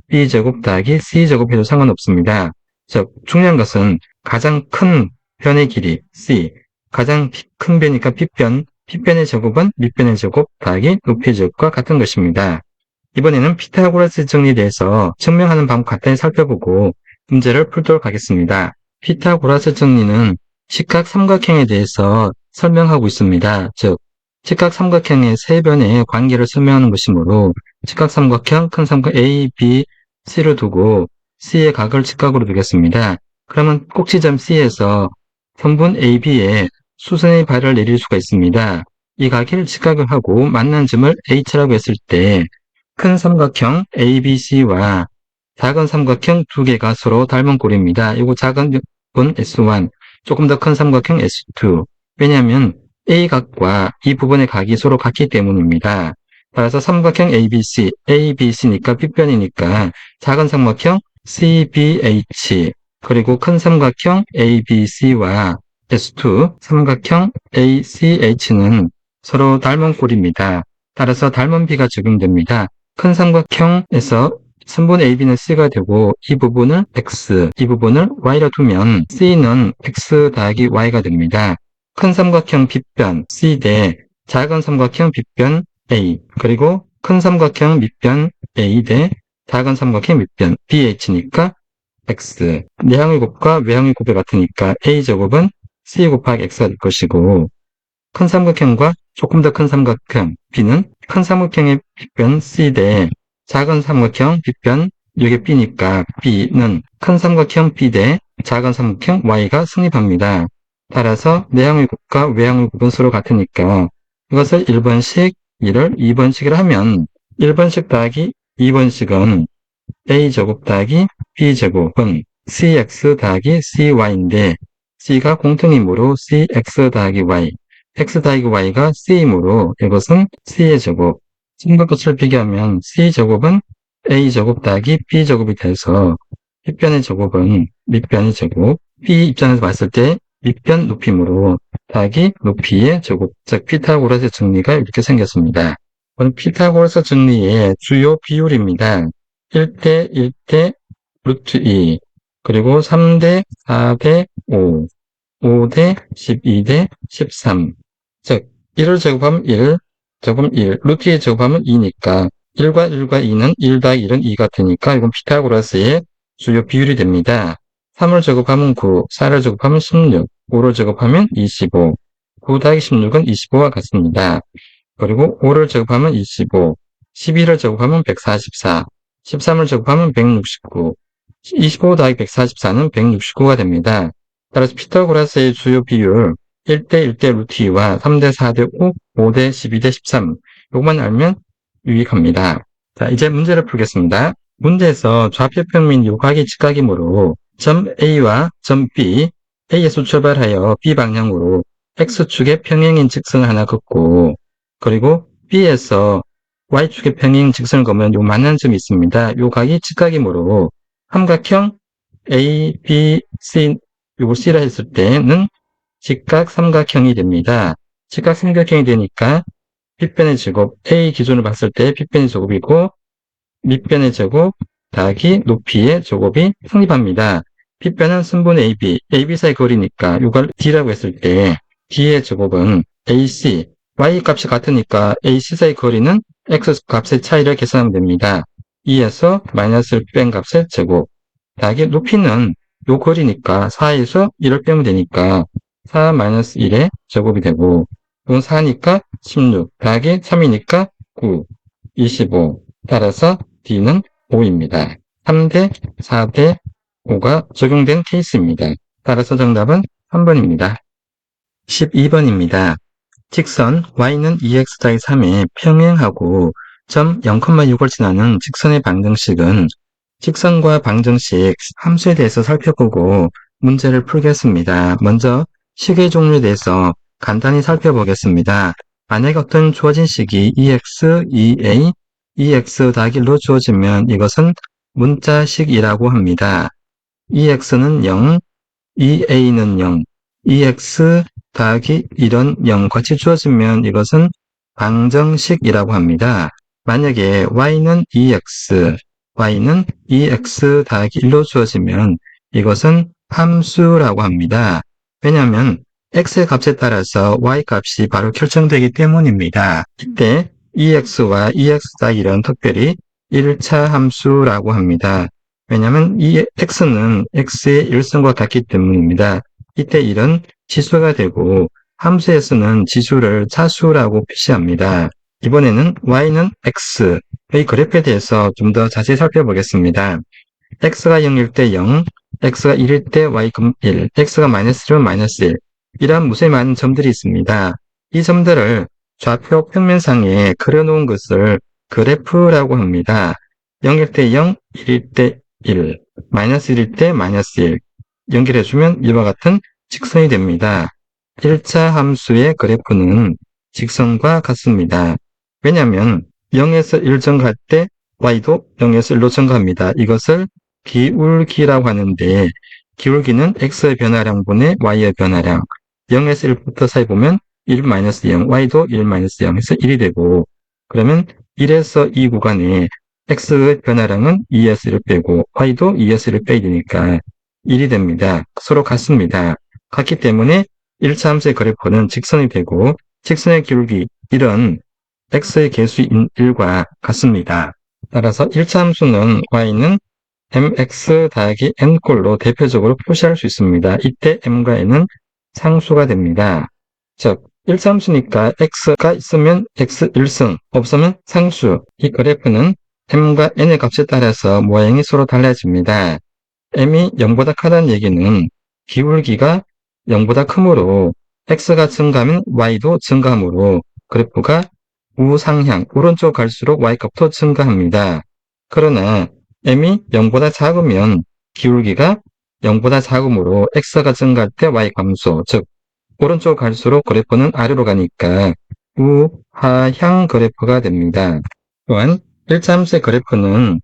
b제곱 더하기 c제곱 해도 상관없습니다. 즉 중요한 것은 가장 큰 변의 길이 c, 가장 큰 변이니까 빗변의 제곱은 밑변의 제곱 더하기 높이의 제곱과 같은 것입니다. 이번에는 피타고라스 정리에 대해서 증명하는 방법 간단히 살펴보고 문제를 풀도록 하겠습니다. 피타고라스 정리는 직각삼각형에 대해서 설명하고 있습니다. 즉 직각삼각형의 세 변의 관계를 설명하는 것이므로 직각삼각형 큰 삼각형 A, B, C로 두고 C의 각을 직각으로 두겠습니다. 그러면 꼭지점 C에서 선분 AB에 수선의 발을 내릴 수가 있습니다. 이 각을 직각을 하고 만난 점을 H라고 했을 때 큰 삼각형 ABC와 작은 삼각형 두 개가 서로 닮은 꼴입니다. 이거 작은 분 S1, 조금 더 큰 삼각형 S2. 왜냐하면 A각과 이 부분의 각이 서로 같기 때문입니다. 따라서 삼각형 ABC니까 빗변이니까 작은 삼각형 CBH, 그리고 큰 삼각형 ABC와 S2, 삼각형 ACH는 서로 닮은 꼴입니다. 따라서 닮은 비가 적용됩니다. 큰 삼각형에서 선분 AB는 C가 되고 이 부분을 X, 이 부분을 Y로 두면 C는 X 더하기 Y가 됩니다. 큰 삼각형 빗변 C 대 작은 삼각형 빗변 A, 그리고 큰 삼각형 밑변 A 대 작은 삼각형 밑변 BH니까 X. 내항의 곱과 외항의 곱이 같으니까 A제곱은 C 곱하기 X가 될 것이고, 큰 삼각형과 조금 더 큰 삼각형 B는 큰 삼각형의 빗변 C 대 작은 삼각형 빗변 이게 B니까 B는 큰 삼각형 B 대 작은 삼각형 Y가 성립합니다. 따라서 내항의 곱과 외항의 곱은 서로 같으니까 이것을 1번식, 이를 2번식을 하면 1번식 더하기 2번식은 A제곱 더하기 B제곱은 CX 더하기 CY인데 C가 공통이므로 CX 더하기 Y, X 더하기 Y가 C이므로 이것은 C의 제곱. 지금과 끝을 비교하면 C제곱은 A제곱 더하기 B제곱이 돼서 빗변의 제곱은 밑변의 제곱, B 입장에서 봤을 때 밑변 높이므로 더하기 높이의 제곱, 즉 피타고라스 정리가 이렇게 생겼습니다. 오늘 피타고라스 정리의 주요 비율입니다. 1대 1대 루트 2, 그리고 3대 4대 5, 5대 12대 13. 즉 1을 제곱하면 1, 제곱하면 1, 루트 2 제곱하면 2니까 1과 1과 2는 1 더하기 1은 2가 되니까 이건 피타고라스의 주요 비율이 됩니다. 3을 제곱하면 9, 4를 제곱하면 16, 5를 제곱하면 25, 9 더하기 16은 25와 같습니다. 그리고 5를 제곱하면 25, 12를 제곱하면 144, 13을 제곱하면 169, 25 더하기 144는 169가 됩니다. 따라서 피타고라스의 주요 비율 1대 1대 루트 2와 3대 4대 5, 5대 12대 13 이것만 알면 유익합니다. 자, 이제 문제를 풀겠습니다. 문제에서 좌표 평면 요각이 직각이므로 점 A와 점 B, A에서 출발하여 B 방향으로 X축의 평행인 직선을 하나 긋고, 그리고 B에서 Y축의 평행 직선을 그으면 요 만나는 점이 있습니다. 요 각이 직각이므로 삼각형 A, B, C, 요걸 C라 했을 때는 직각 삼각형이 됩니다. 직각 삼각형이 되니까 빗변의 제곱, A 기준으로 봤을 때 빗변의 제곱이고 밑변의 제곱 더하기 높이의 제곱이 성립합니다. 빗변은 선분 AB, AB 사이 거리니까 이걸 D라고 했을 때 D의 제곱은 AC, Y 값이 같으니까 AC 사이 거리는 X 값의 차이를 계산하면 됩니다. 2에서 마이너스를 뺀 값의 제곱 더하기 높이는 요 거리니까 4에서 1을 빼면 되니까 4 마이너스 1의 제곱이 되고 이건 4니까 16 더하기 3이니까 9, 25 따라서 D는 5입니다. 3대 4대 5가 적용된 케이스입니다. 따라서 정답은 3번입니다. 12번입니다. 직선 y는 2x-3에 평행하고 점 0,6을 지나는 직선의 방정식은 직선과 방정식 함수에 대해서 살펴보고 문제를 풀겠습니다. 먼저 식의 종류에 대해서 간단히 살펴보겠습니다. 만약에 어떤 주어진 식이 2x, 2a, 2x 더하기 1로 주어지면 이것은 문자식이라고 합니다. 2x는 0, 2a는 0, 2x 더하기 1은 0 같이 주어지면 이것은 방정식이라고 합니다. 만약에 y는 2x, y는 2x 더하기 1로 주어지면 이것은 함수라고 합니다. 왜냐하면 x의 값에 따라서 y 값이 바로 결정되기 때문입니다. 이때 2x와 2x 더하기 1은 특별히 1차 함수라고 합니다. 왜냐하면 이 x는 x의 일승과 같기 때문입니다. 이때 1은 지수가 되고 함수에서는 지수를 차수라고 표시합니다. 이번에는 y는 x의 그래프에 대해서 좀 더 자세히 살펴보겠습니다. x가 0일 때 0, x가 1일 때 y금 1, x가 -1이면 -1 이러한 무수히 많은 점들이 있습니다. 이 점들을 좌표 평면상에 그려놓은 것을 그래프라고 합니다. 0일 때 0, 1일 때 1, -1일 때 -1 연결해주면 이와 같은 직선이 됩니다. 1차 함수의 그래프는 직선과 같습니다. 왜냐하면 0에서 1 증가할 때 y도 0에서 1로 증가합니다. 이것을 기울기라고 하는데 기울기는 x의 변화량분의 y의 변화량 0에서 1부터 사이 보면 1-0, y도 1-0에서 1이 되고 그러면 1에서 2 구간에 x의 변화량은 2에서 1을 빼고 y도 2에서 1을 빼야 되니까 1이 됩니다. 서로 같습니다. 같기 때문에 1차 함수의 그래프는 직선이 되고 직선의 기울기 1은 x의 개수인 1과 같습니다. 따라서 1차 함수는 y는 mx 더하기 n꼴로 대표적으로 표시할 수 있습니다. 이때 m과 n은 상수가 됩니다. 즉 1차 함수니까 x가 있으면 x 1승, 없으면 상수. 이 그래프는 m과 n의 값에 따라서 모양이 서로 달라집니다. m이 0보다 크다는 얘기는 기울기가 0보다 크므로 x가 증가하면 y도 증가하므로 그래프가 우상향, 오른쪽 갈수록 y값도 증가합니다. 그러나 m이 0보다 작으면 기울기가 0보다 작으므로 x가 증가할 때 y 감소, 즉 오른쪽 갈수록 그래프는 아래로 가니까 우하향 그래프가 됩니다. 또한 1차 함수의 그래프는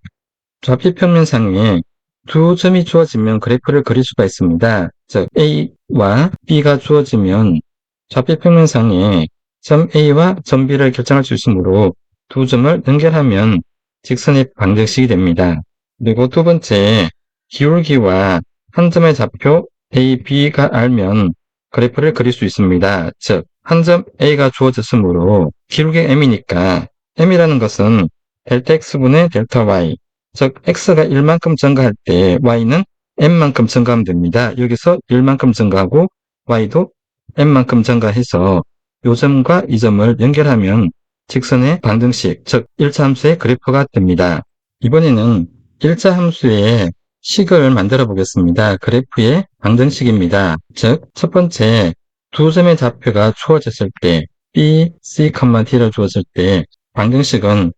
좌표 평면상에 두 점이 주어지면 그래프를 그릴 수가 있습니다. 즉 A와 B가 주어지면 좌표 평면상에 점 A와 점 B를 결정할 수 있으므로 두 점을 연결하면 직선의 방정식이 됩니다. 그리고 두 번째, 기울기와 한 점의 좌표 A, B가 알면 그래프를 그릴 수 있습니다. 즉 한 점 A가 주어졌으므로 기울기 M이니까 M이라는 것은 델타 X분의 델타 Y, 즉 x가 1만큼 증가할 때 y는 n만큼 증가하면 됩니다. 여기서 1만큼 증가하고 y도 n만큼 증가해서 이 점과 이 점을 연결하면 직선의 방정식, 즉 1차 함수의 그래프가 됩니다. 이번에는 1차 함수의 식을 만들어 보겠습니다. 그래프의 방정식입니다. 즉 첫 번째 두 점의 좌표가 주어졌을 때 B, C, D를 주었을 때 방정식은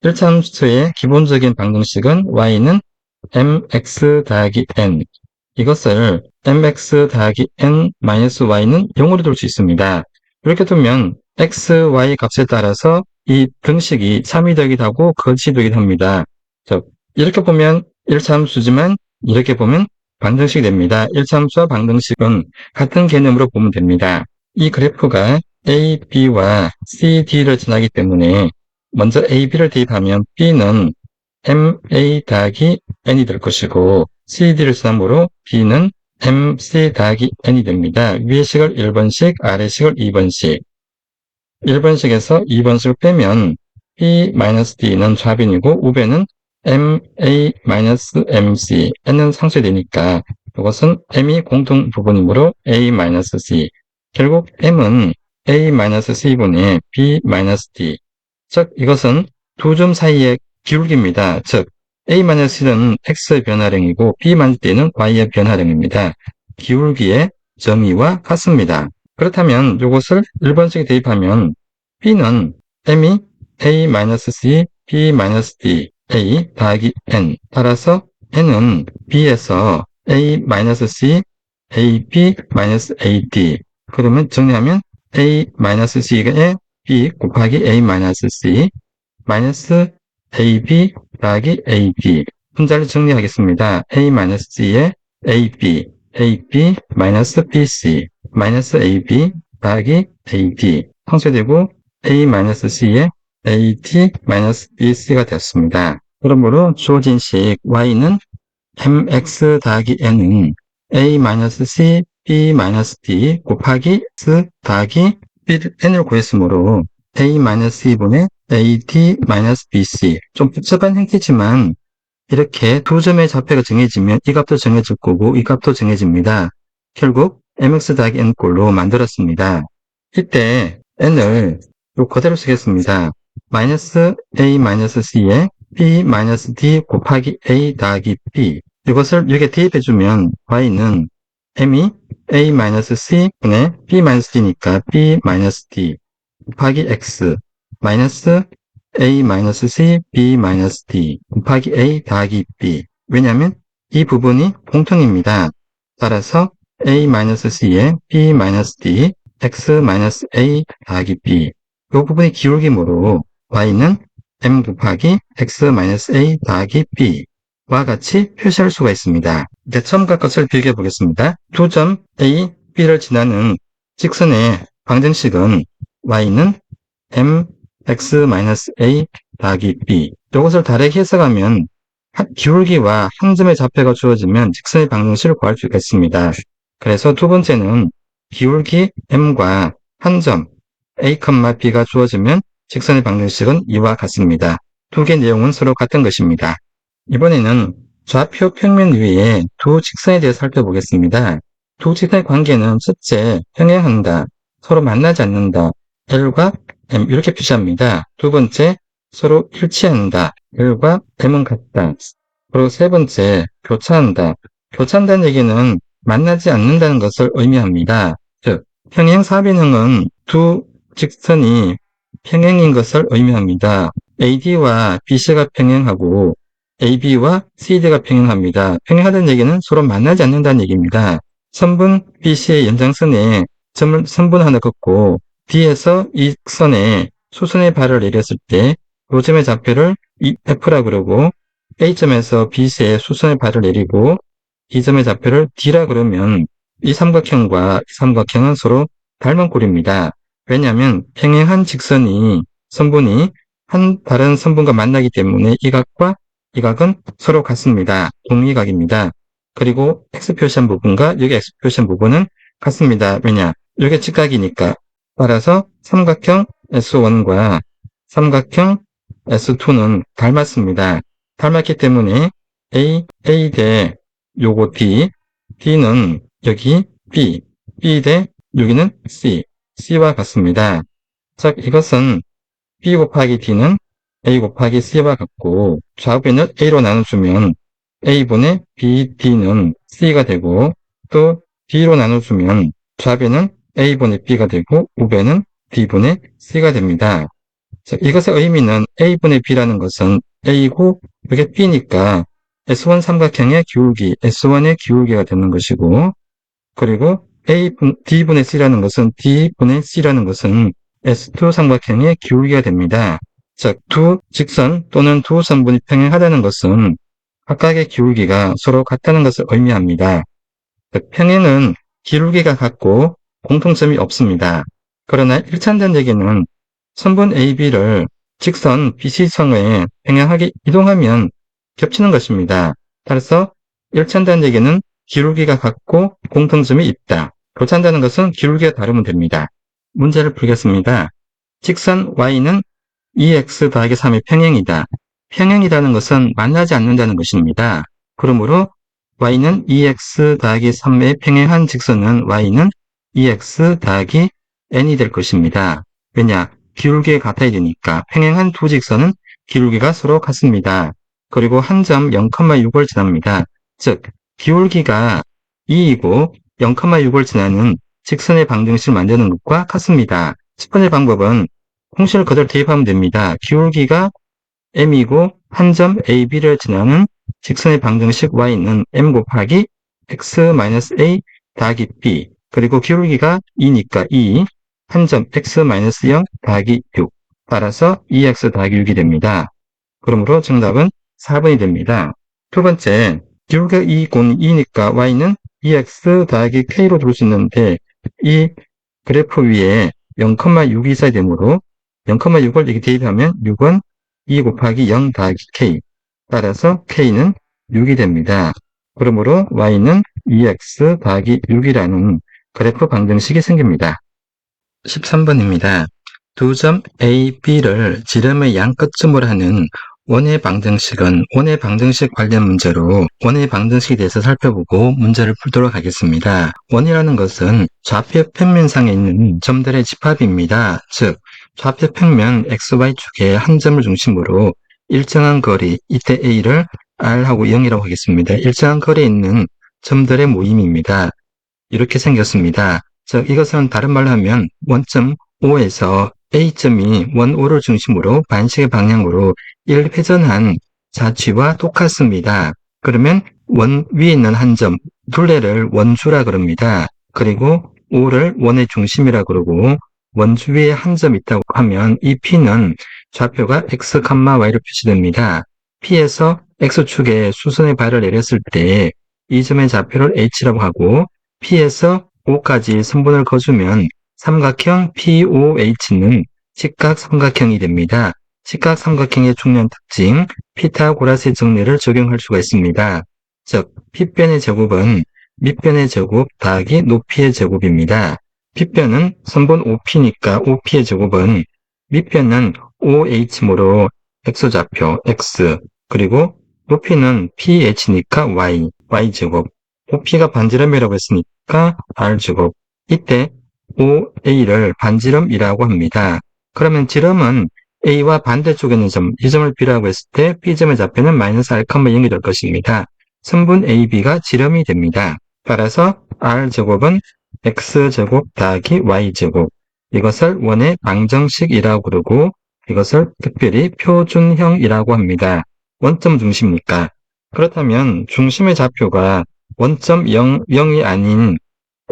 1차 함수의 기본적인 방정식은 y는 mx 더하기 n, 이것을 mx 더하기 n 마이너스 y는 0으로 둘 수 있습니다. 이렇게 두면 x, y 값에 따라서 이 등식이 참이 되기도 하고 거치 되기도 합니다. 즉 이렇게 보면 1차 함수지만 이렇게 보면 방정식이 됩니다. 1차 함수와 방정식은 같은 개념으로 보면 됩니다. 이 그래프가 a, b와 c, d를 지나기 때문에 먼저 a, b를 대입하면 b는 ma 더하기 n이 될 것이고 cd를 지나므로 b는 mc 더하기 n이 됩니다. 위의 식을 1번식, 아래 식을 2번식. 1번식에서 2번식을 빼면 b-d는 좌변이고 우변은 ma-mc, n은 상쇄되니까 이것은 m이 공통 부분이므로 a-c. 결국 m은 a-c분의 b-d. 즉 이것은 두 점 사이의 기울기입니다. 즉 a-c는 x의 변화량이고 b-d는 y의 변화량입니다. 기울기의 정의와 같습니다. 그렇다면 이것을 1번식에 대입하면 b는 m이 a-c, b-d, a 더하기 n, 따라서 n은 b에서 a-c, ab-ad, 그러면 정리하면 a-c의 b 곱하기 a-c 마이너스 ab 더하기 ad. 분자를 정리하겠습니다. a-c의 ab, ab 마이너스 bc 마이너스 ab 더하기 ad 상쇄되고 a-c의 ad 마이너스 bc가 되었습니다. 그러므로 주어진 식 y는 mx 더하기 n은 a-c, b-d 곱하기 x 더하기 n을 구했으므로 a-c분의 ad-bc. 좀 복잡한 형태지만 이렇게 두 점의 좌표가 정해지면 이 값도 정해질 거고 이 값도 정해집니다. 결국 mx 더하기 n꼴로 만들었습니다. 이때 n을 요 그대로 쓰겠습니다. 마이너스 a-c에 b-d 곱하기 a 더하기 b. 이것을 여기에 대입해주면 y는 m이 a-c분의 b-d니까 b-d 곱하기 x 마이너스 a-c, b-d 곱하기 a 더하기 b. 왜냐하면 이 부분이 공통입니다. 따라서 a-c에 b-d, x-a 더하기 b. 이 부분이 기울기므로 y는 m 곱하기 x-a 더하기 b와 같이 표시할 수가 있습니다. 이제 처음과 것을 비교해 보겠습니다. 두 점 a, b를 지나는 직선의 방정식은 y는 m x-a 더하기 b. 이것을 다르게 해석하면 기울기와 한 점의 좌표가 주어지면 직선의 방정식을 구할 수 있겠습니다. 그래서 두 번째는 기울기 m과 한 점 a, b가 주어지면 직선의 방정식은 이와 같습니다. 두 개의 내용은 서로 같은 것입니다. 이번에는 좌표 평면 위에 두 직선에 대해 살펴보겠습니다. 두 직선의 관계는 첫째, 평행한다, 서로 만나지 않는다, L과 M 이렇게 표시합니다. 두 번째, 서로 일치한다, L과 M은 같다. 그리고 세 번째, 교차한다. 교차한다는 얘기는 만나지 않는다는 것을 의미합니다. 즉, 평행사변형은 두 직선이 평행인 것을 의미합니다. AD와 BC가 평행하고 AB와 CD가 평행합니다. 평행하다는 얘기는 서로 만나지 않는다는 얘기입니다. 선분 BC의 연장선에 선분 하나 긋고 D에서 이 선에 수선의 발을 내렸을 때 이 점의 좌표를 F라고 그러고 A점에서 BC에 수선의 발을 내리고 이 점의 좌표를 D라 그러면 이 삼각형과 이 삼각형은 서로 닮은 꼴입니다. 왜냐하면 평행한 직선이 선분이 한 다른 선분과 만나기 때문에 이 각과 이 각은 서로 같습니다. 동의각입니다. 그리고 X 표시한 부분과 여기 X 표시한 부분은 같습니다. 왜냐? 이게 직각이니까. 따라서 삼각형 S1과 삼각형 S2는 닮았습니다. 닮았기 때문에 A 대 요거 D, D는 여기 B, B 대 여기는 C, C와 같습니다. 즉 이것은 B 곱하기 D는 A 곱하기 C와 같고 좌우변을 A로 나눠주면 A분의 BD는 C가 되고 또 D로 나눠주면 좌변은 A분의 B가 되고 우변은 B분의 C가 됩니다. 자, 이것의 의미는 A분의 B라는 것은 A고 이게 B니까 S1 삼각형의 기울기, S1의 기울기가 되는 것이고 그리고 D분의 C라는 것은 D분의 C라는 것은 S2 삼각형의 기울기가 됩니다. 즉, 두 직선 또는 두 선분이 평행하다는 것은 각각의 기울기가 서로 같다는 것을 의미합니다. 평행은 기울기가 같고 공통점이 없습니다. 그러나 일치한다는 얘기는 선분 AB를 직선 BC선에 평행하게 이동하면 겹치는 것입니다. 따라서 일치한다는 얘기는 기울기가 같고 공통점이 있다. 교차한다는 것은 기울기가 다르면 됩니다. 문제를 풀겠습니다. 직선 Y는 2x 더하기 3의 평행이다. 평행이라는 것은 만나지 않는다는 것입니다. 그러므로 y는 2x 더하기 3의 평행한 직선은 y는 2x 더하기 n이 될 것입니다. 왜냐? 기울기가 같아야 되니까 평행한 두 직선은 기울기가 서로 같습니다. 그리고 한 점 0,6을 지납니다. 즉 기울기가 2이고 0,6을 지나는 직선의 방정식을 만드는 것과 같습니다. 첫 번째 방법은 공식을 그대로 대입하면 됩니다. 기울기가 m이고 한 점 AB를 지나는 직선의 방정식 y는 m 곱하기 x-a 더하기 b 그리고 기울기가 2니까 2 한 점 x-0 더하기 6 따라서 2x 더하기 6이 됩니다. 그러므로 정답은 4번이 됩니다. 두 번째 기울기가 2군 2니까 y는 2x 더하기 k로 둘 수 있는데 이 그래프 위에 0,6이 있어야 되므로 0,6을 여기 대입하면 6은 2 곱하기 0 더하기 k 따라서 K는 6이 됩니다. 그러므로 Y는 2X 더하기 6이라는 그래프 방정식이 생깁니다. 13번입니다. 두 점 A, B를 지름의 양 끝점으로 하는 원의 방정식은 원의 방정식 관련 문제로 원의 방정식에 대해서 살펴보고 문제를 풀도록 하겠습니다. 원이라는 것은 좌표 평면상에 있는 점들의 집합입니다. 즉, 좌표 평면 XY축의 한 점을 중심으로 일정한 거리, 이때 A를 R하고 0이라고 하겠습니다. 일정한 거리에 있는 점들의 모임입니다. 이렇게 생겼습니다. 즉, 이것은 다른 말로 하면 원점 O에서 A점이 원 O를 중심으로 반시계 방향으로 1회전한 자취와 똑같습니다. 그러면 원 위에 있는 한 점, 둘레를 원주라 그럽니다. 그리고 O를 원의 중심이라 그러고 원주 위에 한 점 있다고 하면 이 P는 좌표가 X, Y로 표시됩니다. P에서 X축에 수선의 발을 내렸을 때 이 점의 좌표를 H라고 하고 P에서 O까지 선분을 그어주면 삼각형 POH는 직각삼각형이 됩니다. 직각삼각형의 중요한 특징, 피타고라스의 정리를 적용할 수가 있습니다. 즉, P변의 제곱은 밑변의 제곱 더하기 높이의 제곱입니다. P변은 선분 OP니까 OP의 제곱은 밑변은 OH므로 X좌표 X, 그리고 높이는 PH니까 Y, Y제곱. OP가 반지름이라고 했으니까 R제곱. 이때 OA를 반지름이라고 합니다. 그러면 지름은 A와 반대쪽에 있는 점, 이 점을 B라고 했을 때 B점의 좌표는 마이너스 R, 0이 될 것입니다. 선분 AB가 지름이 됩니다. 따라서 R제곱은 X제곱 더하기 Y제곱. 이것을 원의 방정식이라고 그러고 이것을 특별히 표준형이라고 합니다. 원점 중심이니까. 그렇다면 중심의 좌표가 원점 0이 아닌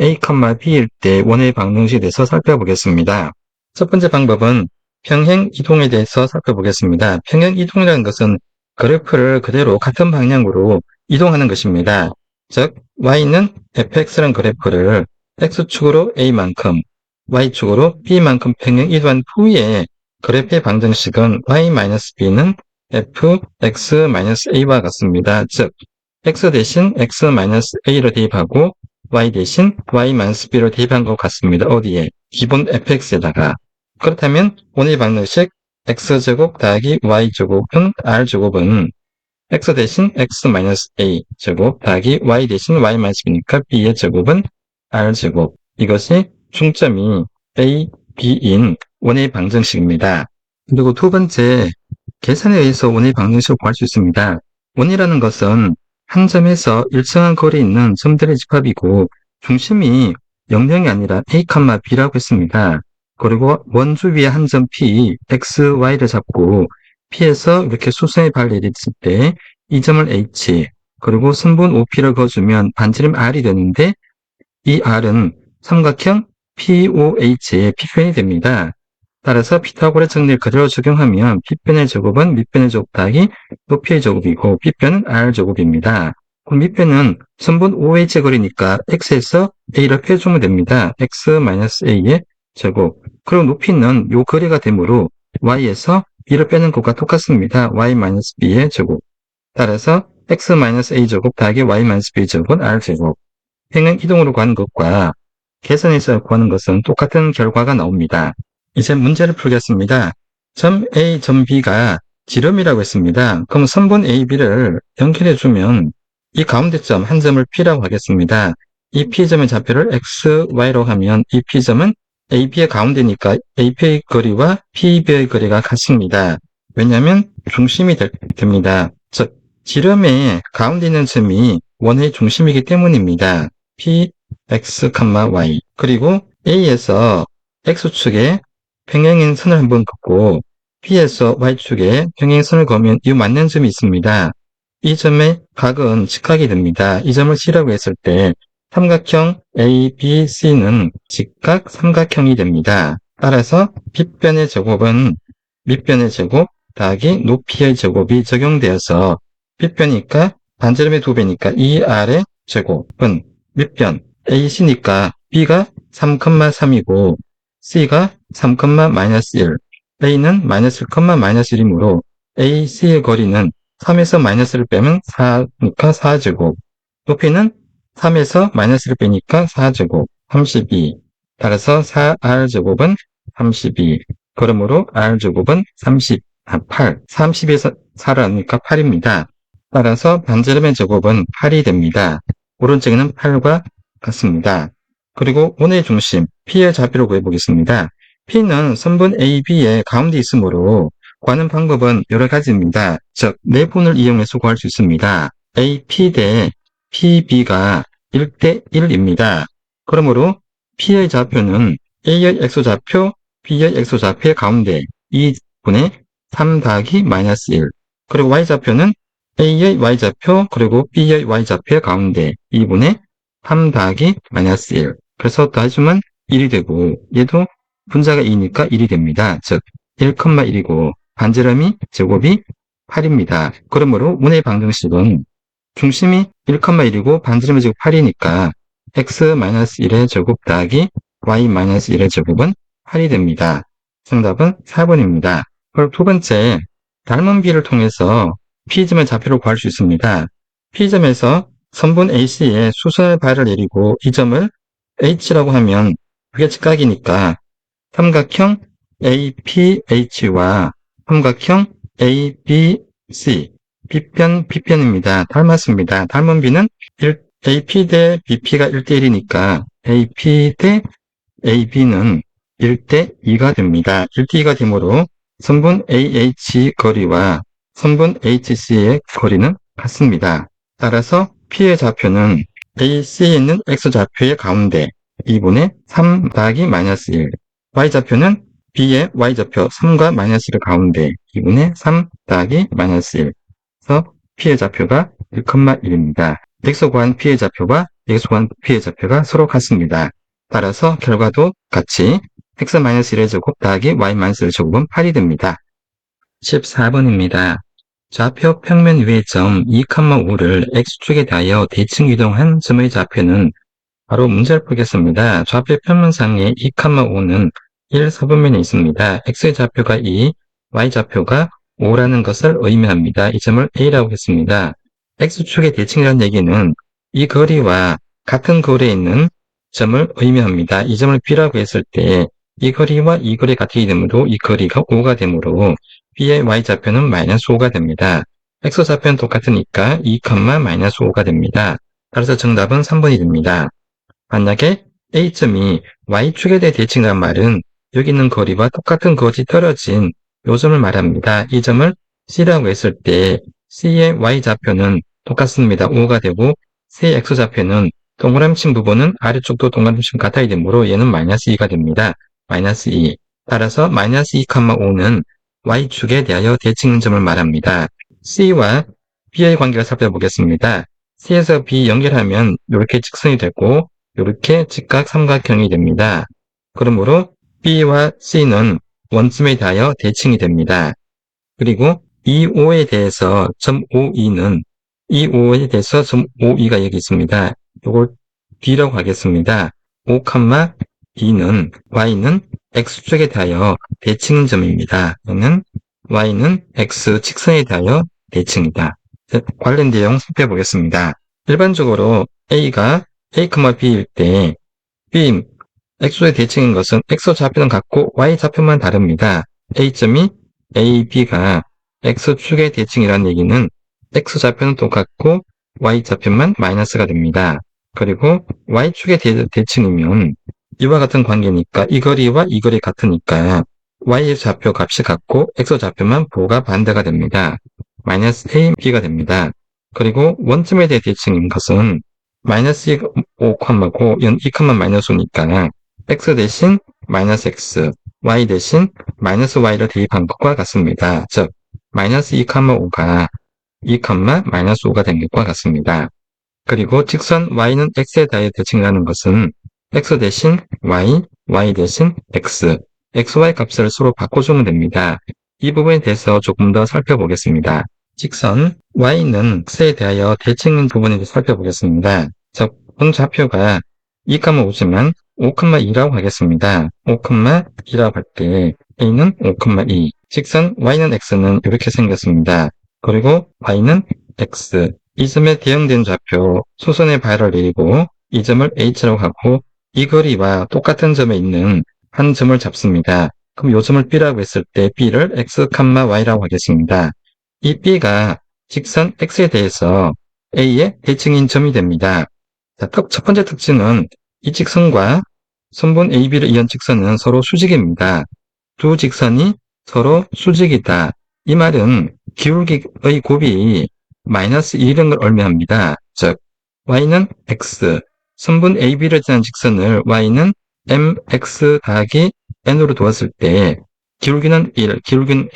A, B일 때 원의 방정식에 대해서 살펴보겠습니다. 첫 번째 방법은 평행 이동에 대해서 살펴보겠습니다. 평행 이동이라는 것은 그래프를 그대로 같은 방향으로 이동하는 것입니다. 즉, Y는 fx라는 그래프를 X축으로 A만큼, Y축으로 B만큼 평행 이동한 후에 그래프의 방정식은 Y-B는 fx-a와 같습니다. 즉, x 대신 x-a로 대입하고 y 대신 y-b로 대입한 것 같습니다. 어디에? 기본 fx에다가. 그렇다면 원의 방정식 x제곱 더하기 y제곱은 r제곱은 x 대신 x-a 제곱 더하기 y 대신 y-b니까 b의 제곱은 r제곱. 이것이 중점이 a, b인 원의 방정식입니다. 그리고 두 번째, 계산에 의해서 원의 방정식을 구할 수 있습니다. 원이라는 것은 한 점에서 일정한 거리에 있는 점들의 집합이고 중심이 0,0이 아니라 A, B라고 했습니다. 그리고 원주 위에 한 점 P, X, Y를 잡고 P에서 이렇게 수선의 발을 내렸을 때 이 점을 H, 그리고 선분 OP를 그어주면 반지름 R이 되는데 이 R은 삼각형 POH의 P편이 됩니다. 따라서 피타고라 정리를 그대로 적용하면 P편의 제곱은 밑편의 제곱 더하기 높이의 제곱이고 B편은 R제곱입니다. 그럼 밑편은 선분 OH의 거리니까 X에서 A를 빼주면 됩니다. X-A의 제곱. 그리고 높이는 요 거리가 되므로 Y에서 B를 빼는 것과 똑같습니다. Y-B의 제곱. 따라서 X-A 제곱 더하기 Y-B 제곱은 R제곱. 평행 이동으로 구하는 것과 계산해서 구하는 것은 똑같은 결과가 나옵니다. 이제 문제를 풀겠습니다. 점 A, 점 B가 지름이라고 했습니다. 그럼 선분 A, B를 연결해주면 이 가운데 점 한 점을 P라고 하겠습니다. 이 P점의 좌표를 X, Y로 하면 이 P점은 AB의 가운데니까 AB의 거리와 PB의 거리가 같습니다. 왜냐하면 중심이 됩니다. 즉, 지름의 가운데 있는 점이 원의 중심이기 때문입니다. P, X, Y. 그리고 A에서 X축에 평행인 선을 한번 긋고 P에서 Y축에 평행선을 그으면 이 맞는 점이 있습니다. 이 점의 각은 직각이 됩니다. 이 점을 C라고 했을 때 삼각형 ABC는 직각 삼각형이 됩니다. 따라서 B변의 제곱은 밑변의 제곱 더하기 높이의 제곱이 적용되어서 B변이니까 반지름의 2배니까 2R의 제곱은 밑변 AC니까 B가 3,3이고 C가 3,-1, A는 -1,-1이므로 AC의 거리는 3에서 마이너스를 빼면 4니까 4제곱. 높이는 3에서 마이너스를 빼니까 4제곱, 32. 따라서 4r제곱은 32. 그러므로 r제곱은 8. 30에서 4를 하니까 8입니다. 따라서 반지름의 제곱은 8이 됩니다. 오른쪽에는 8과 같습니다. 그리고 원의 중심, P의 좌표를 구해보겠습니다. P는 선분 AB의 가운데 있으므로 구하는 방법은 여러 가지입니다. 즉, 내분을 이용해서 구할 수 있습니다. AP 대 PB가 1대 1입니다. 그러므로 P의 좌표는 A의 x좌표, B의 x좌표의 가운데 2분의 3 더하기 마이너스 1. 그리고 Y좌표는 A의 y좌표 그리고 B의 y좌표의 가운데 2분의 3 더하기 마이너스 1. 그래서 더해주면 1이 되고 얘도 분자가 2니까 1이 됩니다. 즉 1,1이고 반지름이 제곱이 8입니다. 그러므로 문의 방정식은 중심이 1,1이고 반지름의 제곱 8이니까 x-1의 제곱 더하기 y-1의 제곱은 8이 됩니다. 정답은 4번입니다. 그리고 두 번째, 닮은 비를 통해서 P점의 좌표를 구할 수 있습니다. P점에서 선분 AC에 수선의 발을 내리고 이 점을 H라고 하면 그게 직각이니까 삼각형 APH와 삼각형 ABC, B편입니다. 닮았습니다. 닮은 B는 AP 대 BP가 1대1이니까 AP 대 AB는 1대2가 됩니다. 1대2가 되므로 선분 AH 거리와 선분 HC의 거리는 같습니다. 따라서 P의 좌표는 AC에 있는 X좌표의 가운데 2분의 3 더하기 마이너스 1. Y좌표는 B의 Y좌표 3과 마이너스 1의 가운데 2분의 3 더하기 마이너스 1. 그래서 P의 좌표가 1,1입니다. X 구한 P의 좌표와 X 구한 P의 좌표가 서로 같습니다. 따라서 결과도 같이 x-1의 제곱 더하기 y-1의 제곱은 8이 됩니다. 14번입니다. 좌표 평면 위의 점 2,5를 x축에 대하여 대칭 이동한 점의 좌표는 바로 문제를 풀겠습니다. 좌표 평면상의 2,5는 1사분면에 있습니다. x의 좌표가 2, y 좌표가 5라는 것을 의미합니다. 이 점을 a라고 했습니다. x축의 대칭이라는 얘기는 이 거리와 같은 거리에 있는 점을 의미합니다. 이 점을 b라고 했을 때 이 거리와 이 거리가 같이 되므로 이 거리가 5가 되므로 b의 y좌표는 마이너스 5가 됩니다. x좌표는 똑같으니까 2, 마이너스 5가 됩니다. 따라서 정답은 3번이 됩니다. 만약에 a점이 y축에 대해 대칭이란 말은 여기 있는 거리와 똑같은 거리 떨어진 요 점을 말합니다. 이 점을 c라고 했을 때 c의 y좌표는 똑같습니다. 5가 되고 c의 x좌표는 동그라미 친 부분은 아래쪽도 동그라미 친 같아야 되므로 얘는 마이너스 2가 됩니다. 마이너스 2. 따라서 마이너스 2,5는 y축에 대하여 대칭인 점을 말합니다. c와 b의 관계를 살펴보겠습니다. c에서 b 연결하면 이렇게 직선이 되고 이렇게 직각 삼각형이 됩니다. 그러므로 b와 c는 원점에 대하여 대칭이 됩니다. 그리고 이 5에 대해서 점 52는 이 5에 대해서 점 52가 여기 있습니다. 이걸 D라고 하겠습니다. 5,2는 y는 x축에 대하여 대칭인 점입니다. 얘는 y는 x 직선에 대하여 대칭이다. 관련 내용 살펴보겠습니다. 일반적으로 a가 a, b일 때 b, x의 대칭인 것은 x좌표는 같고 y좌표만 다릅니다. a점이 a, b가 x축의 대칭이라는 얘기는 x좌표는 똑같고 y좌표만 마이너스가 됩니다. 그리고 y축의 대칭이면 이와 같은 관계니까 이 거리와 이 거리 같으니까 y의 좌표 값이 같고 x좌표만 부호가 반대가 됩니다. 마이너스 a, b가 됩니다. 그리고 원점에 대해 대칭인 것은 마이너스 5,고 연 2, 마이너스 5니까 x 대신 마이너스 x, y 대신 마이너스 y를 대입한 것과 같습니다. 즉 마이너스 2,5가 2, 마이너스 5가 된 것과 같습니다. 그리고 직선 y는 x에 대하여 대칭이라는 것은 x 대신 y, y 대신 x, xy 값을 서로 바꿔주면 됩니다. 이 부분에 대해서 조금 더 살펴보겠습니다. 직선 y는 x에 대하여 대칭인 부분에 대해서 살펴보겠습니다. 즉, 본 좌표가 2,5지만 5,2라고 하겠습니다. 5,2라고 할 때 a는 5,2. 직선 y는 x는 이렇게 생겼습니다. 그리고 y는 x. 이 점에 대응된 좌표 수선의 바를 내리고 이 점을 h라고 하고 이 거리와 똑같은 점에 있는 한 점을 잡습니다. 그럼 이 점을 b라고 했을 때 b를 x, y라고 하겠습니다. 이 b가 직선 x에 대해서 a의 대칭인 점이 됩니다. 자, 첫 번째 특징은 이 직선과 선분 AB를 이은 직선은 서로 수직입니다. 두 직선이 서로 수직이다. 이 말은 기울기의 곱이 마이너스 1이라는 걸 의미합니다. 즉, y는 x, 선분 AB를 지난 직선을 y는 mx 더하기 n으로 두었을 때 기울기는 1, 기울기는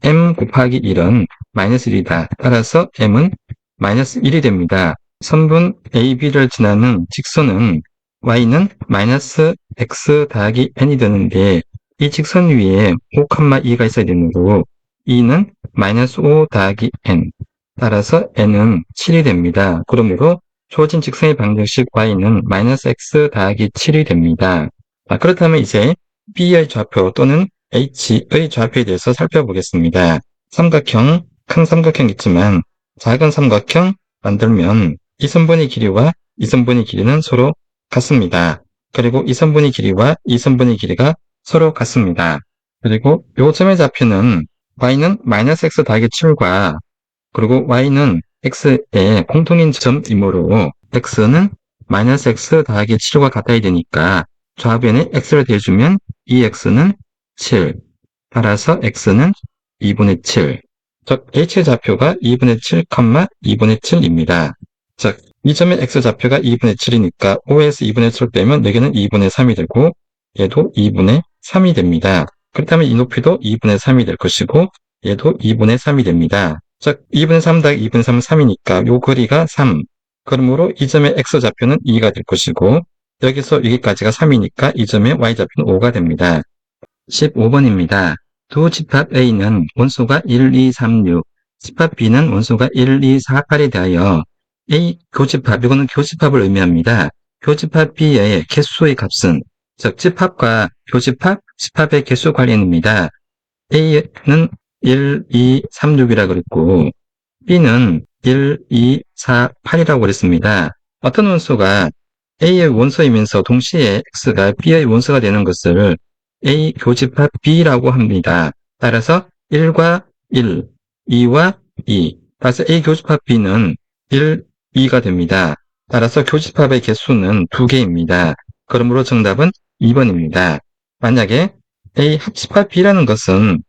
m 곱하기 1은 마이너스 1이다. 따라서 m은 마이너스 1이 됩니다. 선분 AB를 지나는 직선은 y는 마이너스 x 더하기 n이 되는데 이 직선 위에 5,2가 있어야 되므로 2는 마이너스 5 더하기 n. 따라서 n은 7이 됩니다. 그러므로 주어진 직선의 방정식 y는 마이너스 x 더하기 7이 됩니다. 그렇다면 이제 b의 좌표 또는 h의 좌표에 대해서 살펴보겠습니다. 삼각형, 큰 삼각형 있지만 작은 삼각형 만들면 이 선분의 길이와 이 선분의 길이는 서로 같습니다. 그리고 이 선분의 길이와 이 선분의 길이가 서로 같습니다. 그리고 요 점의 좌표는 y는 마이너스 x 더하기 7과 그리고 y는 x의 공통인 점이므로 x는 마이너스 x 더하기 7과 같아야 되니까 좌변에 x를 대주면 이 x는 7. 따라서 x는 2분의 7. 즉 h의 좌표가 2분의 7, 2분의 7입니다. 즉 이 점의 x좌표가 2분의 7이니까 5에서 2분의 7을 빼면 여기는 2분의 3이 되고 얘도 2분의 3이 됩니다. 그렇다면 이 높이도 2분의 3이 될 것이고 얘도 2분의 3이 됩니다. 즉 2분의 3 더하기 2분의 3은 3이니까 요 거리가 3. 그러므로 이 점의 x좌표는 2가 될 것이고 여기서 여기까지가 3이니까 이 점의 y좌표는 5가 됩니다. 15번입니다. 두 집합 A는 원소가 1, 2, 3, 6, 집합 B는 원소가 1, 2, 4, 8에 대하여 A 교집합, 이거는 교집합을 의미합니다. 교집합 B의 개수의 값은, 즉 집합과 교집합, 집합의 개수 관련입니다. A는 1, 2, 3, 6이라고 그랬고 B는 1, 2, 4, 8이라고 그랬습니다. 어떤 원소가 A의 원소이면서 동시에 X가 B의 원소가 되는 것을 A 교집합 B라고 합니다. 따라서 1과 1, 2와 2. 따라서 A 교집합 B는 1, 2가 됩니다. 따라서 교집합의 개수는 2개입니다. 그러므로 정답은 2번입니다. 만약에 A 합집합 B라는 것은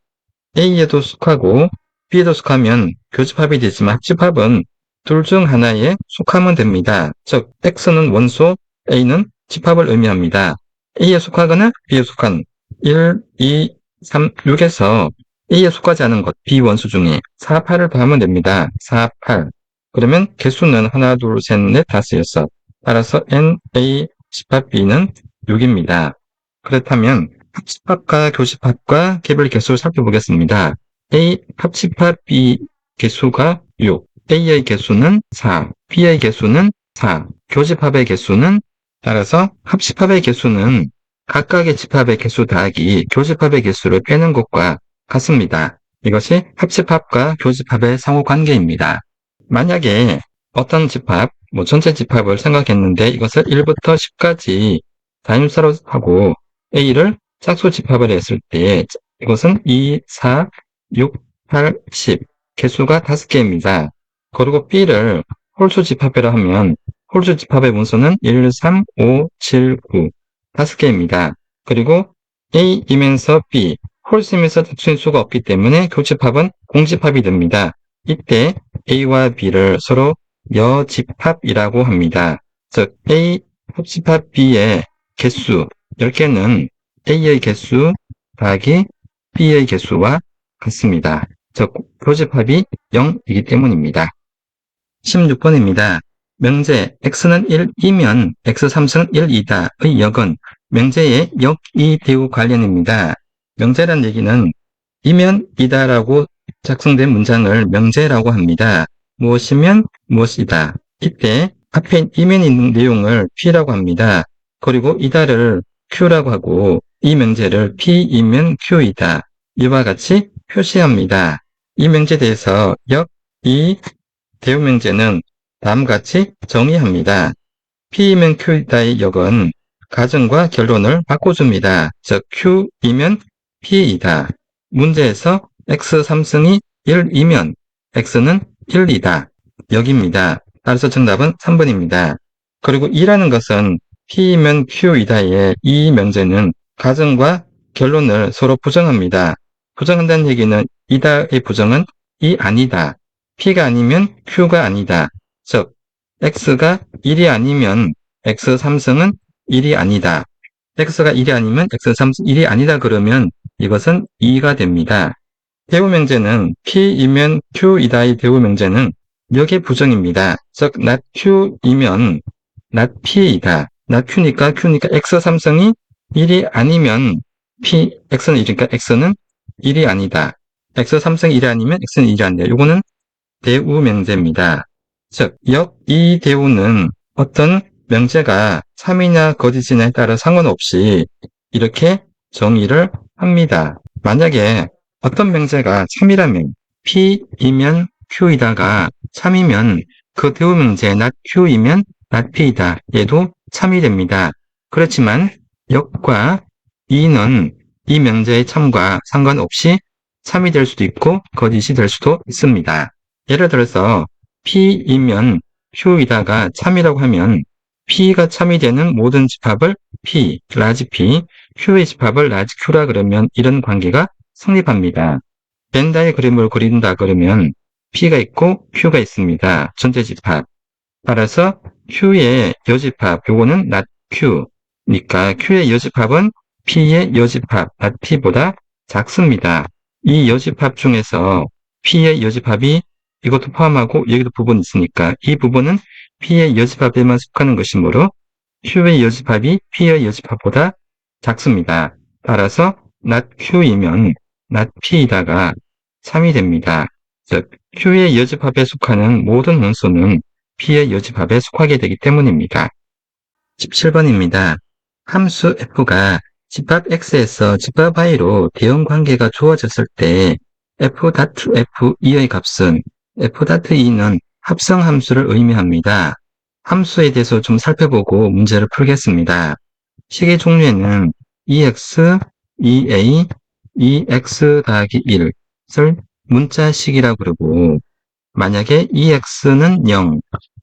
A에도 속하고 B에도 속하면 교집합이 되지만 합집합은 둘 중 하나에 속하면 됩니다. 즉 X는 원소, A는 집합을 의미합니다. A에 속하거나 B에 속한 1, 2, 3, 6에서 A에 속하지 않은 것 B원수 중에 4, 8을 더하면 됩니다. 4, 8. 그러면 개수는 하나, 둘, 셋, 넷, 다섯, 여섯. 따라서 N, A, 집합 B는 6입니다. 그렇다면 합집합과 교집합과 개별 개수를 살펴보겠습니다. A 합집합 B 개수가 6, A의 개수는 4, B의 개수는 4, 교집합의 개수는 따라서 합집합의 개수는 각각의 집합의 개수 더하기 교집합의 개수를 빼는 것과 같습니다. 이것이 합집합과 교집합의 상호관계입니다. 만약에 어떤 집합, 전체 집합을 생각했는데 이것을 1부터 10까지 단위수로 하고 A를 짝수 집합을 했을 때 이것은 2, 4, 6, 8, 10 개수가 5개입니다. 그리고 B를 홀수 집합이라 하면 홀수 집합의 문서는 1, 3, 5, 7, 9 5개입니다. 그리고 A이면서 B, 홀수이면서 짝수인 수가 없기 때문에 교집합은 공집합이 됩니다. 이때 A와 B를 서로 여집합이라고 합니다. 즉 A 합집합 B의 개수 10개는 A의 개수 더하기 B의 개수와 같습니다. 즉 교집합이 0이기 때문입니다. 16번입니다. 명제 x는 1이면 x3승 1이다의 역은 명제의 역이 대우 관련입니다. 명제란 얘기는 이면 이다라고 작성된 문장을 명제라고 합니다. 무엇이면 무엇이다. 이때 앞에 이면 있는 내용을 P라고 합니다. 그리고 이다를 Q라고 하고 이 명제를 P이면 Q이다. 이와 같이 표시합니다. 이 명제에 대해서 역, 이 대우명제는 다음과 같이 정의합니다. P이면 Q이다의 역은 가정과 결론을 바꿔줍니다. 즉 Q이면 P이다. 문제에서 X3승이 1이면 X는 1이다. 역입니다. 따라서 정답은 3번입니다. 그리고 2라는 것은 P이면 Q이다의 이 명제는 가정과 결론을 서로 부정합니다. 부정한다는 얘기는 이다의 부정은 이 아니다. P가 아니면 Q가 아니다. 즉 X가 1이 아니면 X3승은 1이 아니다. X가 1이 아니면 X3승 1이 아니다 그러면 이것은 2가 됩니다. 대우명제는 P이면 Q이다의 대우명제는 역의 부정입니다. 즉 not Q이면 not P이다. not Q니까 X3승이 1이 아니면 X는 1이니까 X는 1이 아니다. X3승 1이 아니면 X는 1이 아니다. 이거는 대우명제입니다. 즉, 이 대우는 어떤 명제가 참이냐 거짓이냐에 따라 상관없이 이렇게 정의를 합니다. 만약에 어떤 명제가 참이라면 P이면 Q이다가 참이면 그 대우명제 not Q이면 not P이다. 얘도 참이 됩니다. 그렇지만 역과 이는 이 명제의 참과 상관없이 참이 될 수도 있고 거짓이 될 수도 있습니다. 예를 들어서 P이면 Q이다가 참이라고 하면 P가 참이 되는 모든 집합을 P, 라지 P, Q의 집합을 라지 Q라 그러면 이런 관계가 성립합니다. 벤 다이어그램을 그린다 그러면 P가 있고 Q가 있습니다. 전체 집합. 따라서 Q의 여집합, 요거는 not Q니까 Q의 여집합은 P의 여집합, not P보다 작습니다. 이 여집합 중에서 P의 여집합이 이것도 포함하고 여기도 부분이 있으니까 이 부분은 P의 여집합에만 속하는 것이므로 Q의 여집합이 P의 여집합보다 작습니다. 따라서 not Q이면 not P이다가 3이 됩니다. 즉 Q의 여집합에 속하는 모든 원소는 P의 여집합에 속하게 되기 때문입니다. 17번입니다. 함수 F가 집합 X에서 집합 Y로 대응 관계가 주어졌을 때 F.F2의 값은 F.2는 합성함수를 의미합니다. 함수에 대해서 좀 살펴보고 문제를 풀겠습니다. 식의 종류에는 EX, EA, EX 더하기 1을 문자식이라고 그러고 만약에 EX는 0,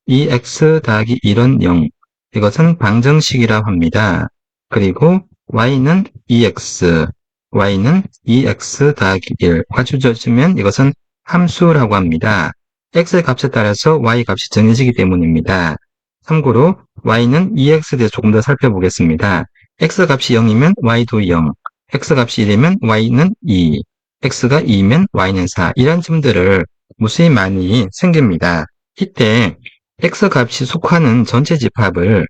EX 더하기 1은 0, 이것은 방정식이라고 합니다. 그리고 Y는 EX, Y는 EX 더하기 1과 주어지면 이것은 함수라고 합니다. X의 값에 따라서 Y 값이 정해지기 때문입니다. 참고로 Y는 EX에 대해서 조금 더 살펴보겠습니다. X 값이 0이면 Y도 0, X 값이 1이면 Y는 2, X가 2면 Y는 4 이런 점들을 무수히 많이 생깁니다. 이때 X 값이 속하는 전체 집합을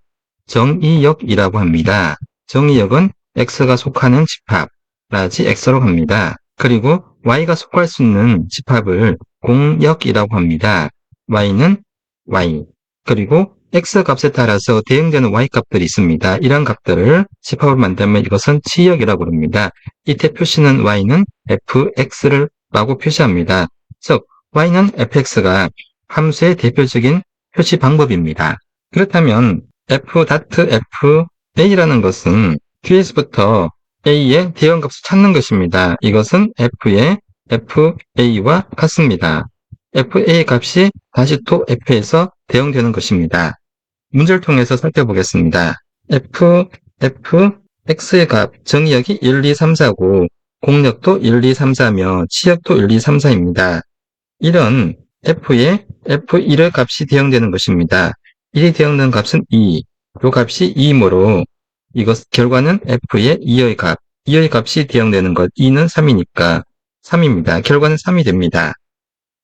정의역이라고 합니다. 정의역은 X가 속하는 집합, 라지 X라고 합니다. 그리고 Y가 속할 수 있는 집합을 공역이라고 합니다. Y는 Y. 그리고 X 값에 따라서 대응되는 Y 값들이 있습니다. 이런 값들을 집합을 만들면 이것은 치역이라고 합니다. 이때 표시는 Y는 fx라고 표시합니다. 즉 Y는 fx가 함수의 대표적인 표시 방법입니다. 그렇다면 f.fa라는 것은 Q에서부터 A의 대응값을 찾는 것입니다. 이것은 F의 FA와 같습니다. FA 값이 다시 또 F에서 대응되는 것입니다. 문제를 통해서 살펴보겠습니다. X의 값, 정의역이 1, 2, 3, 4고 공역도 1, 2, 3, 4며 치역도 1, 2, 3, 4입니다. 이런 F의 F1의 값이 대응되는 것입니다. 1이 대응되는 값은 2, 이 값이 2이므로 이것 결과는 F의 2의 값, 2의 값이 대응되는 것, 2는 3이니까 3입니다. 결과는 3이 됩니다.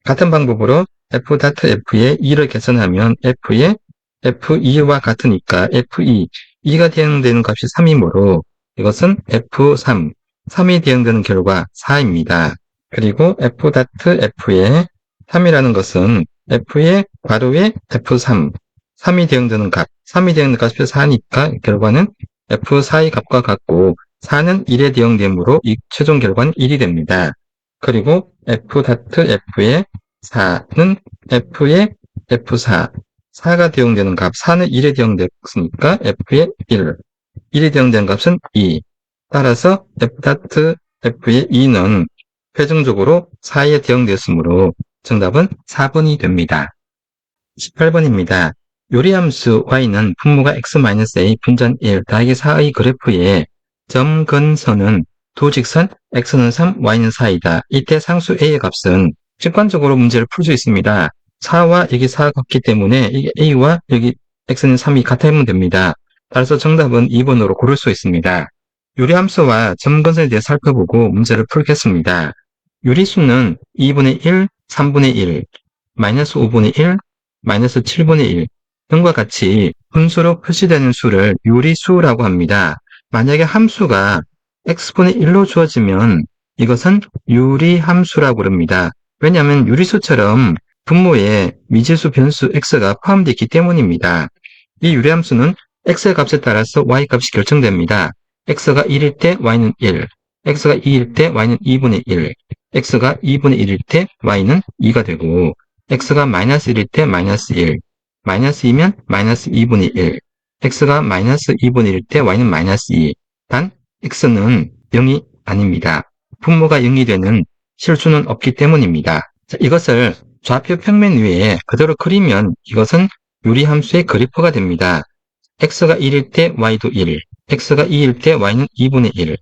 같은 방법으로 F.F의 2를 계산하면 F의 F2와 같으니까 F2, 2가 대응되는 값이 3이므로 이것은 F3, 3이 대응되는 결과 4입니다. 그리고 F.F의 3이라는 것은 F의 괄호의 F3, 3이 대응되는 값, 3이 대응되는 값이 4니까 결과는 F4의 값과 같고 4는 1에 대응되므로 이 최종 결과는 1이 됩니다. 그리고 F.F의 4는 f의 f4. 4가 대응되는 값, 4는 1에 대응됐으니까 f의 1. 1에 대응된 값은 2. 따라서 f'(f의 2는 표정적으로 4에 대응되었으므로 정답은 4번이 됩니다. 18번입니다. 요리함수 y는 분모가 x-a 분전 1 더하기 4의 그래프에 점근선은 두 직선 x는 3, y는 4이다. 이때 상수 a의 값은 직관적으로 문제를 풀 수 있습니다. 4와 여기 4가 같기 때문에 이게 a와 여기 x는 3이 같으면 됩니다. 따라서 정답은 2번으로 고를 수 있습니다. 요리함수와 점근선에 대해 살펴보고 문제를 풀겠습니다. 요리수는 2분의 1, 3분의 1, 마이너스 5분의 1, 마이너스 7분의 1 등과 같이 분수로 표시되는 수를 요리수라고 합니다. 만약에 함수가 x분의 1로 주어지면 이것은 유리함수라고 부릅니다. 왜냐하면 유리수처럼 분모에 미지수 변수 x가 포함되어 있기 때문입니다. 이 유리함수는 x의 값에 따라서 y 값이 결정됩니다. x가 1일 때 y는 1, x가 2일 때 y는 2분의 1, x가 2분의 1일 때 y는 2가 되고 x가 마이너스 1일 때 마이너스 1, 마이너스 2면 마이너스 2분의 1, x가 마이너스 2분의 1일 때 y는 마이너스 2. 단 x는 0이 아닙니다. 분모가 0이 되는 실수는 없기 때문입니다. 자, 이것을 좌표 평면 위에 그대로 그리면 이것은 유리함수의 그래프가 됩니다. x가 1일 때 y도 1, x가 2일 때 y는 2분의 1,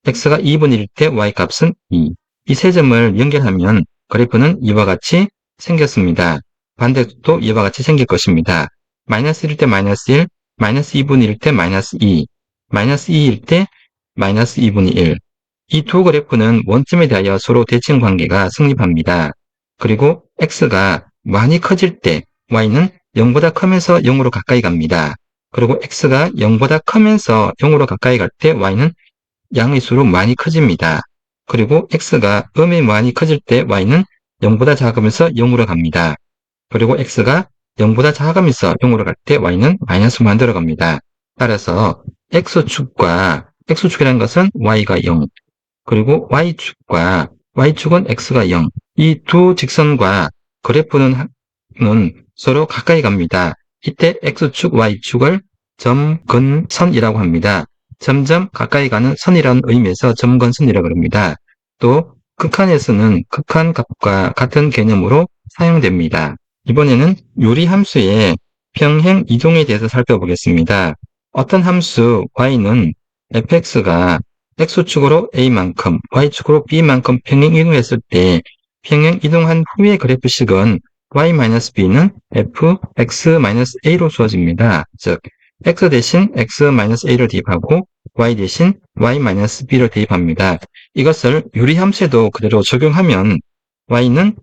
x가 2분의 1일 때 y 값은 2. 이 세 점을 연결하면 그래프는 이와 같이 생겼습니다. 반대도 이와 같이 생길 것입니다. 마이너스 1일 때 마이너스 1, 마이너스 2분의 1일 때 마이너스 2, 마이너스 2일 때 마이너스 2분의 1. 이 두 그래프는 원점에 대하여 서로 대칭 관계가 성립합니다. 그리고 x가 많이 커질 때 y는 0보다 크면서 0으로 가까이 갑니다. 그리고 x가 0보다 크면서 0으로 가까이 갈 때 y는 양의 수로 많이 커집니다. 그리고 x가 음이 많이 커질 때 y는 0보다 작으면서 0으로 갑니다. 그리고 x가 0보다 작으면서 0으로 갈 때 y는 마이너스 만들어 갑니다. 따라서 x축이라는 것은 y가 0, 그리고 y축은 x가 0. 이 두 직선과 그래프는 서로 가까이 갑니다. 이때 x축, y축을 점근선이라고 합니다. 점점 가까이 가는 선이라는 의미에서 점근선이라고 합니다. 또 극한에서는 극한값과 같은 개념으로 사용됩니다. 이번에는 요리함수의 평행 이동에 대해서 살펴보겠습니다. 어떤 함수 y는 fx가 x축으로 a만큼, y축으로 b만큼 평행 이동했을 때 평행 이동한 후의 그래프식은 y-b는 fx-a로 주어집니다. 즉, x 대신 x-a를 대입하고 y 대신 y-b를 대입합니다. 이것을 유리함수에도 그대로 적용하면 y는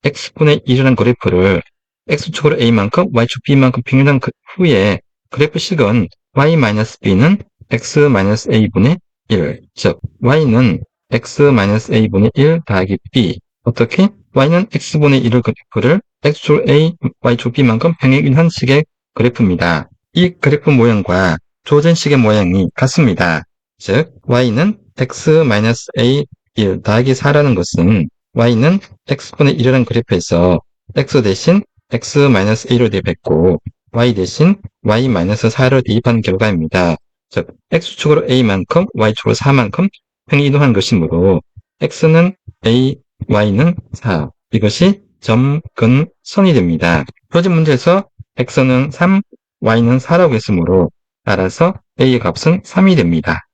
x분의 1이라는 그래프를 x축으로 a만큼, y축 b만큼 평행한 후에 그래프식은 y-b는 x-a분의 1, 즉 y는 x-a분의 1 더하기 b. 어떻게? y는 x분의 1을 그래프를 x축 a, y축 b만큼 평행한 식의 그래프입니다. 이 그래프 모양과 조전식의 모양이 같습니다. 즉 y는 x-a 1 더하기 4라는 것은 y는 x분의 1이라는 그래프에서 x 대신 x-a를 대입했고 y 대신 y-4를 대입한 결과입니다. 즉 x축으로 a만큼 y축으로 4만큼 평행 이동한 것이므로 x는 a, y는 4. 이것이 점근선이 됩니다. 표준 문제에서 x는 3, y는 4라고 했으므로 따라서 a의 값은 3이 됩니다.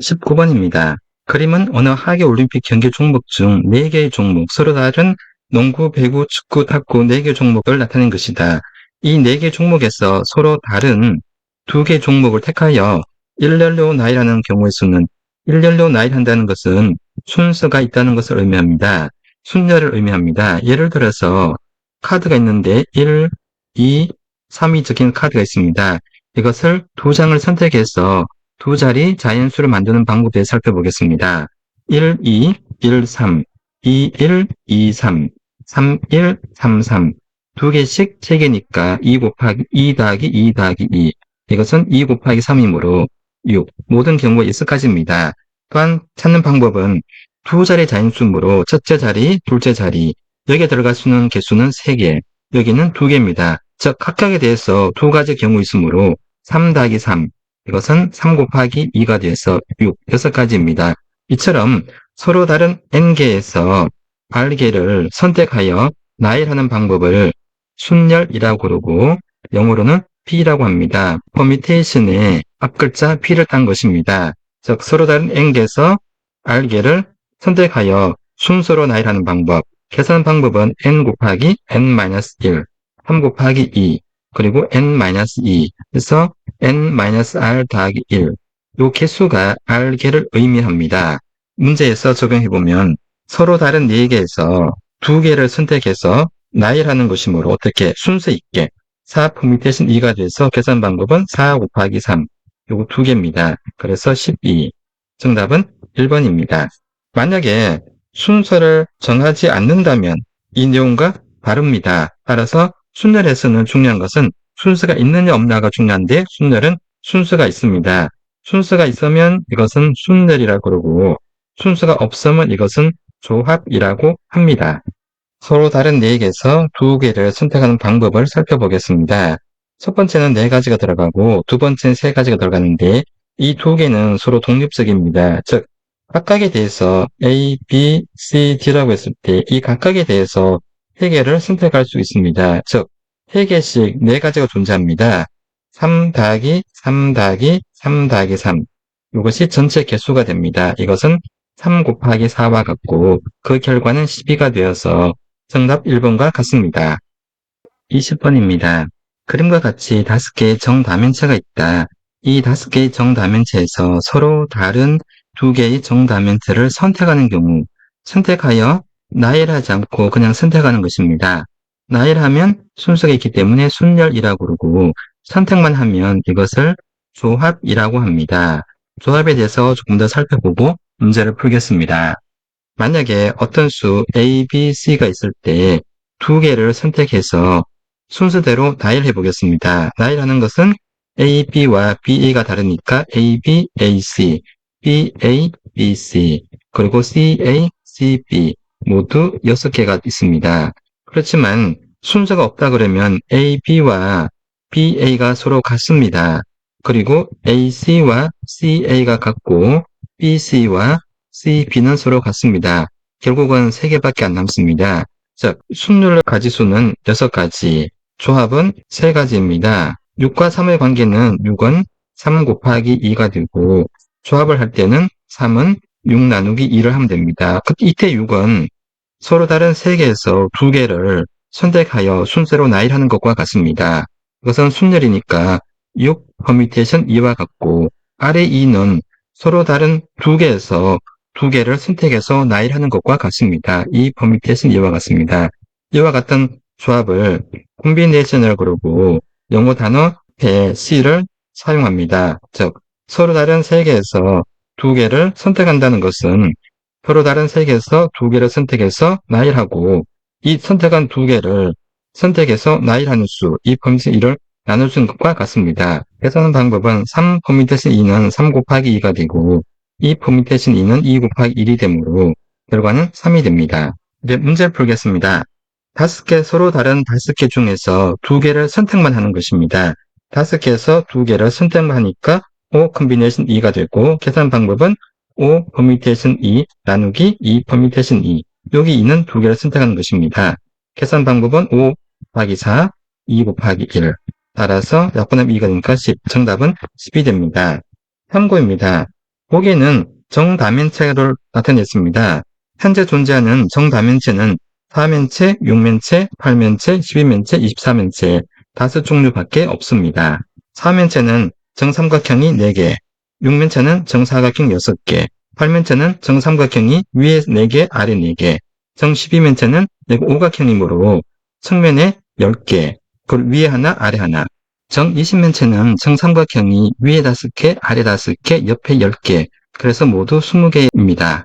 19번입니다. 그림은 어느 하계올림픽 경기 종목 중 4개의 종목, 서로 다른 농구, 배구, 축구, 탁구 4개 종목을 나타낸 것이다. 이 4개 종목에서 서로 다른 2개 종목을 택하여 일렬로 나열하는 경우의 수는 일렬로 나열한다는 것은 순서가 있다는 것을 의미합니다. 순열을 의미합니다. 예를 들어서 카드가 있는데 1, 2, 3이 적힌 카드가 있습니다. 이것을 2장을 선택해서 두 자리 자연수를 만드는 방법에 대해 살펴보겠습니다. 1, 2, 1, 3, 2, 1, 2, 3, 3, 1, 3, 3. 두 개씩 3개니까 2 곱하기 2 더하기 2 더하기 2. 이것은 2 곱하기 3이므로 6. 모든 경우에 익숙하집니다. 또한 찾는 방법은 두 자리 자연수므로 첫째 자리, 둘째 자리, 여기에 들어갈 수 있는 개수는 3개, 여기는 2개입니다. 즉 각각에 대해서 두 가지 경우 있으므로 3 더하기 3, 이것은 3 곱하기 2가 돼서 6, 6가지입니다. 이처럼 서로 다른 n개에서 r개를 선택하여 나열하는 방법을 순열이라고 부르고 영어로는 P라고 합니다. 퍼미테이션의 앞글자 P를 딴 것입니다. 즉 서로 다른 n개에서 r개를 선택하여 순서로 나열하는 방법, 계산 방법은 n 곱하기 n-1, 3 곱하기 2, 그리고 n-2, 그래서 n-r 더하기 1. 요 개수가 r개를 의미합니다. 문제에서 적용해보면 서로 다른 4개에서 2개를 선택해서 나열하는 것이므로 어떻게 순서 있게 4 퍼미테이션 2가 돼서 계산 방법은 4 곱하기 3, 요거 2개입니다. 그래서 12. 정답은 1번입니다. 만약에 순서를 정하지 않는다면 이 내용과 다릅니다. 따라서 순열에서는 중요한 것은 순서가 있느냐 없느냐가 중요한데 순열은 순서가 있습니다. 순서가 있으면 이것은 순열이라고 그러고 순서가 없으면 이것은 조합이라고 합니다. 서로 다른 4개에서 2개를 선택하는 방법을 살펴보겠습니다. 첫 번째는 4가지가 들어가고 두 번째는 3가지가 들어가는데 이 2개는 서로 독립적입니다. 즉 각각에 대해서 A, B, C, D라고 했을 때 이 각각에 대해서 3개를 선택할 수 있습니다. 즉 3개씩 4가지가 존재합니다. 3 더하기 3 더하기 3 더하기 3. 이것이 전체 개수가 됩니다. 이것은 3 곱하기 4와 같고 그 결과는 12가 되어서 정답 1번과 같습니다. 20번입니다. 그림과 같이 5개의 정다면체가 있다. 이 5개의 정다면체에서 서로 다른 2개의 정다면체를 선택하는 경우 선택하여 나열하지 않고 그냥 선택하는 것입니다. 나열하면 순서가 있기 때문에 순열이라고 부르고 선택만 하면 이것을 조합이라고 합니다. 조합에 대해서 조금 더 살펴보고 문제를 풀겠습니다. 만약에 어떤 수 A, B, C가 있을 때 2개를 선택해서 순서대로 나열해 보겠습니다. 나열하는 것은 A, B와 B, A가 다르니까 A, B, A, C, B, A, B, C, 그리고 C, A, C, B 모두 6개가 있습니다. 그렇지만 순서가 없다 그러면 A, B와 B, A가 서로 같습니다. 그리고 A, C와 C, A가 같고 B, C와 C, B는 서로 같습니다. 결국은 3개밖에 안 남습니다. 즉, 순열 가지수는 6가지, 조합은 3가지입니다. 6과 3의 관계는 6은 3 곱하기 2가 되고 조합을 할 때는 3은 6 나누기 2를 하면 됩니다. 이때 6은 서로 다른 3개에서 2개를 선택하여 순서로 나열하는 것과 같습니다. 이것은 순열이니까 6 퍼뮤테이션 2와 같고 아래 2는 서로 다른 2개에서 2개를 선택해서 나열하는 것과 같습니다. 이 퍼뮤테이션 이와 같습니다. 이와 같은 조합을 콤비네이션을 그러고 영어 단어 C를 사용합니다. 즉 서로 다른 3개에서 2개를 선택한다는 것은 서로 다른 3개에서 2개를 선택해서 나열하고 이 선택한 2개를 선택해서 나열하는 수, 이 퍼뮤테이션 2를 나눠주는 것과 같습니다. 계산하는 방법은 3 퍼뮤테이션 2는 3 곱하기 2가 되고 이 퍼뮤테이션 2는 2 곱하기 1이 되므로 결과는 3이 됩니다. 이제 문제를 풀겠습니다. 5개 서로 다른 5개 중에서 2개를 선택만 하는 것입니다. 5개에서 2개를 선택만 하니까 5 콤비네이션 2가 되고 계산 방법은 5 퍼뮤테이션 2 나누기 2 퍼뮤테이션 2. 여기 2는 2개를 선택하는 것입니다. 계산 방법은 5 곱하기 4, 2 곱하기 1. 따라서 약분하면 2가 되니까 10. 정답은 10이 됩니다. 참고입니다. 보기에는 정다면체를 나타냈습니다. 현재 존재하는 정다면체는 4면체, 6면체, 8면체, 12면체, 24면체 5종류밖에 없습니다. 4면체는 정삼각형이 4개, 6면체는 정사각형 6개, 8면체는 정삼각형이 위에 4개, 아래 4개, 정12면체는 오각형이므로 측면에 10개, 그 위에 하나, 아래 하나. 정20면체는 정삼각형이 위에 5개, 아래 5개, 옆에 10개, 그래서 모두 20개입니다.